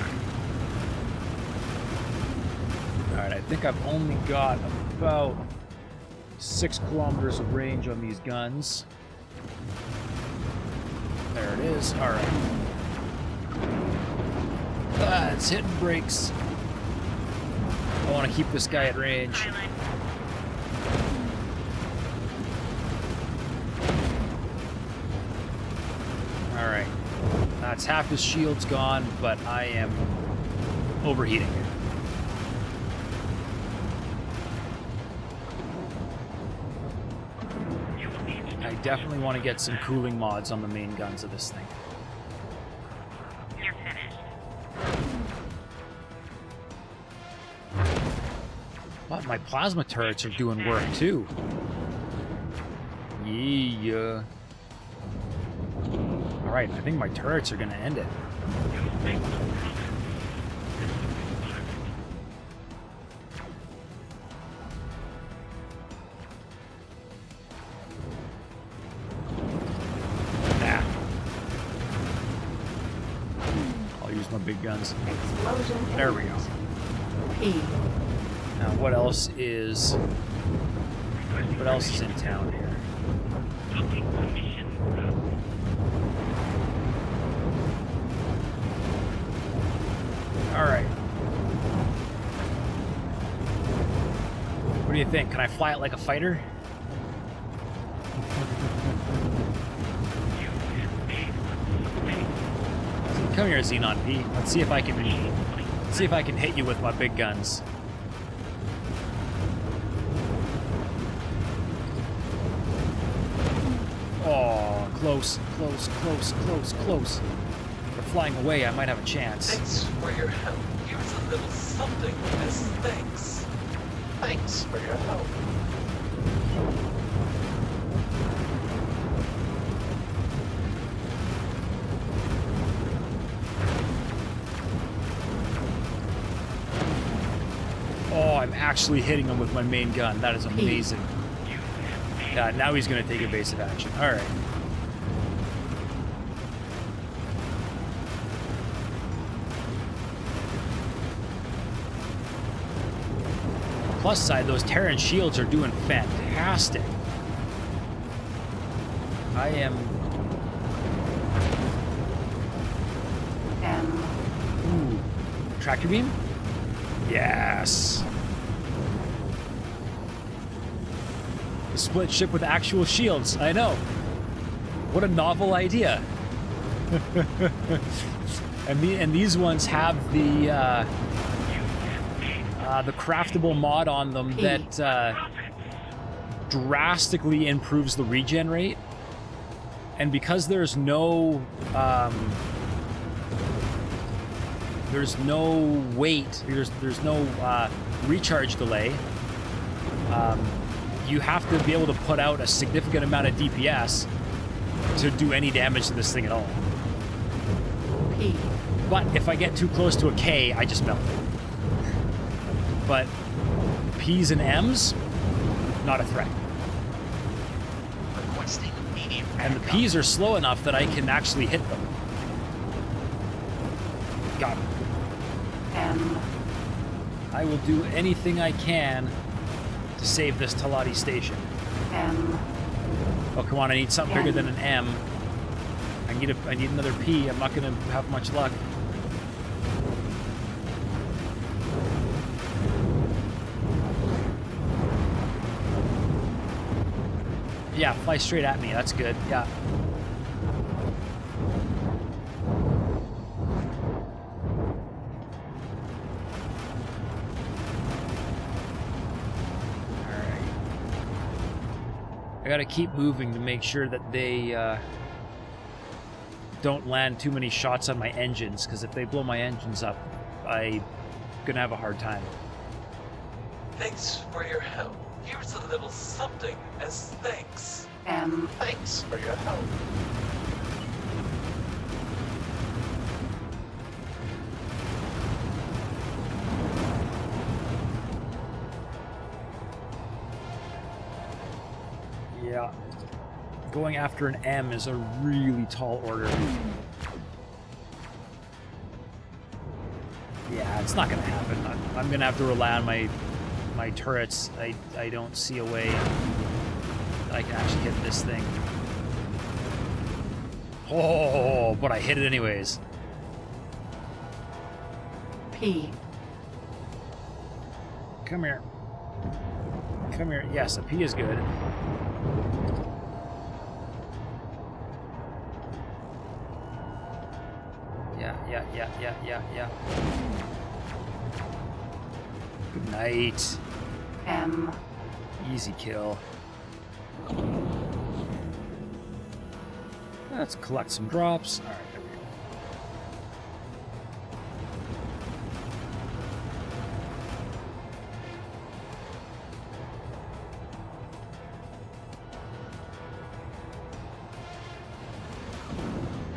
Alright, I think I've only got about 6 kilometers of range on these guns. There it is. Alright. It's hitting brakes. I want to keep this guy at range. Pilot. Alright. That's half his shield's gone, but I am overheating. I definitely want to get some cooling mods on the main guns of this thing. You're finished. But my plasma turrets are doing work too. Yeah. Alright, I think my turrets are gonna end it. Nah. I'll use my big guns. Explosion. There we go. E. Now, what else is in town here? do you think? Can I fly it like a fighter? Come here, Xenon P. Let's see if I can hit you with my big guns. Oh, close, close, close, close, close. If they're flying away, I might have a chance. Thanks for your help. Here's a little something as thanks. Thanks for your help. Oh, I'm actually hitting him with my main gun. That is amazing. Yeah, now he's going to take evasive action. All right. Plus side, those Terran shields are doing fantastic. I am... Ooh. Tractor beam? Yes. A split ship with actual shields. I know. What a novel idea. and these ones have the craftable mod on them that drastically improves the regen rate. And because there's no wait, there's no recharge delay, you have to be able to put out a significant amount of DPS to do any damage to this thing at all. P. But if I get too close to a K, I just melt it. But P's and M's, not a threat. Requesting immediate And the backup. P's are slow enough that I can actually hit them. Got him. M. I will do anything I can to save this Talati station. M. Oh, come on, I need something bigger than an M. I need another P. I'm not going to have much luck. Yeah, fly straight at me. That's good. Yeah. I gotta keep moving to make sure that they don't land too many shots on my engines, because if they blow my engines up, I'm gonna have a hard time. Thanks for your help. Here's a little something as thanks. M. Thanks for your help. Yeah. Going after an M is a really tall order. Yeah, it's not gonna happen. I'm gonna have to rely on my turrets. I don't see a way I can actually hit this thing. Oh, but I hit it anyways. P. Come here. Come here. Yes, a P is good. Yeah. Good night. M. Easy kill. Let's collect some drops. All right, there we go.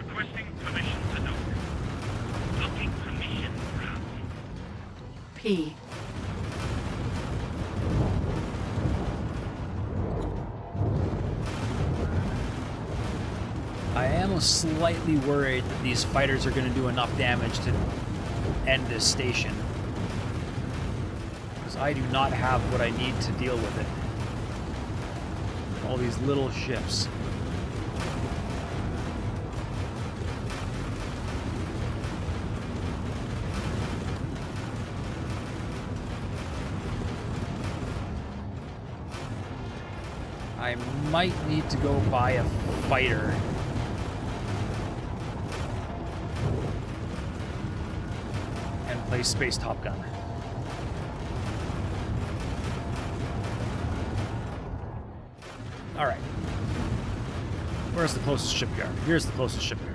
Requesting permission to dock. Docking permission granted. P. I am slightly worried that these fighters are going to do enough damage to end this station. Because I do not have what I need to deal with it. All these little ships. I might need to go buy a fighter. And play Space Top Gun. Alright. Where's the closest shipyard? Here's the closest shipyard.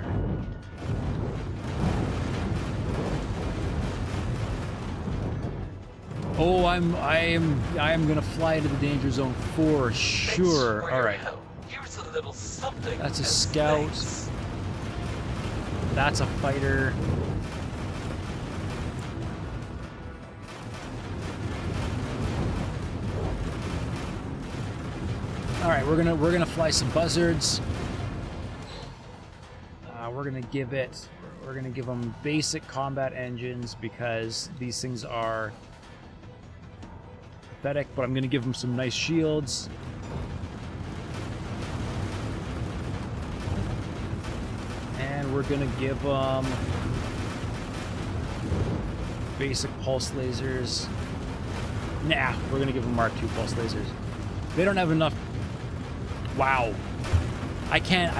Oh, I am gonna fly into the danger zone for sure. All right. Here's a little something. That's a scout. Thanks. That's a fighter. All right, we're gonna fly some buzzards. We're gonna give them basic combat engines because these things are pathetic, but I'm gonna give them some nice shields. And we're gonna give them basic pulse lasers. Nah, we're gonna give them Mark II pulse lasers. They don't have enough. Wow, I can't.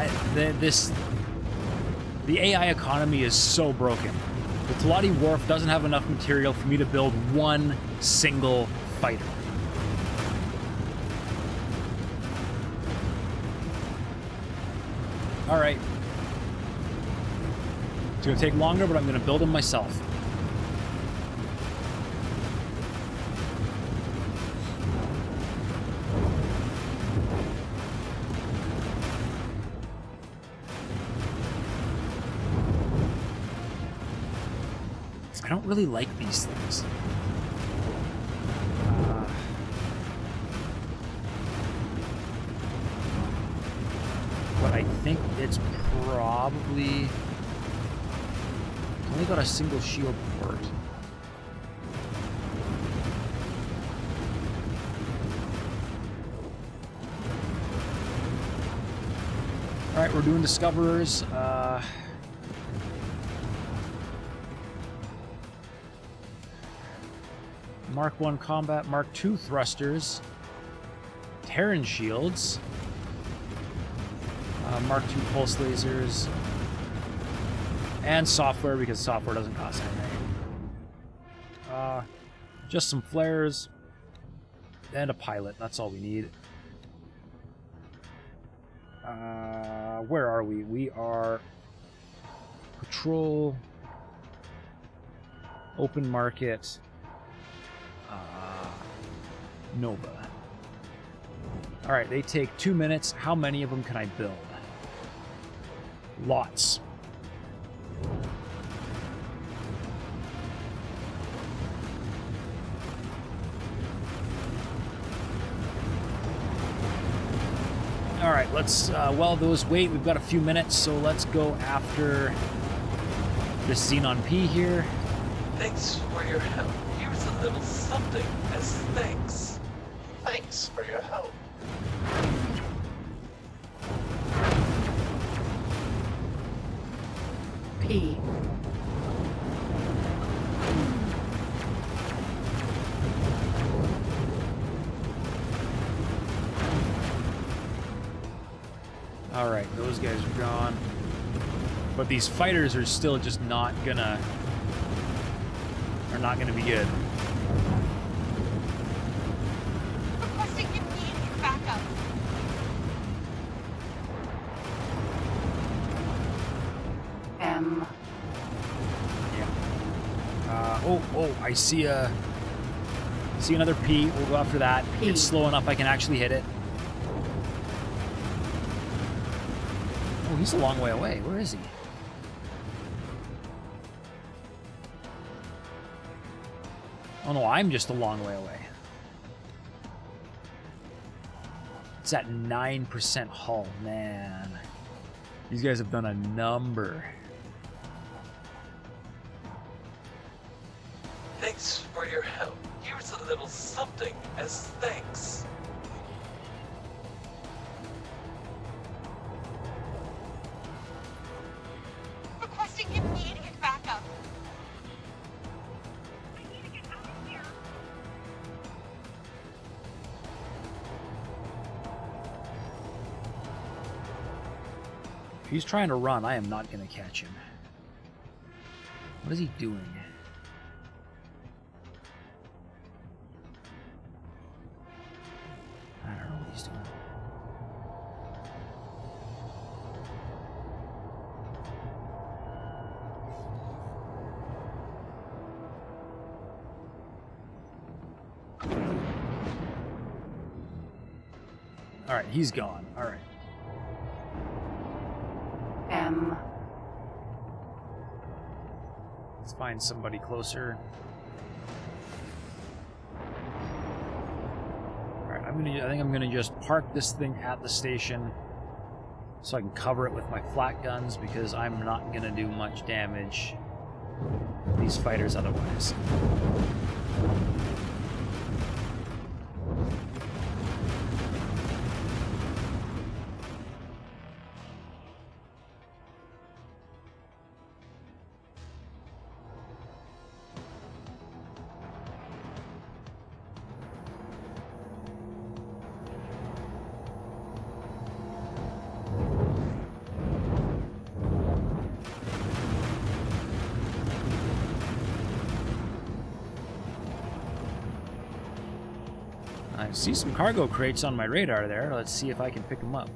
The AI economy is so broken. The Talati Wharf doesn't have enough material for me to build one single fighter. All right. It's gonna take longer, but I'm gonna build them myself. I don't really like these things. But I think it's probably only got a single shield port. All right, we're doing Discoverers. Mark I combat, Mark II thrusters, Terran shields, Mark II pulse lasers, and software because software doesn't cost anything. Just some flares and a pilot. That's all we need. Where are we? We are patrol, open market. Nova. All right, they take 2 minutes. How many of them can I build? Lots. All right, let's, while those wait, we've got a few minutes, so let's go after the Xenon P here. Thanks for your help. Here's a little something as thanks. Thanks for your help. P. All right, those guys are gone. But these fighters are still just not gonna be good. Requesting immediate backup. M. Yeah. Oh, I see another P. We'll go after that. P. It's slow enough I can actually hit it. Oh, he's a long way away. Where is he? Oh no, I'm just a long way away. It's at 9% hull, man. These guys have done a number. Thanks for your help. Here's a little something as thanks. Requesting immediate backup. I need to get out of here. If he's trying to run, I am not going to catch him. What is he doing? I don't know what he's doing. Alright, he's gone. Alright. M. Let's find somebody closer. Alright, I think I'm gonna just park this thing at the station so I can cover it with my flat guns, because I'm not gonna do much damage to these fighters otherwise. I see some cargo crates on my radar there. Let's see if I can pick them up.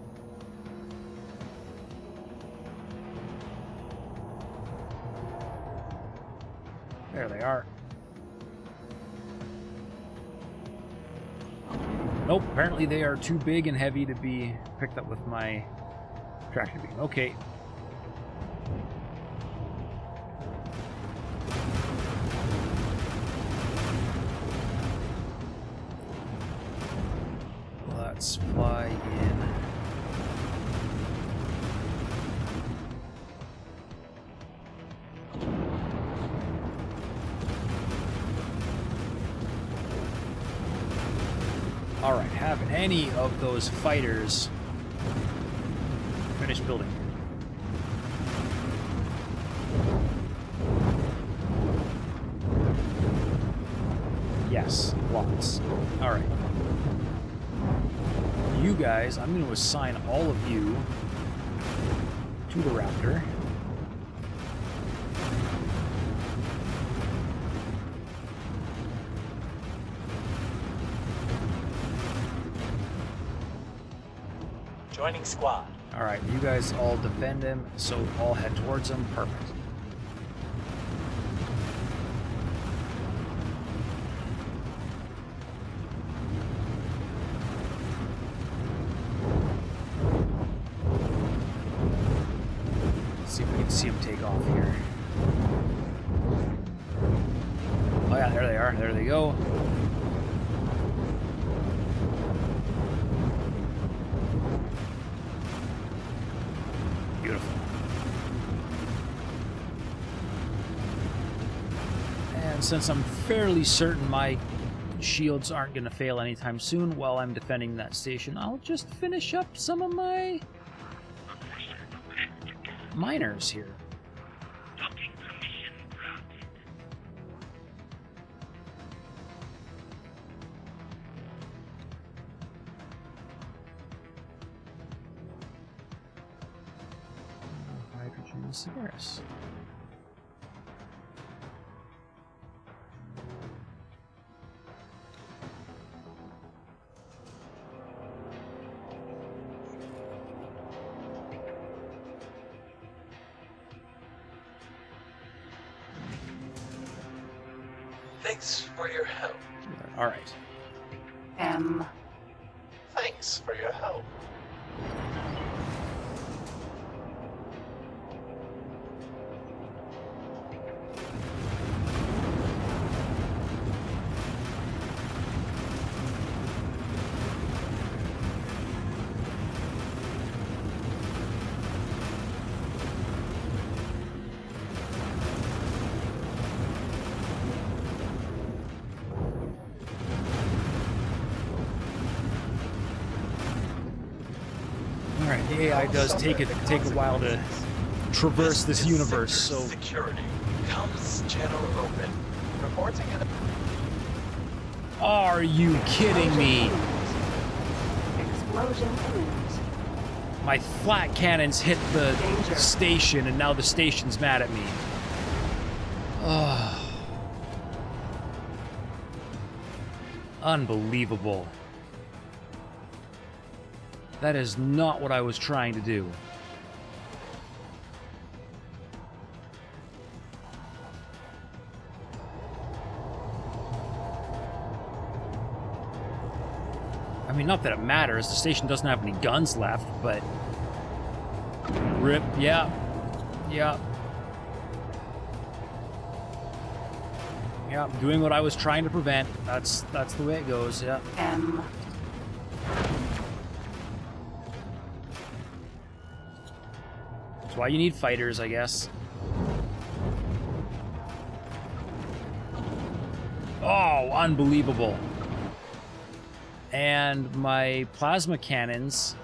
There they are. Nope, apparently they are too big and heavy to be picked up with my tractor beam. Okay. Let's fly in. Alright, have any of those fighters finished building? Yes, lots. Alright. You guys, I'm going to assign all of you to the Raptor. Joining squad. Alright, you guys all defend him, so all head towards him. Perfect. See if we can see him take off here. Oh yeah, there they are. There they go. Beautiful. And since I'm fairly certain my shields aren't going to fail anytime soon while I'm defending that station, I'll just finish up some of my miners here. Docking permission granted. Hydrogen cigarettes. Thanks for your help. All right. M. Thanks for your help. Alright, the AI does take a while to traverse this universe, so Security. Comms channel open. Reporting in. are you kidding me? Explosion imminent. My flat cannons hit the Danger. station, and now the station's mad at me. Oh. Unbelievable. That is not what I was trying to do. I mean, not that it matters. The station doesn't have any guns left, but... Rip, yeah. Yeah. Yeah, doing what I was trying to prevent. That's the way it goes, yeah. M. That's why you need fighters, I guess. Oh, unbelievable. And my plasma cannons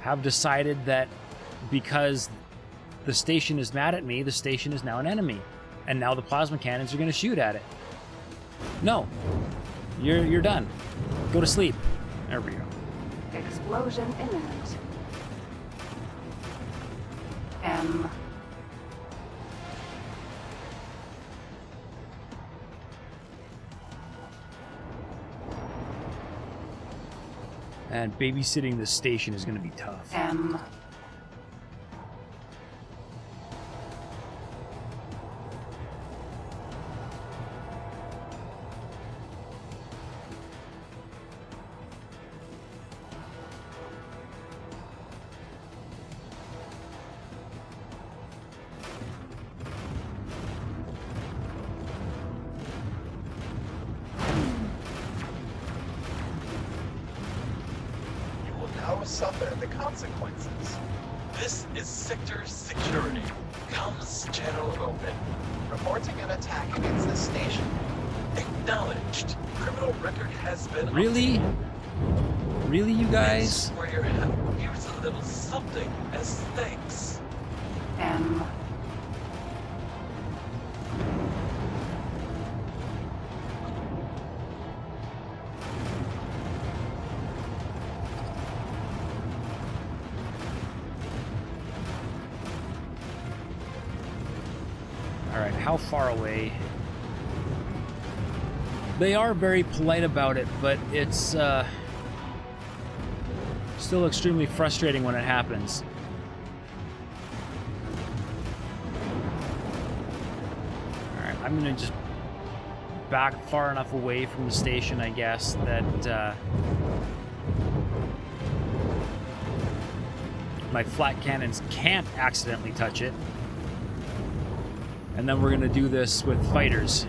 have decided that because the station is mad at me, the station is now an enemy. And now the plasma cannons are going to shoot at it. No. You're done. Go to sleep. There we go. Explosion imminent. M. And babysitting the station is going to be tough. M. You will now suffer the consequences. This is Sector Security. Comms channel open. Reporting an attack against the station. Acknowledged. Criminal record has been Really? obtained. Really, you guys? Thanks for your help. Here's a little something as thanks. M. Alright, how far away? They are very polite about it, but it's still extremely frustrating when it happens. Alright, I'm gonna just back far enough away from the station, I guess, that my flat cannons can't accidentally touch it. And then we're gonna do this with fighters.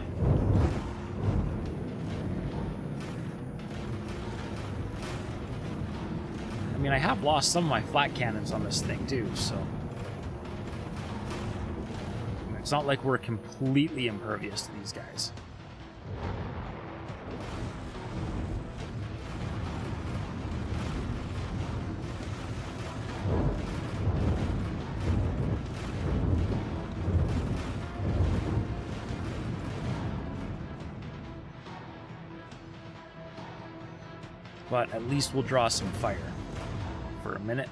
I mean, I have lost some of my flat cannons on this thing too, so it's not like we're completely impervious to these guys. But at least we'll draw some fire for a minute.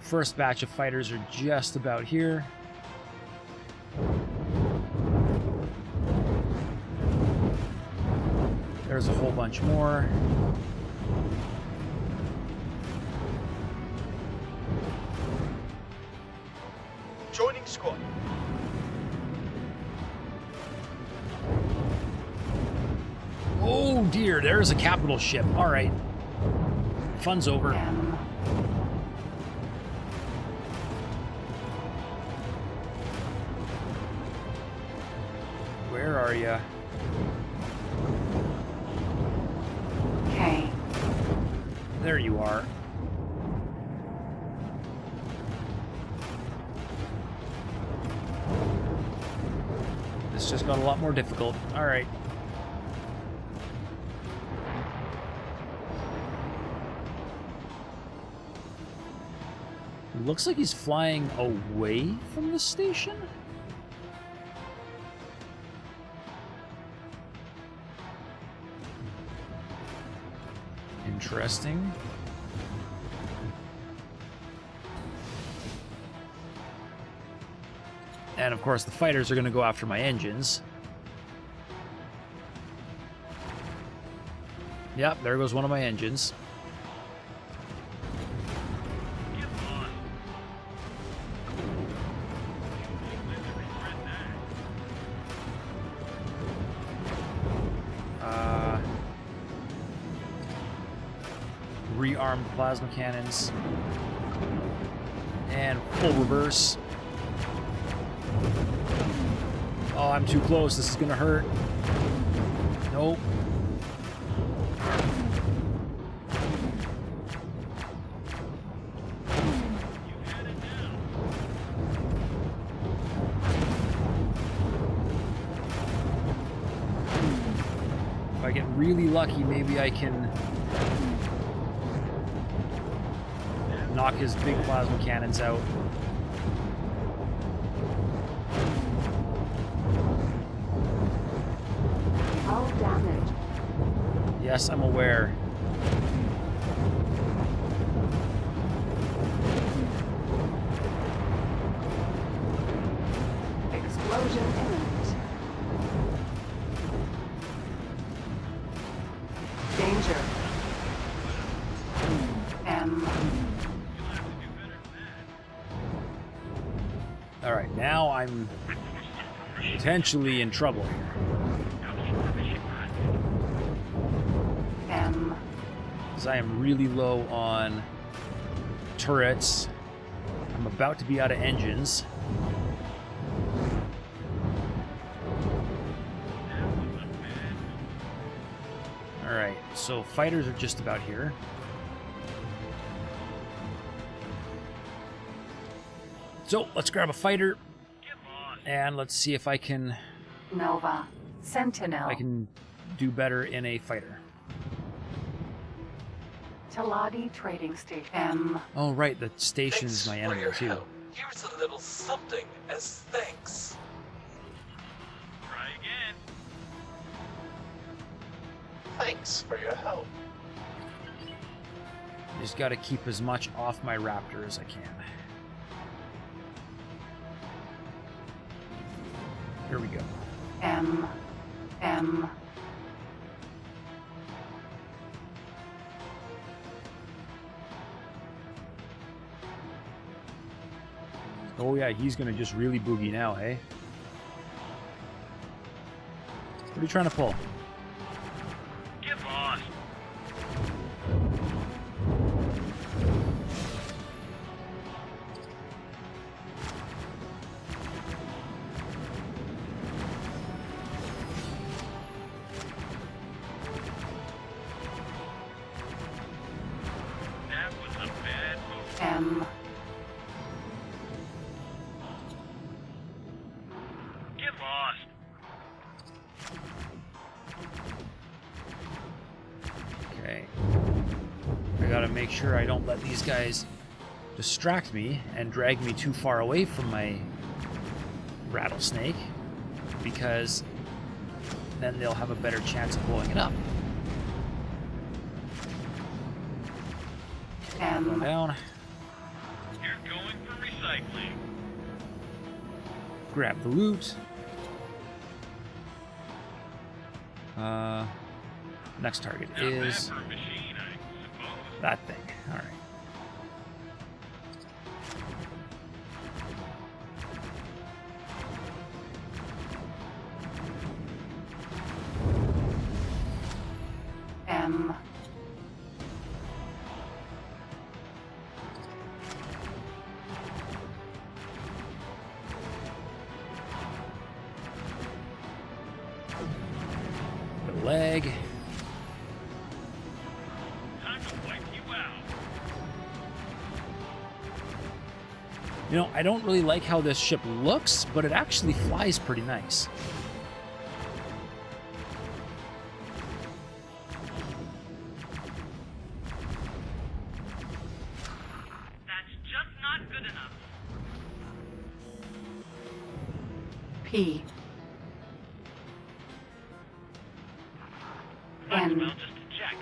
First batch of fighters are just about here. There's a whole bunch more. Joining squad. Oh dear, there's a capital ship. All right. Fun's over. M. Where are you? K. There you are. This just got a lot more difficult. All right. Looks like he's flying away from the station. Interesting. And of course, the fighters are going to go after my engines. Yep, there goes one of my engines. Rearmed plasma cannons. And full reverse. Oh, I'm too close. This is gonna hurt. Nope. If I get really lucky, maybe I can knock his big plasma cannons out. All damage. Yes, I'm aware. Explosion imminent. Danger. M. All right, now I'm potentially in trouble here. M. Because I am really low on turrets. I'm about to be out of engines. Alright, so fighters are just about here. So, let's grab a fighter. And let's see if I can Nova. Sentinel. do better in a fighter. Taladi Trading Station. M. Oh, right, the station is my Thanks for enemy, your too. help. Here's a little something as thanks. Try again. Thanks for your help. Just gotta keep as much off my Raptor as I can. Here we go. M. M. Oh yeah, he's gonna just really boogie now, hey? What are you trying to pull? Get lost. That was a bad move. M. Get lost. Okay. I gotta make sure I don't let these guys distract me and drag me too far away from my rattlesnake, because then they'll have a better chance of blowing it up. Go M. down, You're going for recycling. grab the loot. Next target Not bad is for a machine, I suppose. that thing. All right. M. The leg. Time to wipe you out. You know, I don't really like how this ship looks, but it actually flies pretty nice. That's just not good enough. P. Might as N. well just eject.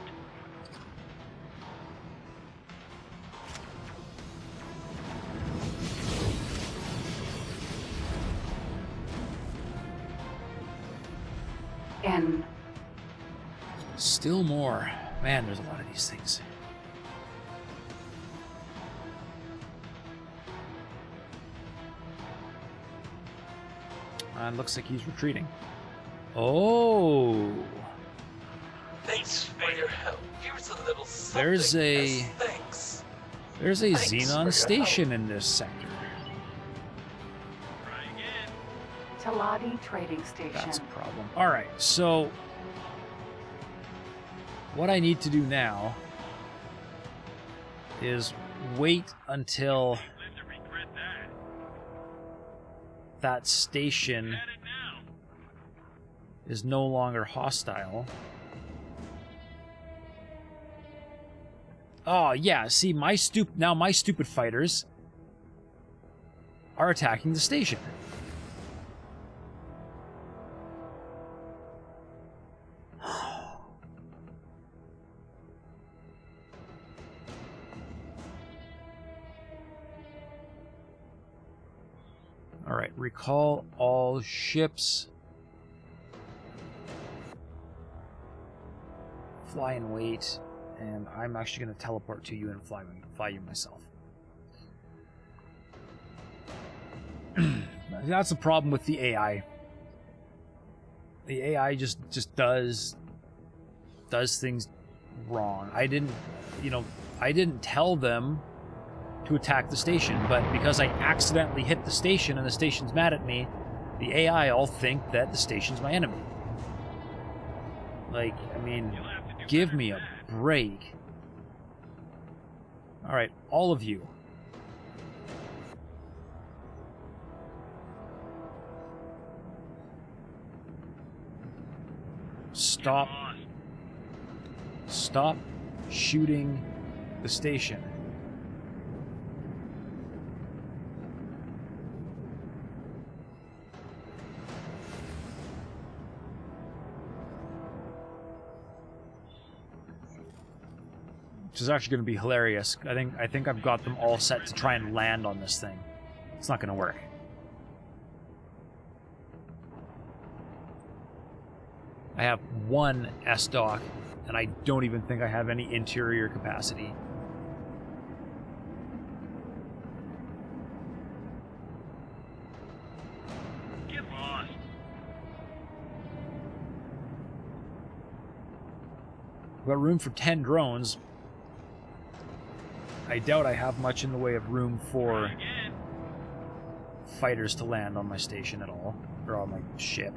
N. Still more. Man, there's a lot of these things. And looks like he's retreating. Oh. Thanks for your help. Here's a little something. There's a- as thanks. There's a Thanks for Xenon your station in this sector. Try again. Taladi Trading Station. That's a problem. Alright, so what I need to do now is wait until Live to regret that. that station At it now. is no longer hostile. Oh yeah, see my stupid fighters are attacking the station. All right, recall all ships. Fly and wait, and I'm actually going to teleport to you and fly you myself. That's the problem with the AI. The AI just does things wrong. I didn't tell them to attack the station, but because I accidentally hit the station and the station's mad at me, the AI all think that the station's my enemy. Like, I mean, give me a break. Alright, all of you. Stop shooting the station. Which is actually going to be hilarious. I think I've got them all set to try and land on this thing. It's not going to work. I have one S-Dock, and I don't even think I have any interior capacity. Get lost. I've got room for 10 drones. I doubt I have much in the way of room for Try again. fighters to land on my station at all, or on my ship.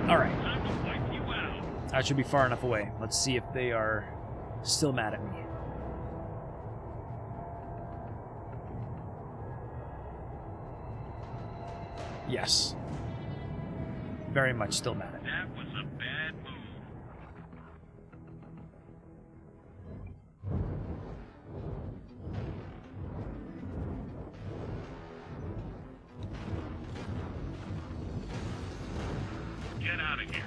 Alright, Time to wipe you out. that should be far enough away. Let's see if they are still mad at me. Yes. Very much still mad at me. That was a bad move. Get out of here.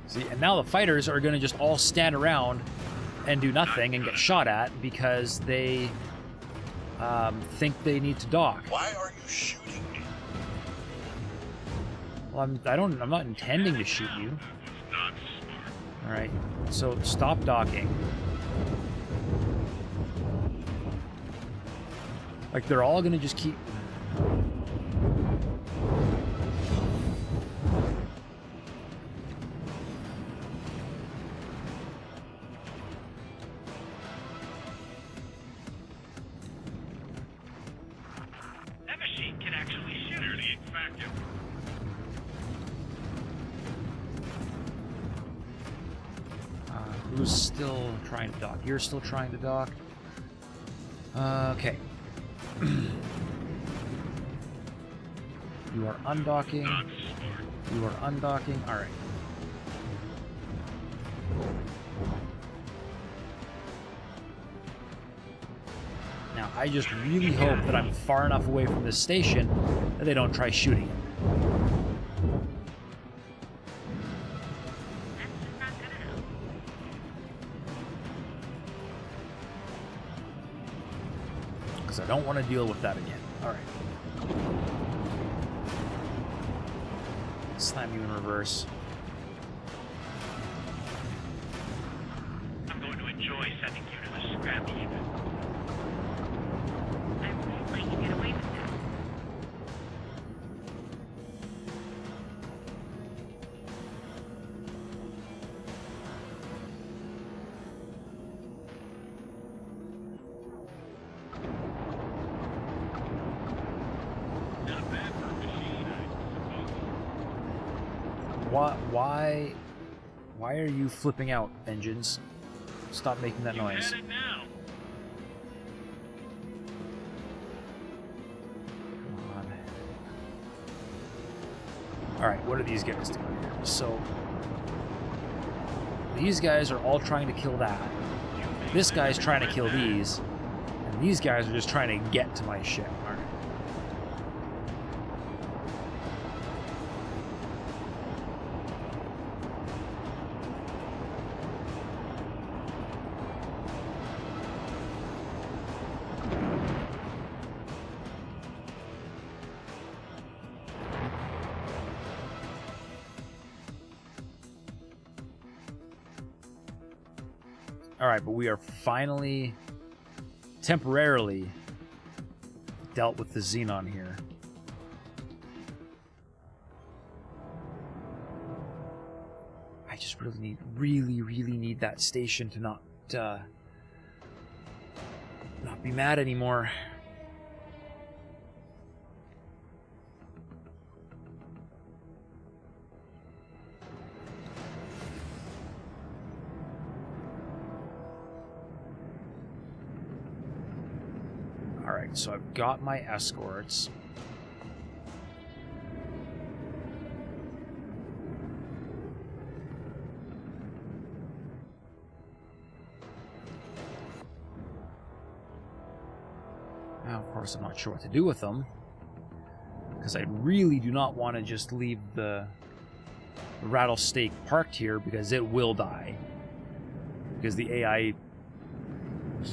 See, and now the fighters are going to just all stand around and do nothing and get shot at because they think they need to dock. Why are you shooting me? Well, I'm not intending to shoot you. That was not smart. All right, so stop docking. Like they're all going to just keep. That machine can actually shoot. Fairly effective. Who's still trying to dock? You're still trying to dock? Okay. You are undocking. Not smart. You are undocking. Alright. Now, I just really hope that I'm far enough away from this station that they don't try shooting it. That's just not good enough. Because I don't want to deal with that again. Alright. Slam you in reverse. I'm going to enjoy sending you to the scrap heap. I won't let you get away with this. Not bad for a machine, I suppose. Why are you flipping out, engines? Stop making that You noise. had it now. Come on. Alright, what are these guys doing here? So, these guys are all trying to kill that. This guy's trying to kill these. And these guys are just trying to get to my ship. Alright. Alright, but we are finally, temporarily, dealt with the Xenon here. I just really need that station to not be mad anymore. Alright, so I've got my escorts. Now, of course, I'm not sure what to do with them, because I really do not want to just leave the rattlesnake parked here, because it will die. Because the AI...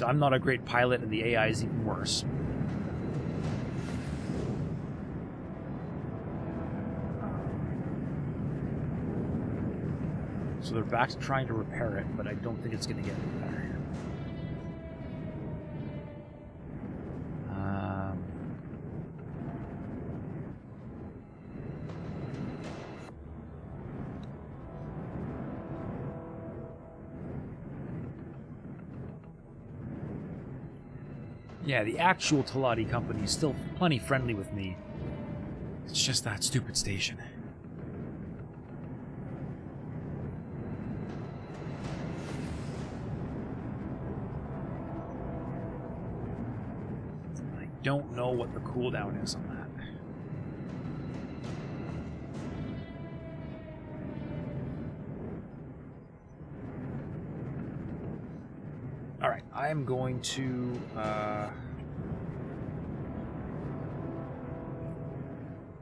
I'm not a great pilot, and the AI is even worse. So they're back to trying to repair it, but I don't think it's going to get any better here. Yeah, the actual Talati company is still plenty friendly with me. It's just that stupid station. I don't know what the cooldown is on that. Alright, I am going to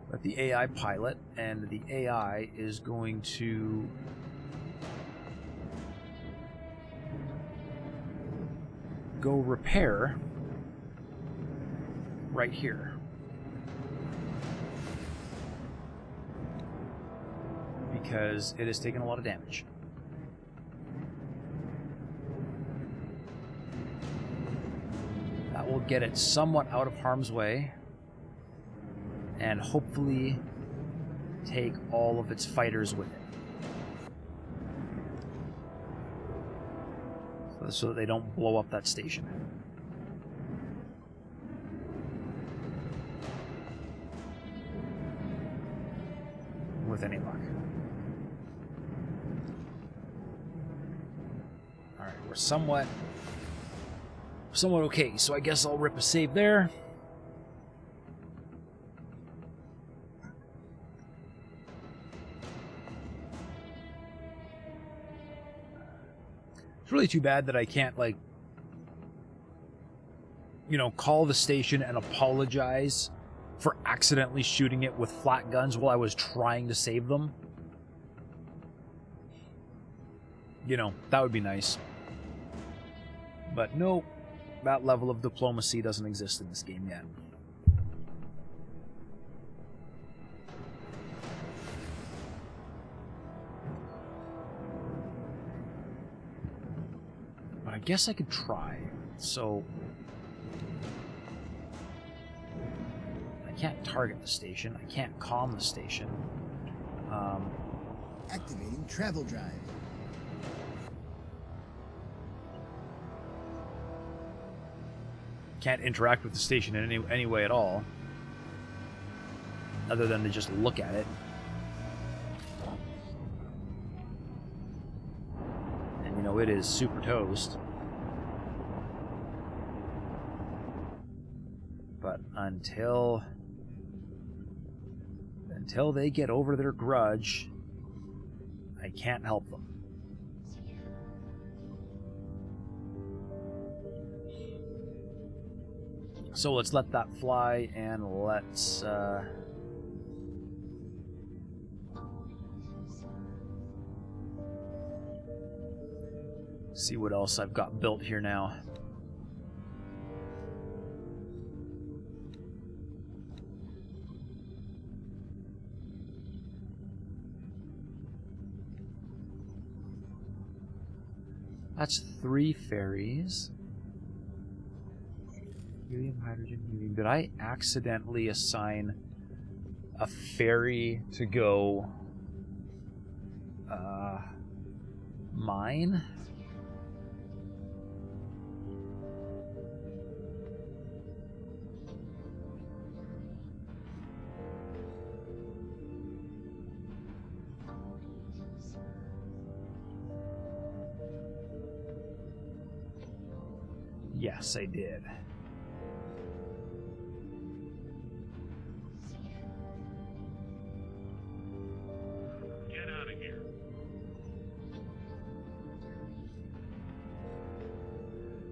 let the AI pilot, and the AI is going to go repair right here. Because it has taken a lot of damage. That will get it somewhat out of harm's way, and hopefully take all of its fighters with it. So that they don't blow up that station. With any luck. Alright, we're somewhat okay, so I guess I'll rip a save there. It's really too bad that I can't, like, you know, call the station and apologize for accidentally shooting it with flat guns while I was trying to save them. You know, that would be nice. But no, that level of diplomacy doesn't exist in this game yet. But I guess I could try. So I can't target the station. I can't calm the station. Activating travel drive. Can't interact with the station in any way at all, other than to just look at it. And you know, it is super toast. But until they get over their grudge, I can't help them. So let's let that fly, and let's see what else I've got built here now. That's 3 ferries. Helium, hydrogen, helium. Did I accidentally assign a ferry to go mine? Yes, I did. Get out of here.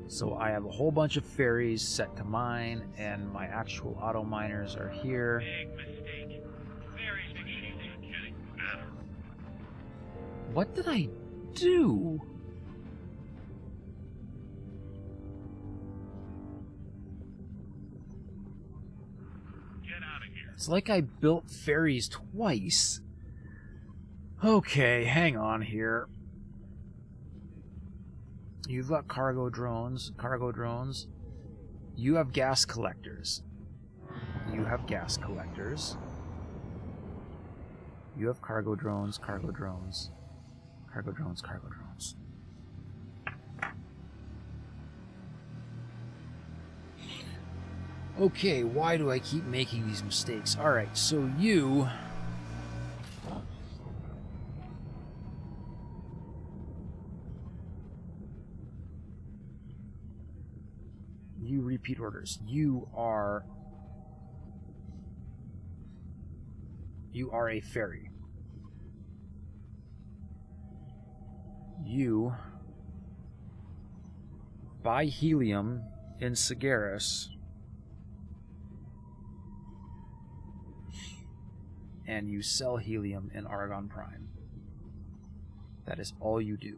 So I have a whole bunch of ferries set to mine, and my actual auto miners are here. Big mistake. Very big mistake. Getting better. What did I do? Get out of here. It's like I built ferries twice. Okay, hang on here. You've got cargo drones. You have gas collectors. You have gas collectors. You have cargo drones. Okay, why do I keep making these mistakes? Alright, so you... You repeat orders. You are a ferry. You buy helium in Sagaris, and you sell helium in Argon Prime. That is all you do.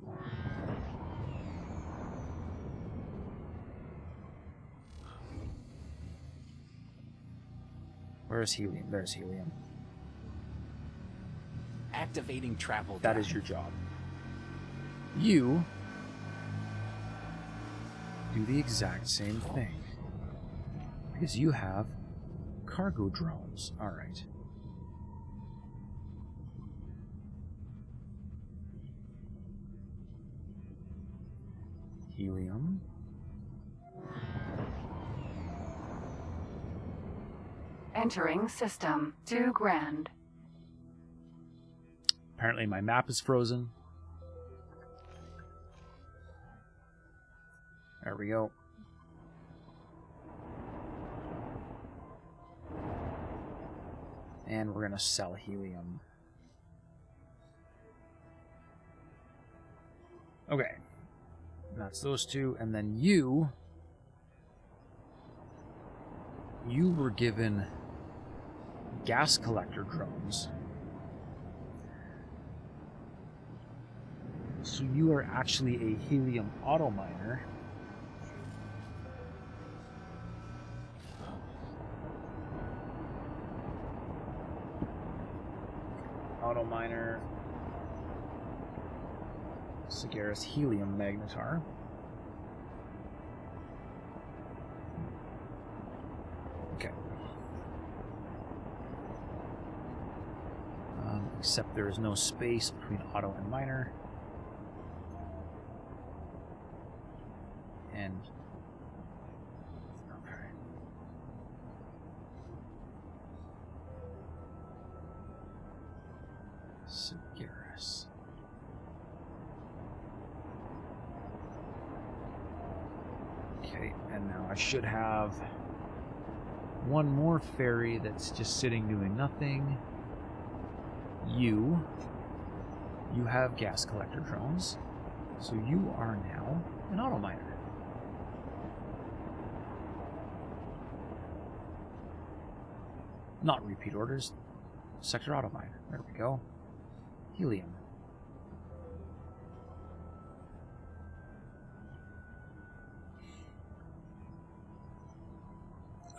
Where is helium? There's helium. Activating travel. That is your job. You do the exact same thing. Because you have cargo drones. Alright. Helium. Entering system. 2 grand. Apparently my map is frozen. There we go. And we're gonna sell helium. Okay. That's those two, and then you you were given gas collector drones. So you are actually a helium auto miner. Auto miner. Sagaris helium magnetar. Okay. Except there is no space between auto and miner. And okay. Sagaris. Okay, and now I should have one more ferry that's just sitting doing nothing. You have gas collector drones, so you are now an auto miner. Not repeat orders. Sector auto miner. There we go. Helium.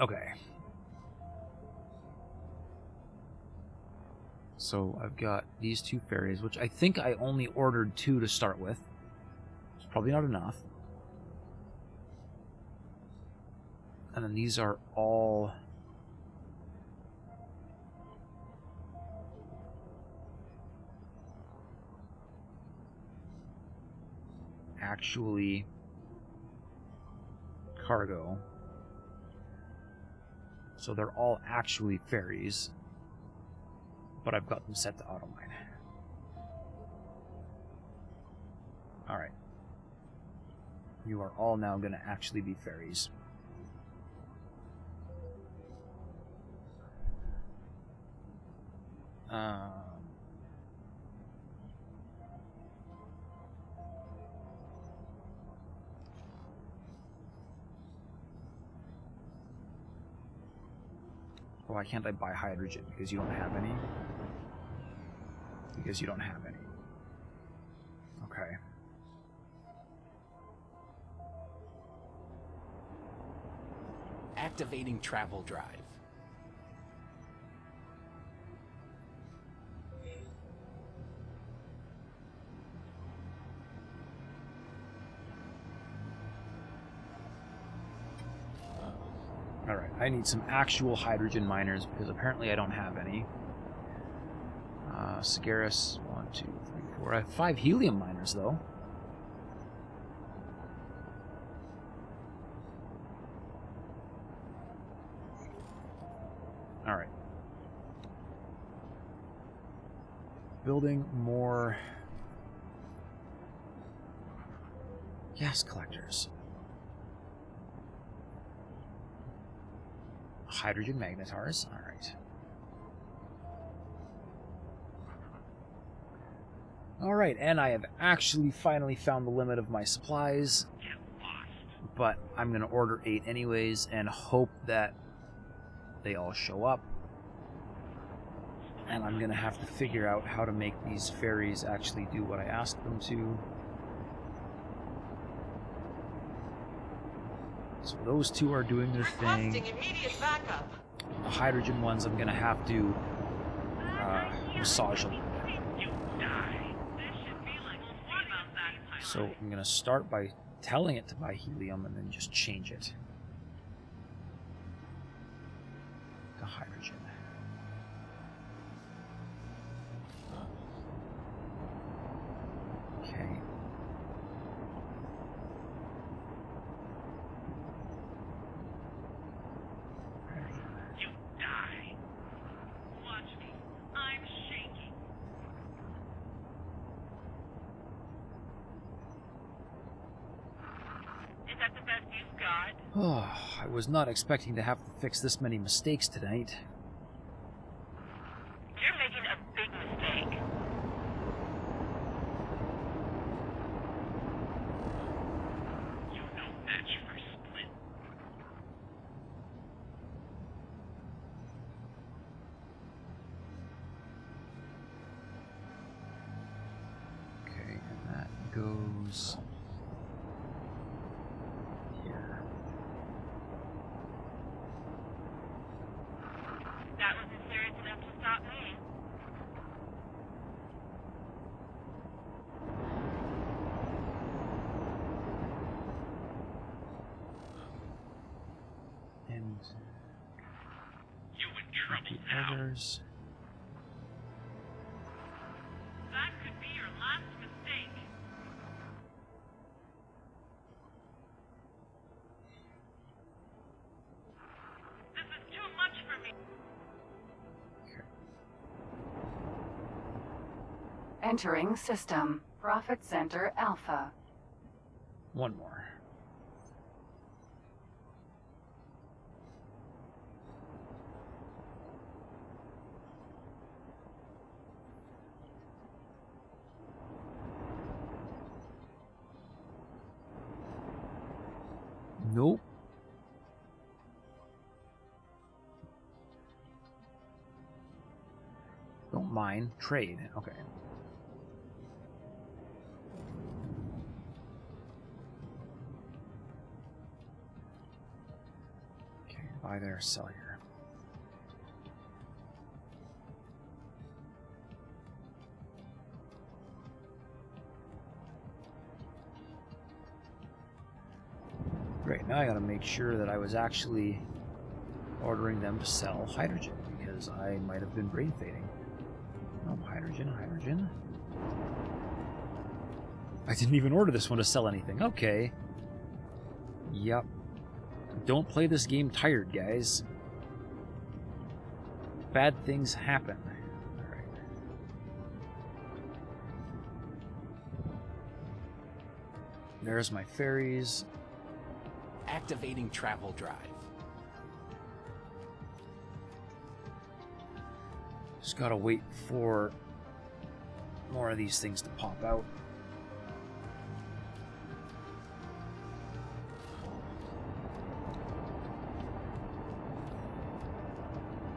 Okay. So I've got these two ferries, which I think I only ordered 2 to start with. It's probably not enough. And then these are all actually cargo. So they're all actually ferries, but I've got them set to auto mine. Alright. You are all now going to actually be ferries. Why can't I buy hydrogen? Because you don't have any? Because you don't have any. Okay. Activating travel drive. Alright, I need some actual hydrogen miners because apparently I don't have any. Sagaris, 1, 2, 3, 4. I have 5 helium miners though. Alright. Building more gas collectors. Hydrogen magnetars. Alright. Alright, and I have actually finally found the limit of my supplies. But I'm going to order 8 anyways and hope that they all show up. And I'm going to have to figure out how to make these ferries actually do what I asked them to. So those 2 are doing their thing. Immediate backup. The hydrogen ones I'm going to have to massage a little bit. So I'm going to start by telling it to buy helium and then just change it to hydrogen. Okay. You die. Watch me. I'm shaking. Is that the best you've got? Oh, I was not expecting to have to fix this many mistakes tonight. You're making a big mistake. You no match for Split. comes here. That wasn't serious enough to stop me. And You in trouble the now. others. That could be your last mistake. This is too much for me. Okay. Entering system. Profit Center Alpha. One more. Nope. Don't mind. Trade. Okay. Okay, buy there, sell here. Great, now I gotta make sure that I was actually ordering them to sell hydrogen, because I might have been brain fading. Oh, hydrogen, hydrogen. I didn't even order this one to sell anything. Okay. Yep. Don't play this game tired, guys. Bad things happen. Alright. There's my ferries. Activating travel drive. Just gotta wait for more of these things to pop out.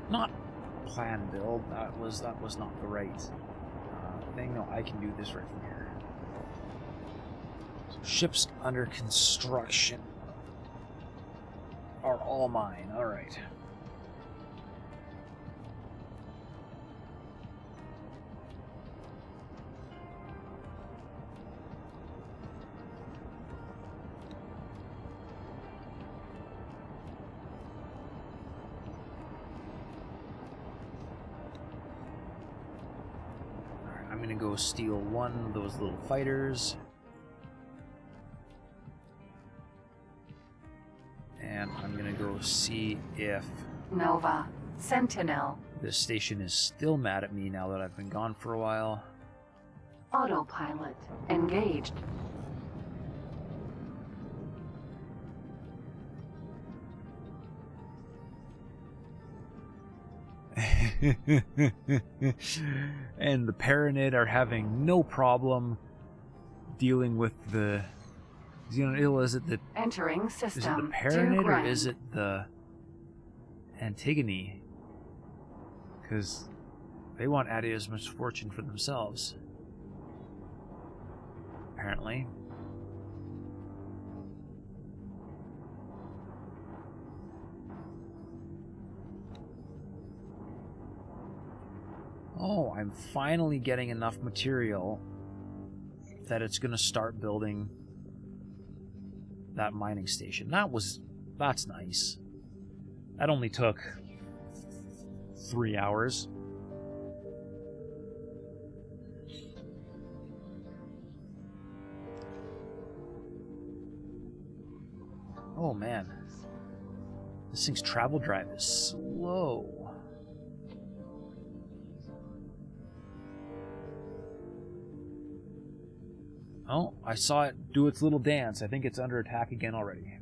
Not plan build. That was not the right thing. No, I can do this right from here. So ships under construction are all mine. All right. I'm gonna go steal one of those little fighters. And I'm gonna go see if Nova. Sentinel. this station is still mad at me now that I've been gone for a while. Autopilot. Engaged. And the Paranid are having no problem dealing with the Xenonil. Is it the Entering is it the system. Paranid or 2 is it the Antigone? Because they want Adia's misfortune for themselves. Apparently. Oh, I'm finally getting enough material that it's going to start building that mining station. That's nice. That only took 3 hours. Oh man. This thing's travel drive is slow. Oh, I saw it do its little dance. I think it's under attack again already.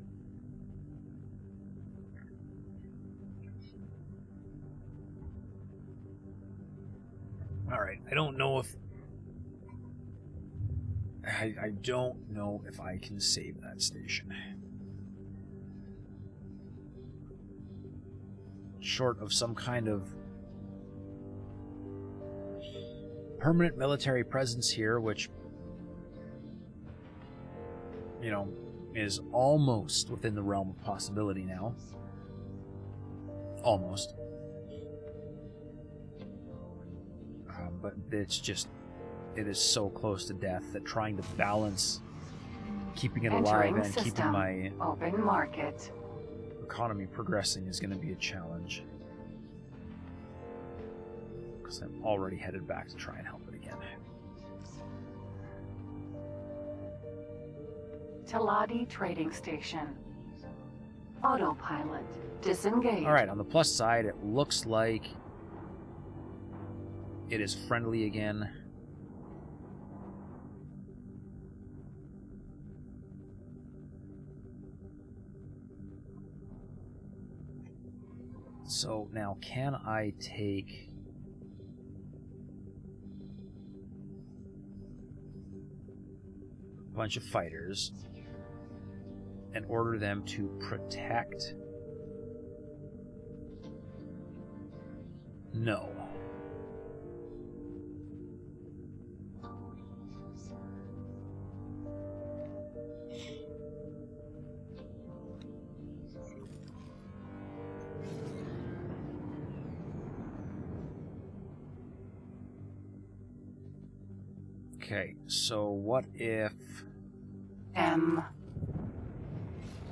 Alright, I don't know if... I don't know if I can save that station. Short of some kind of permanent military presence here, which you know, is almost within the realm of possibility now. Almost. But it's just, it is so close to death that trying to balance keeping it alive and keeping my open market economy progressing is going to be a challenge. Because I'm already headed back to try and help it again. Taladi Trading Station. Autopilot. Disengage. Alright, on the plus side, it looks like it is friendly again. So now, can I take a bunch of fighters and order them to protect? No. Okay, so what if... M.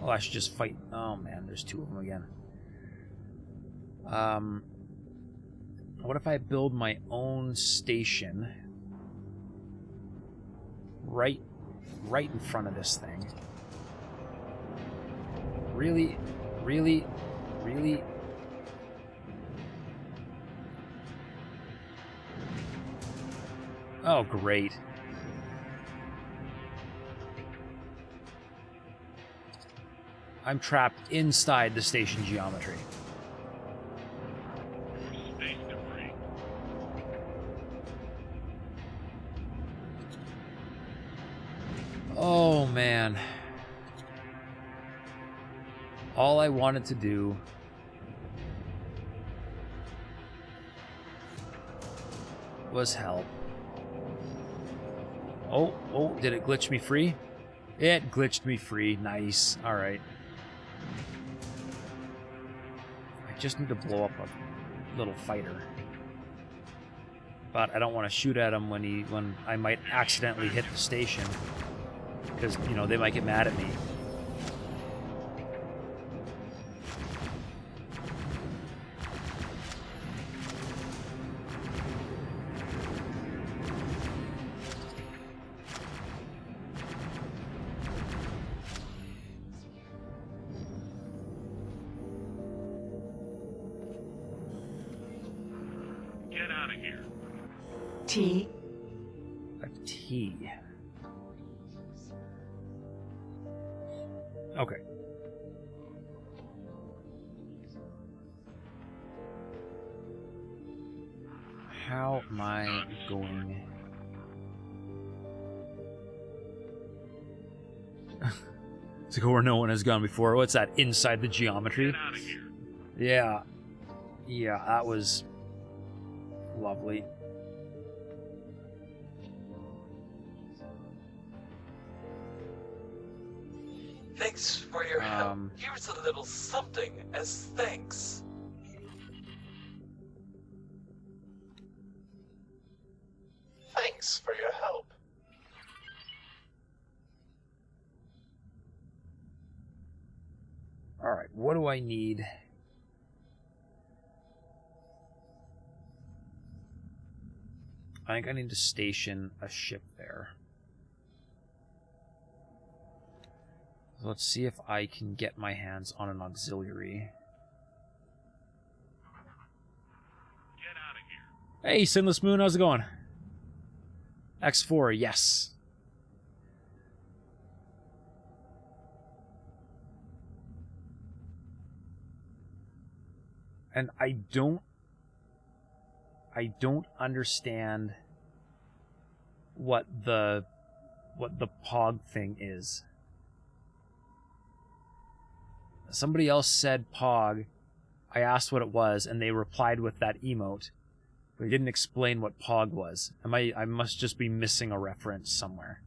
Oh, I should just fight... Oh man, there's two of them again. What if I build my own station right in front of this thing? Really? Really? Really? Oh, great. I'm trapped inside the station geometry. Space debris. Oh, man. All I wanted to do was help. Oh, did it glitch me free? It glitched me free. Nice. Alright. I just need to blow up a little fighter. But I don't want to shoot at him when I might accidentally hit the station. Because, you know, they might get mad at me. Get out of here. T. A T. Okay. How am I going to go where no one has gone before? What's that? Inside the geometry? Get out of here. Yeah. Yeah, that was lovely. Thanks for your help. Here's a little something as thanks. Thanks for your help. Alright, what do I need? I think I need to station a ship there. So let's see if I can get my hands on an auxiliary. Get out of here. Hey, Sinless Moon, how's it going? X4, yes. And I don't understand what the POG thing is. Somebody else said POG. I asked what it was, and they replied with that emote. But they didn't explain what POG was. I must just be missing a reference somewhere.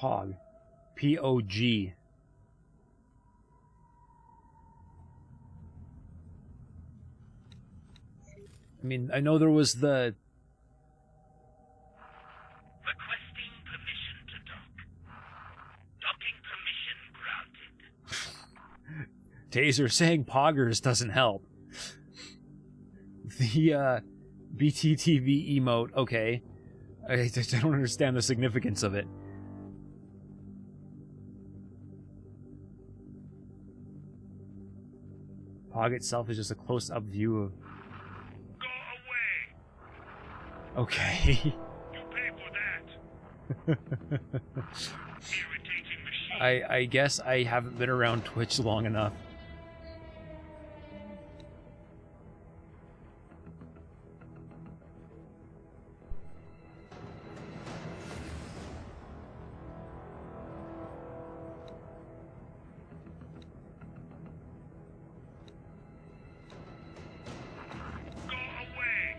Pog. P-O-G. I mean, I know there was the... Requesting permission to dock. Docking permission granted. Taser saying poggers doesn't help. The BTTV emote, okay. I don't understand the significance of it. Pog itself is just a close-up view of... Go away. Okay. You pay for that. Irritating machine. I guess I haven't been around Twitch long enough. Go away.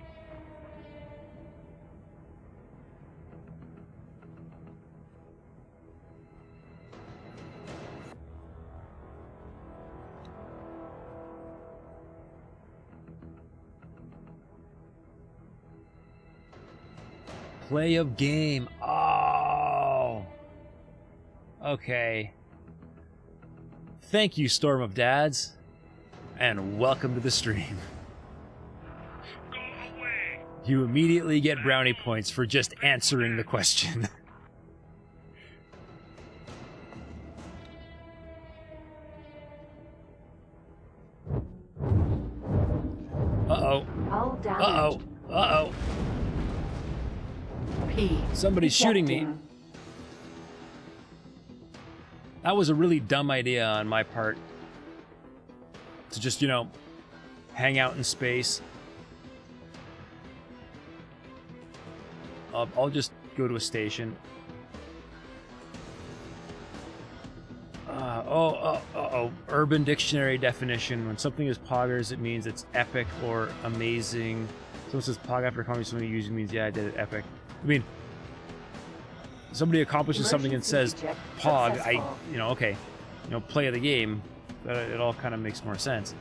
Play of game. Oh. Okay. Thank you, Storm of Dads. And welcome to the stream. Go away. You immediately get brownie points for just answering the question. Uh-oh. Hull damage. Uh-oh. Uh-oh. P. Somebody's shooting me. Ejecting. That was a really dumb idea on my part. To just, you know, hang out in space. I'll just go to a station. Urban Dictionary definition. When something is poggers, it means it's epic or amazing. Someone says pog after comedy, something usually means, yeah, I did it, epic. I mean, somebody accomplishes something and says Emergency eject pog, successful. okay, play of the game. It all kind of makes more sense.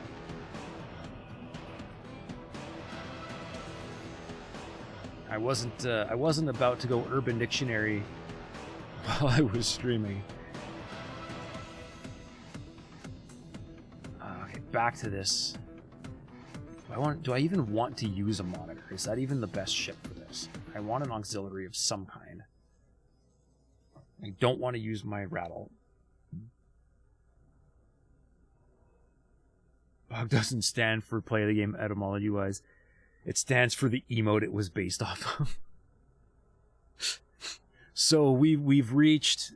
I wasn't about to go Urban Dictionary while I was streaming. Okay, back to this. Do I even want to use a monitor? Is that even the best ship for this? I want an auxiliary of some kind. I don't want to use my rattle. Bug doesn't stand for play of the game etymology-wise. It stands for the emote it was based off of. So we've reached,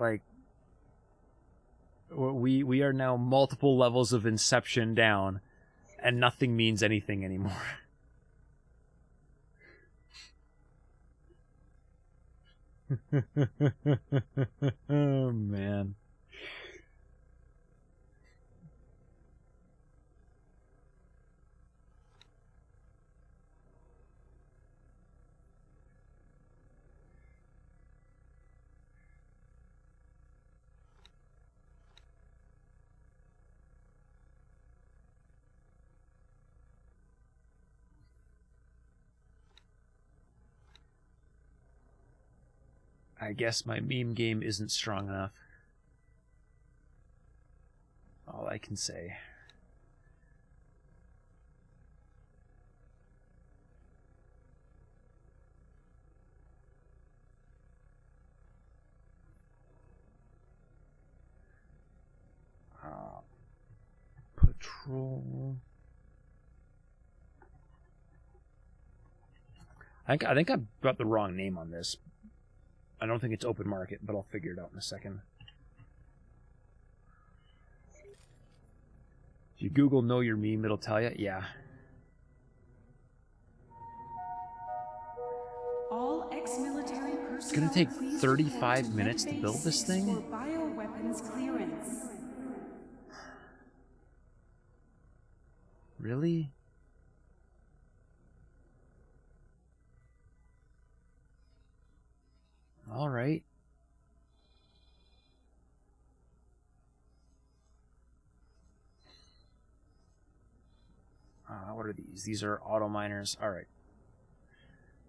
like, we are now multiple levels of Inception down, and nothing means anything anymore. Oh man. I guess my meme game isn't strong enough. All I can say. Patrol. I think I've got the wrong name on this. I don't think it's open market, but I'll figure it out in a second. If you Google know your meme, it'll tell you. Yeah. All ex-military personnel. It's gonna take please 35 report to minutes to Medbay build this 6 thing? For bioweapons clearance. Really? All right. What are these? These are auto miners. All right.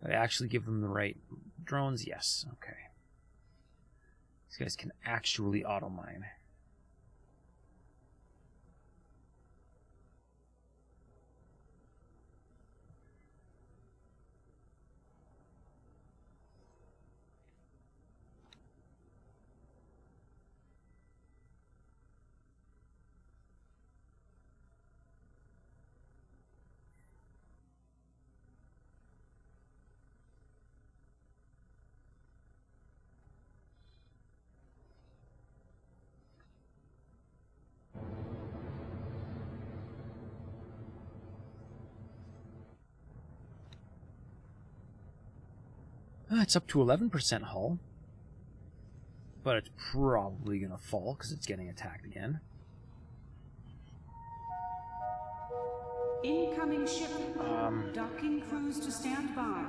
Did I actually give them the right drones? Yes. Okay. These guys can actually auto mine. It's up to 11% hull. But it's probably going to fall because it's getting attacked again. Incoming ship. Docking crews to stand by.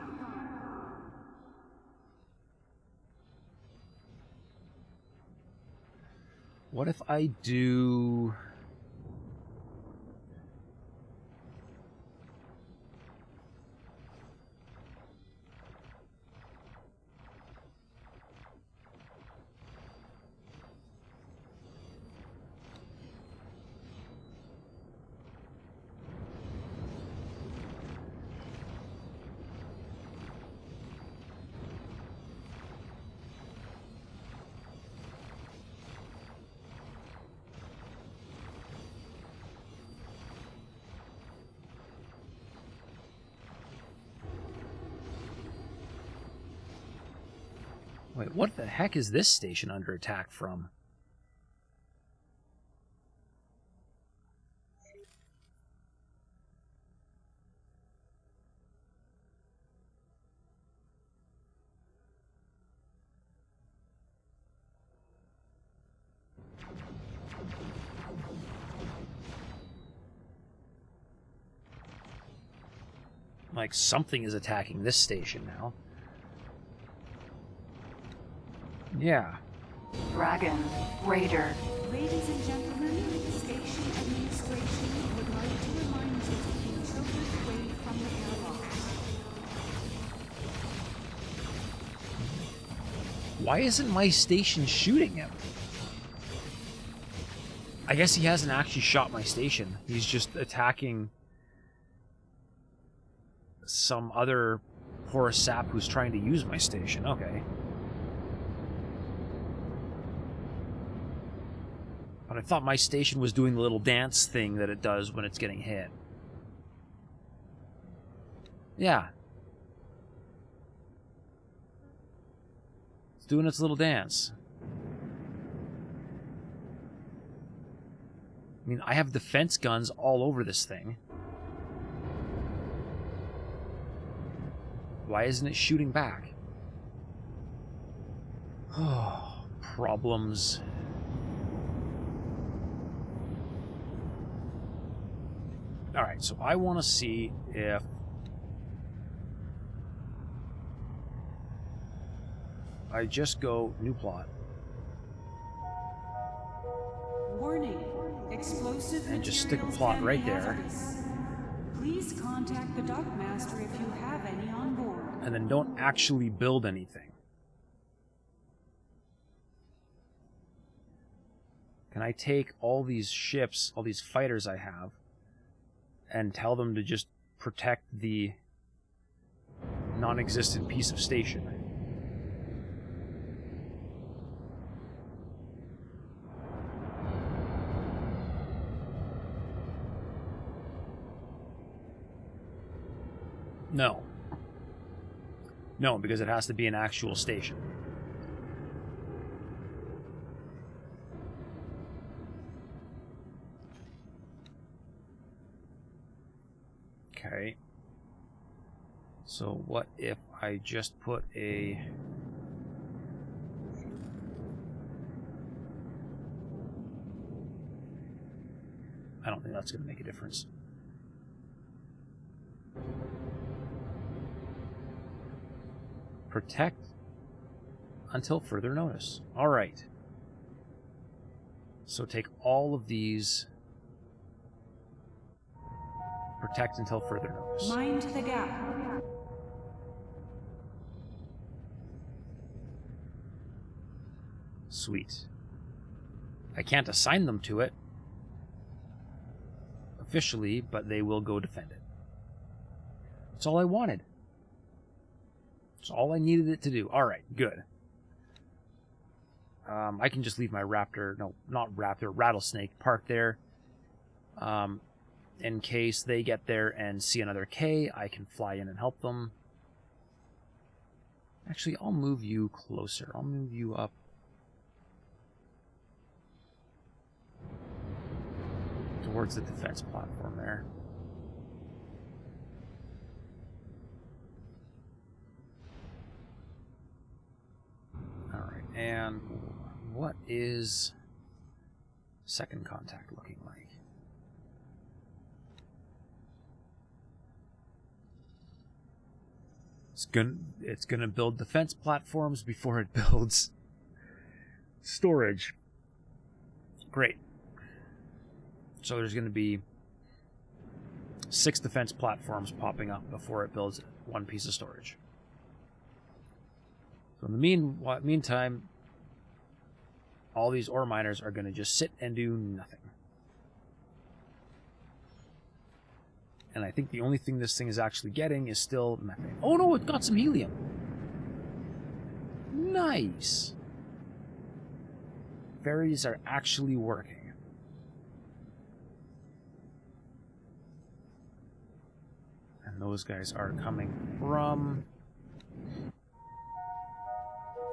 What if I do... Wait, what the heck is this station under attack from? Like, something is attacking this station now. Yeah. Dragon. Raider. Ladies and gentlemen, the station administration would like to remind you to keep children away from the airlock. Why isn't my station shooting him? I guess he hasn't actually shot my station. He's just attacking some other poor sap who's trying to use my station. Okay. But I thought my station was doing the little dance thing that it does when it's getting hit. Yeah. It's doing its little dance. I mean, I have defense guns all over this thing. Why isn't it shooting back? Oh, problems. Alright, so I want to see if... I just go new plot. Warning. Explosive And just stick a materials plot can be right there. hazardous. Please contact the dockmaster if you have any on board. And then don't actually build anything. Can I take all these ships, all these fighters I have, and tell them to just protect the non-existent piece of station? No. No, because it has to be an actual station. Okay. So what if I just put a... I don't think that's going to make a difference. Protect until further notice. All right. So take all of these. Protect until further notice. Mind the gap. Sweet. I can't assign them to it officially, but they will go defend it. That's all I wanted. That's all I needed it to do. All right, good. I can just leave my raptor, no, not raptor, rattlesnake parked there. In case they get there and see another K, I can fly in and help them. Actually, I'll move you closer. I'll move you up. Towards the defense platform there. Alright, and what is second contact looking like? It's gonna build defense platforms before it builds storage. Great. So there's going to be 6 defense platforms popping up before it builds one piece of storage. So in the meantime, all these ore miners are going to just sit and do nothing. And I think the only thing this thing is actually getting is still methane. Oh no, it got some helium. Nice. Ferries are actually working. And those guys are coming from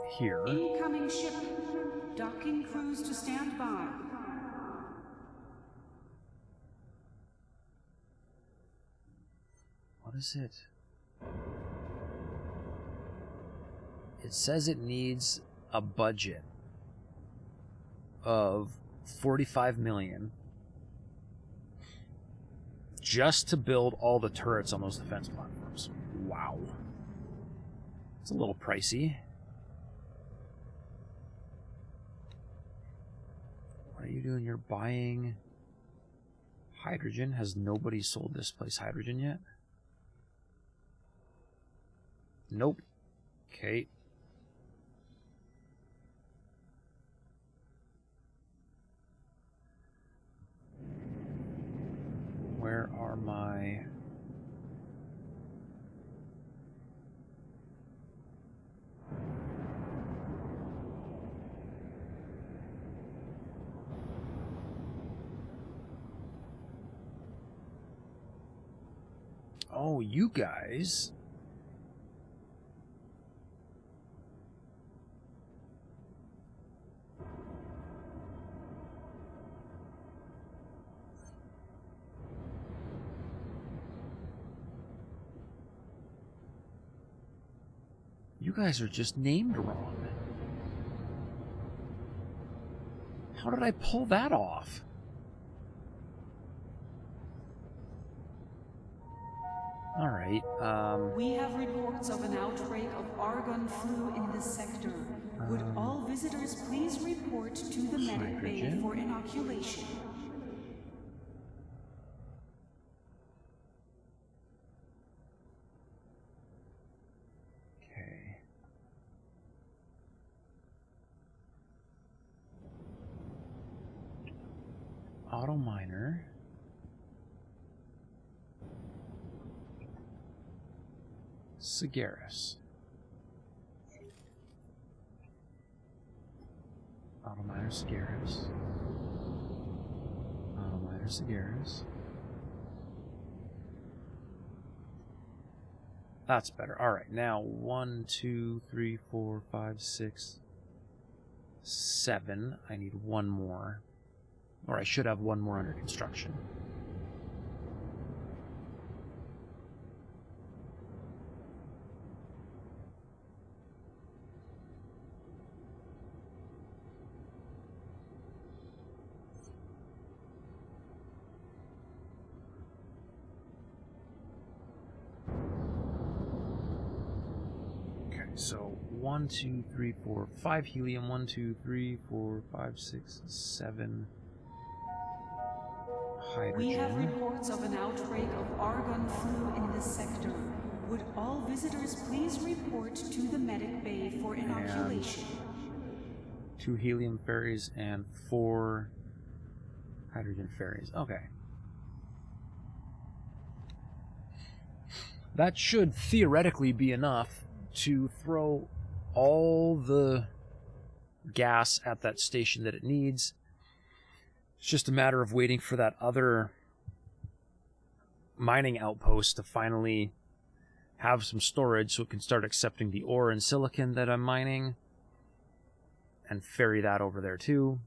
here. Incoming ship. Docking crews to stand by. What is it? It says it needs a budget of 45 million just to build all the turrets on those defense platforms. Wow. It's a little pricey. What are you doing? You're buying hydrogen. Has nobody sold this place hydrogen yet? Nope. Okay. Where are my... Oh, you guys... You guys are just named wrong. How did I pull that off? Alright, We have reports of an outbreak of argon flu in this sector. Would all visitors please report to the medic bay hydrogen. for inoculation? Okay. Auto miner. Sagaris. Auto miner Sagaris. Auto miner Sagaris. That's better. Alright, now 1, 2, 3, 4, 5, 6, 7. I need one more. Or I should have one more under construction. So 1, 2, 3, 4, 5 helium. 1, 2, 3, 4, 5, 6, 7 hydrogen. We have reports of an outbreak of argon flu in this sector. Would all visitors please report to the medic bay for inoculation? 2 helium ferries and 4 hydrogen ferries. Okay. That should theoretically be enough to throw all the gas at that station that it needs. It's just a matter of waiting for that other mining outpost to finally have some storage so it can start accepting the ore and silicon that I'm mining and ferry that over there too.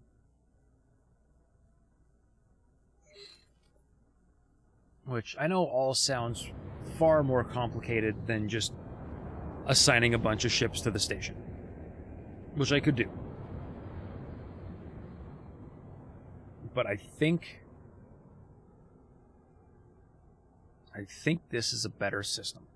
Which I know all sounds far more complicated than just assigning a bunch of ships to the station, which I could do. But I think this is a better system.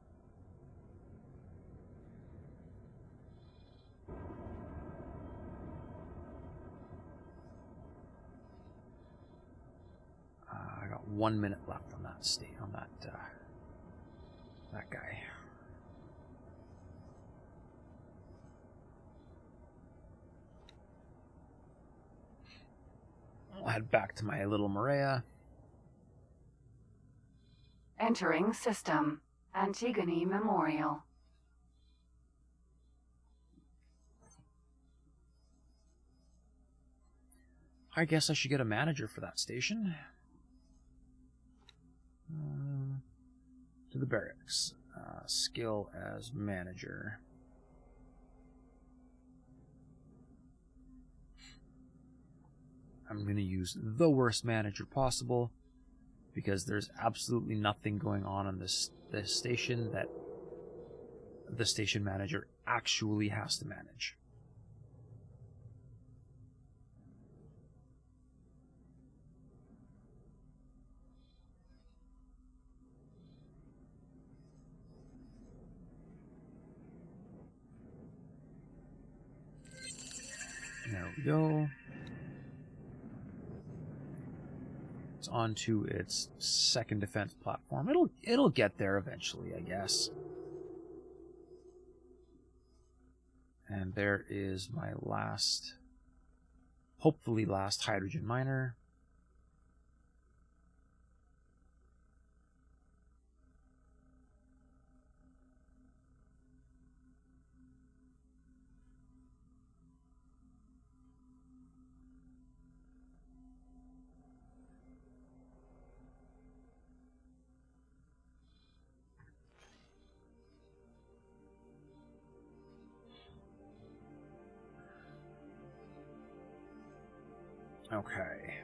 I got 1 minute left on that that guy. I'll head back to my little Maria. Entering system. Antigone Memorial. I guess I should get a manager for that station. To the barracks. Skill as manager. I'm going to use the worst manager possible because there's absolutely nothing going on this station that the station manager actually has to manage. There we go. It's onto its second defense platform. It'll get there eventually, I guess. And there is my last, hopefully last hydrogen miner. Okay.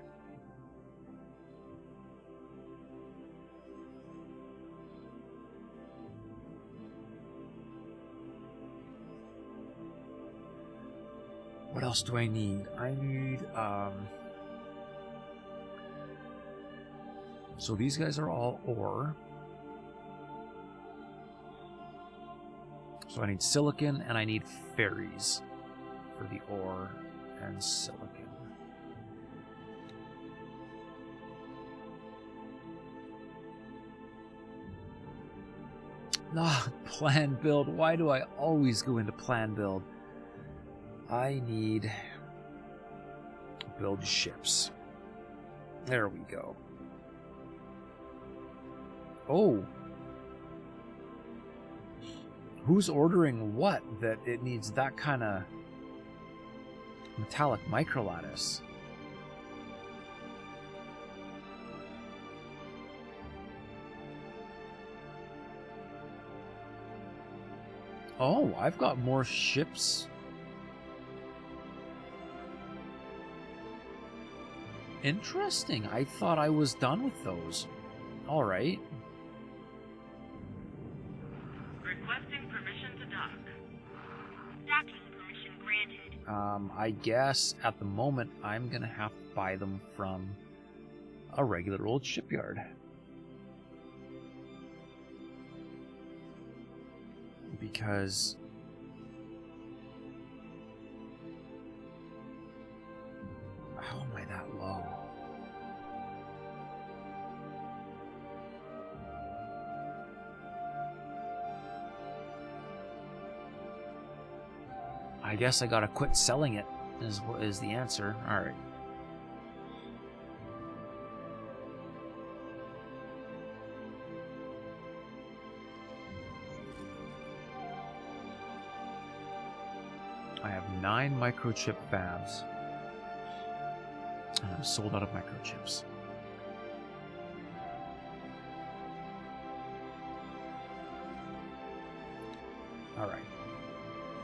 What else do I need? I need, so these guys are all ore. So I need silicon and I need ferries for the ore and silicon. Ah, plan build. Why do I always go into plan build? I need build ships. There we go. Oh. Who's ordering what that it needs that kind of metallic microlattice? Oh, I've got more ships. Interesting. I thought I was done with those. All right. Requesting permission to dock. Docking permission granted. I guess at the moment I'm gonna have to buy them from a regular old shipyard. Because I guess I gotta quit selling it, is the answer. Alright. I have 9 microchip fabs. And I'm sold out of microchips. Alright.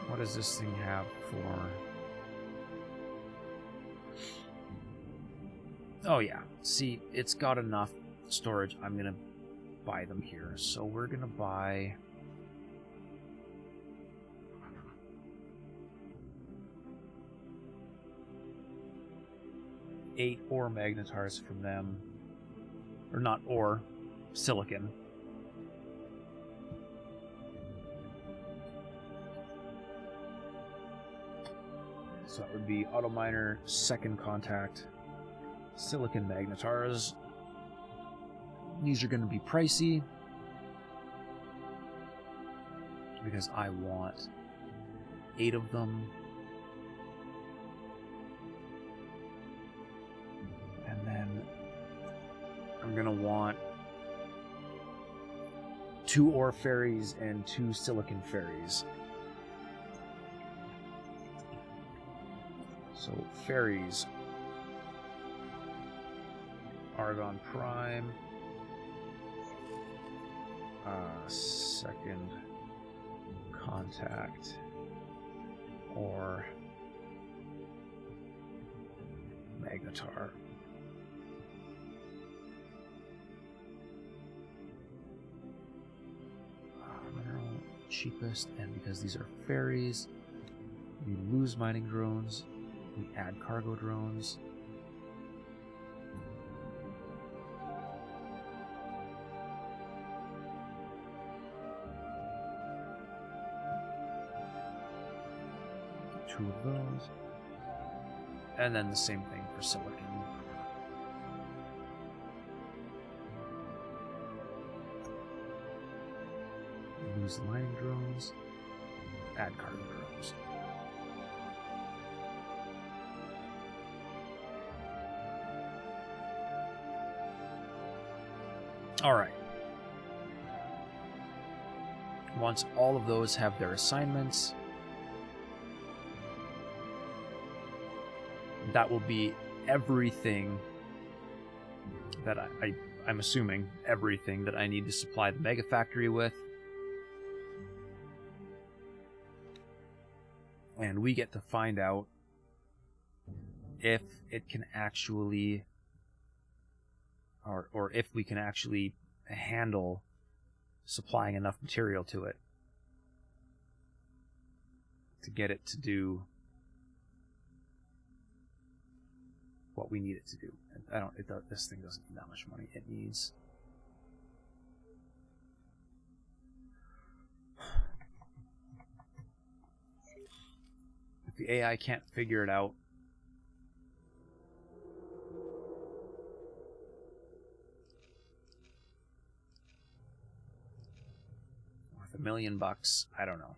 What does this thing have for... Oh yeah. See, it's got enough storage. I'm gonna buy them here. So we're gonna buy... eight ore magnetars from them. Or not ore, silicon. So that would be auto miner, second contact, silicon magnetars. These are going to be pricey because I want 8 of them. And then I'm going to want 2 ore ferries and 2 silicon ferries. So ferries, Argon Prime, second contact, or Magnetar. Mineral cheapest, and because these are ferries, we lose mining drones. We add cargo drones. Two of those. And then the same thing for silicon. Lose the mining drones. Add cargo drones. Alright. Once all of those have their assignments, that will be everything that I'm assuming everything that I need to supply the Mega Factory with. And we get to find out if it can actually... Or if we can actually handle supplying enough material to it to get it to do what we need it to do. This thing doesn't need that much money. It needs... If the AI can't figure it out, $1 million, I don't know.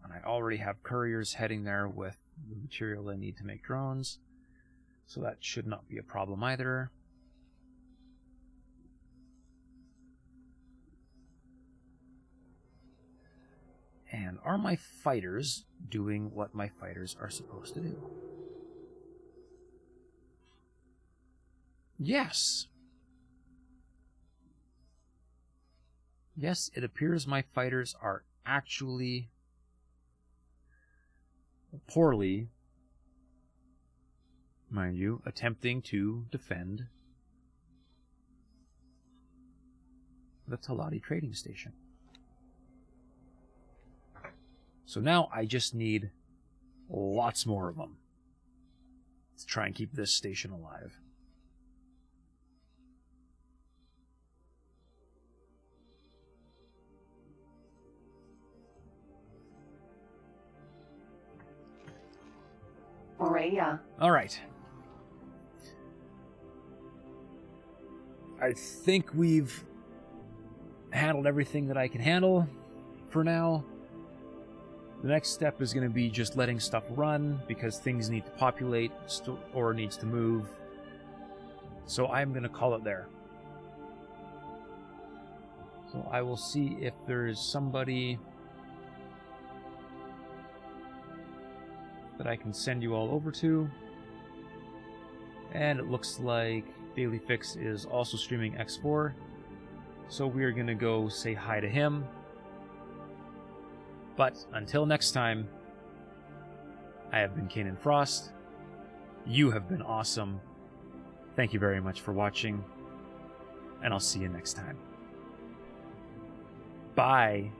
And I already have couriers heading there with the material they need to make drones, so that should not be a problem either. And are my fighters doing what my fighters are supposed to do? Yes. Yes, it appears my fighters are actually poorly, mind you, attempting to defend the Talati trading station. So now I just need lots more of them to try and keep this station alive. Aurelia. All right. I think we've handled everything that I can handle for now, the next step is going to be just letting stuff run because things need to populate or needs to move. So I'm going to call it there. So I will see if there's somebody that I can send you all over to. And it looks like Daily Fix is also streaming X4. So we are going to go say hi to him. But until next time, I have been Kanan Frost. You have been awesome. Thank you very much for watching. And I'll see you next time. Bye.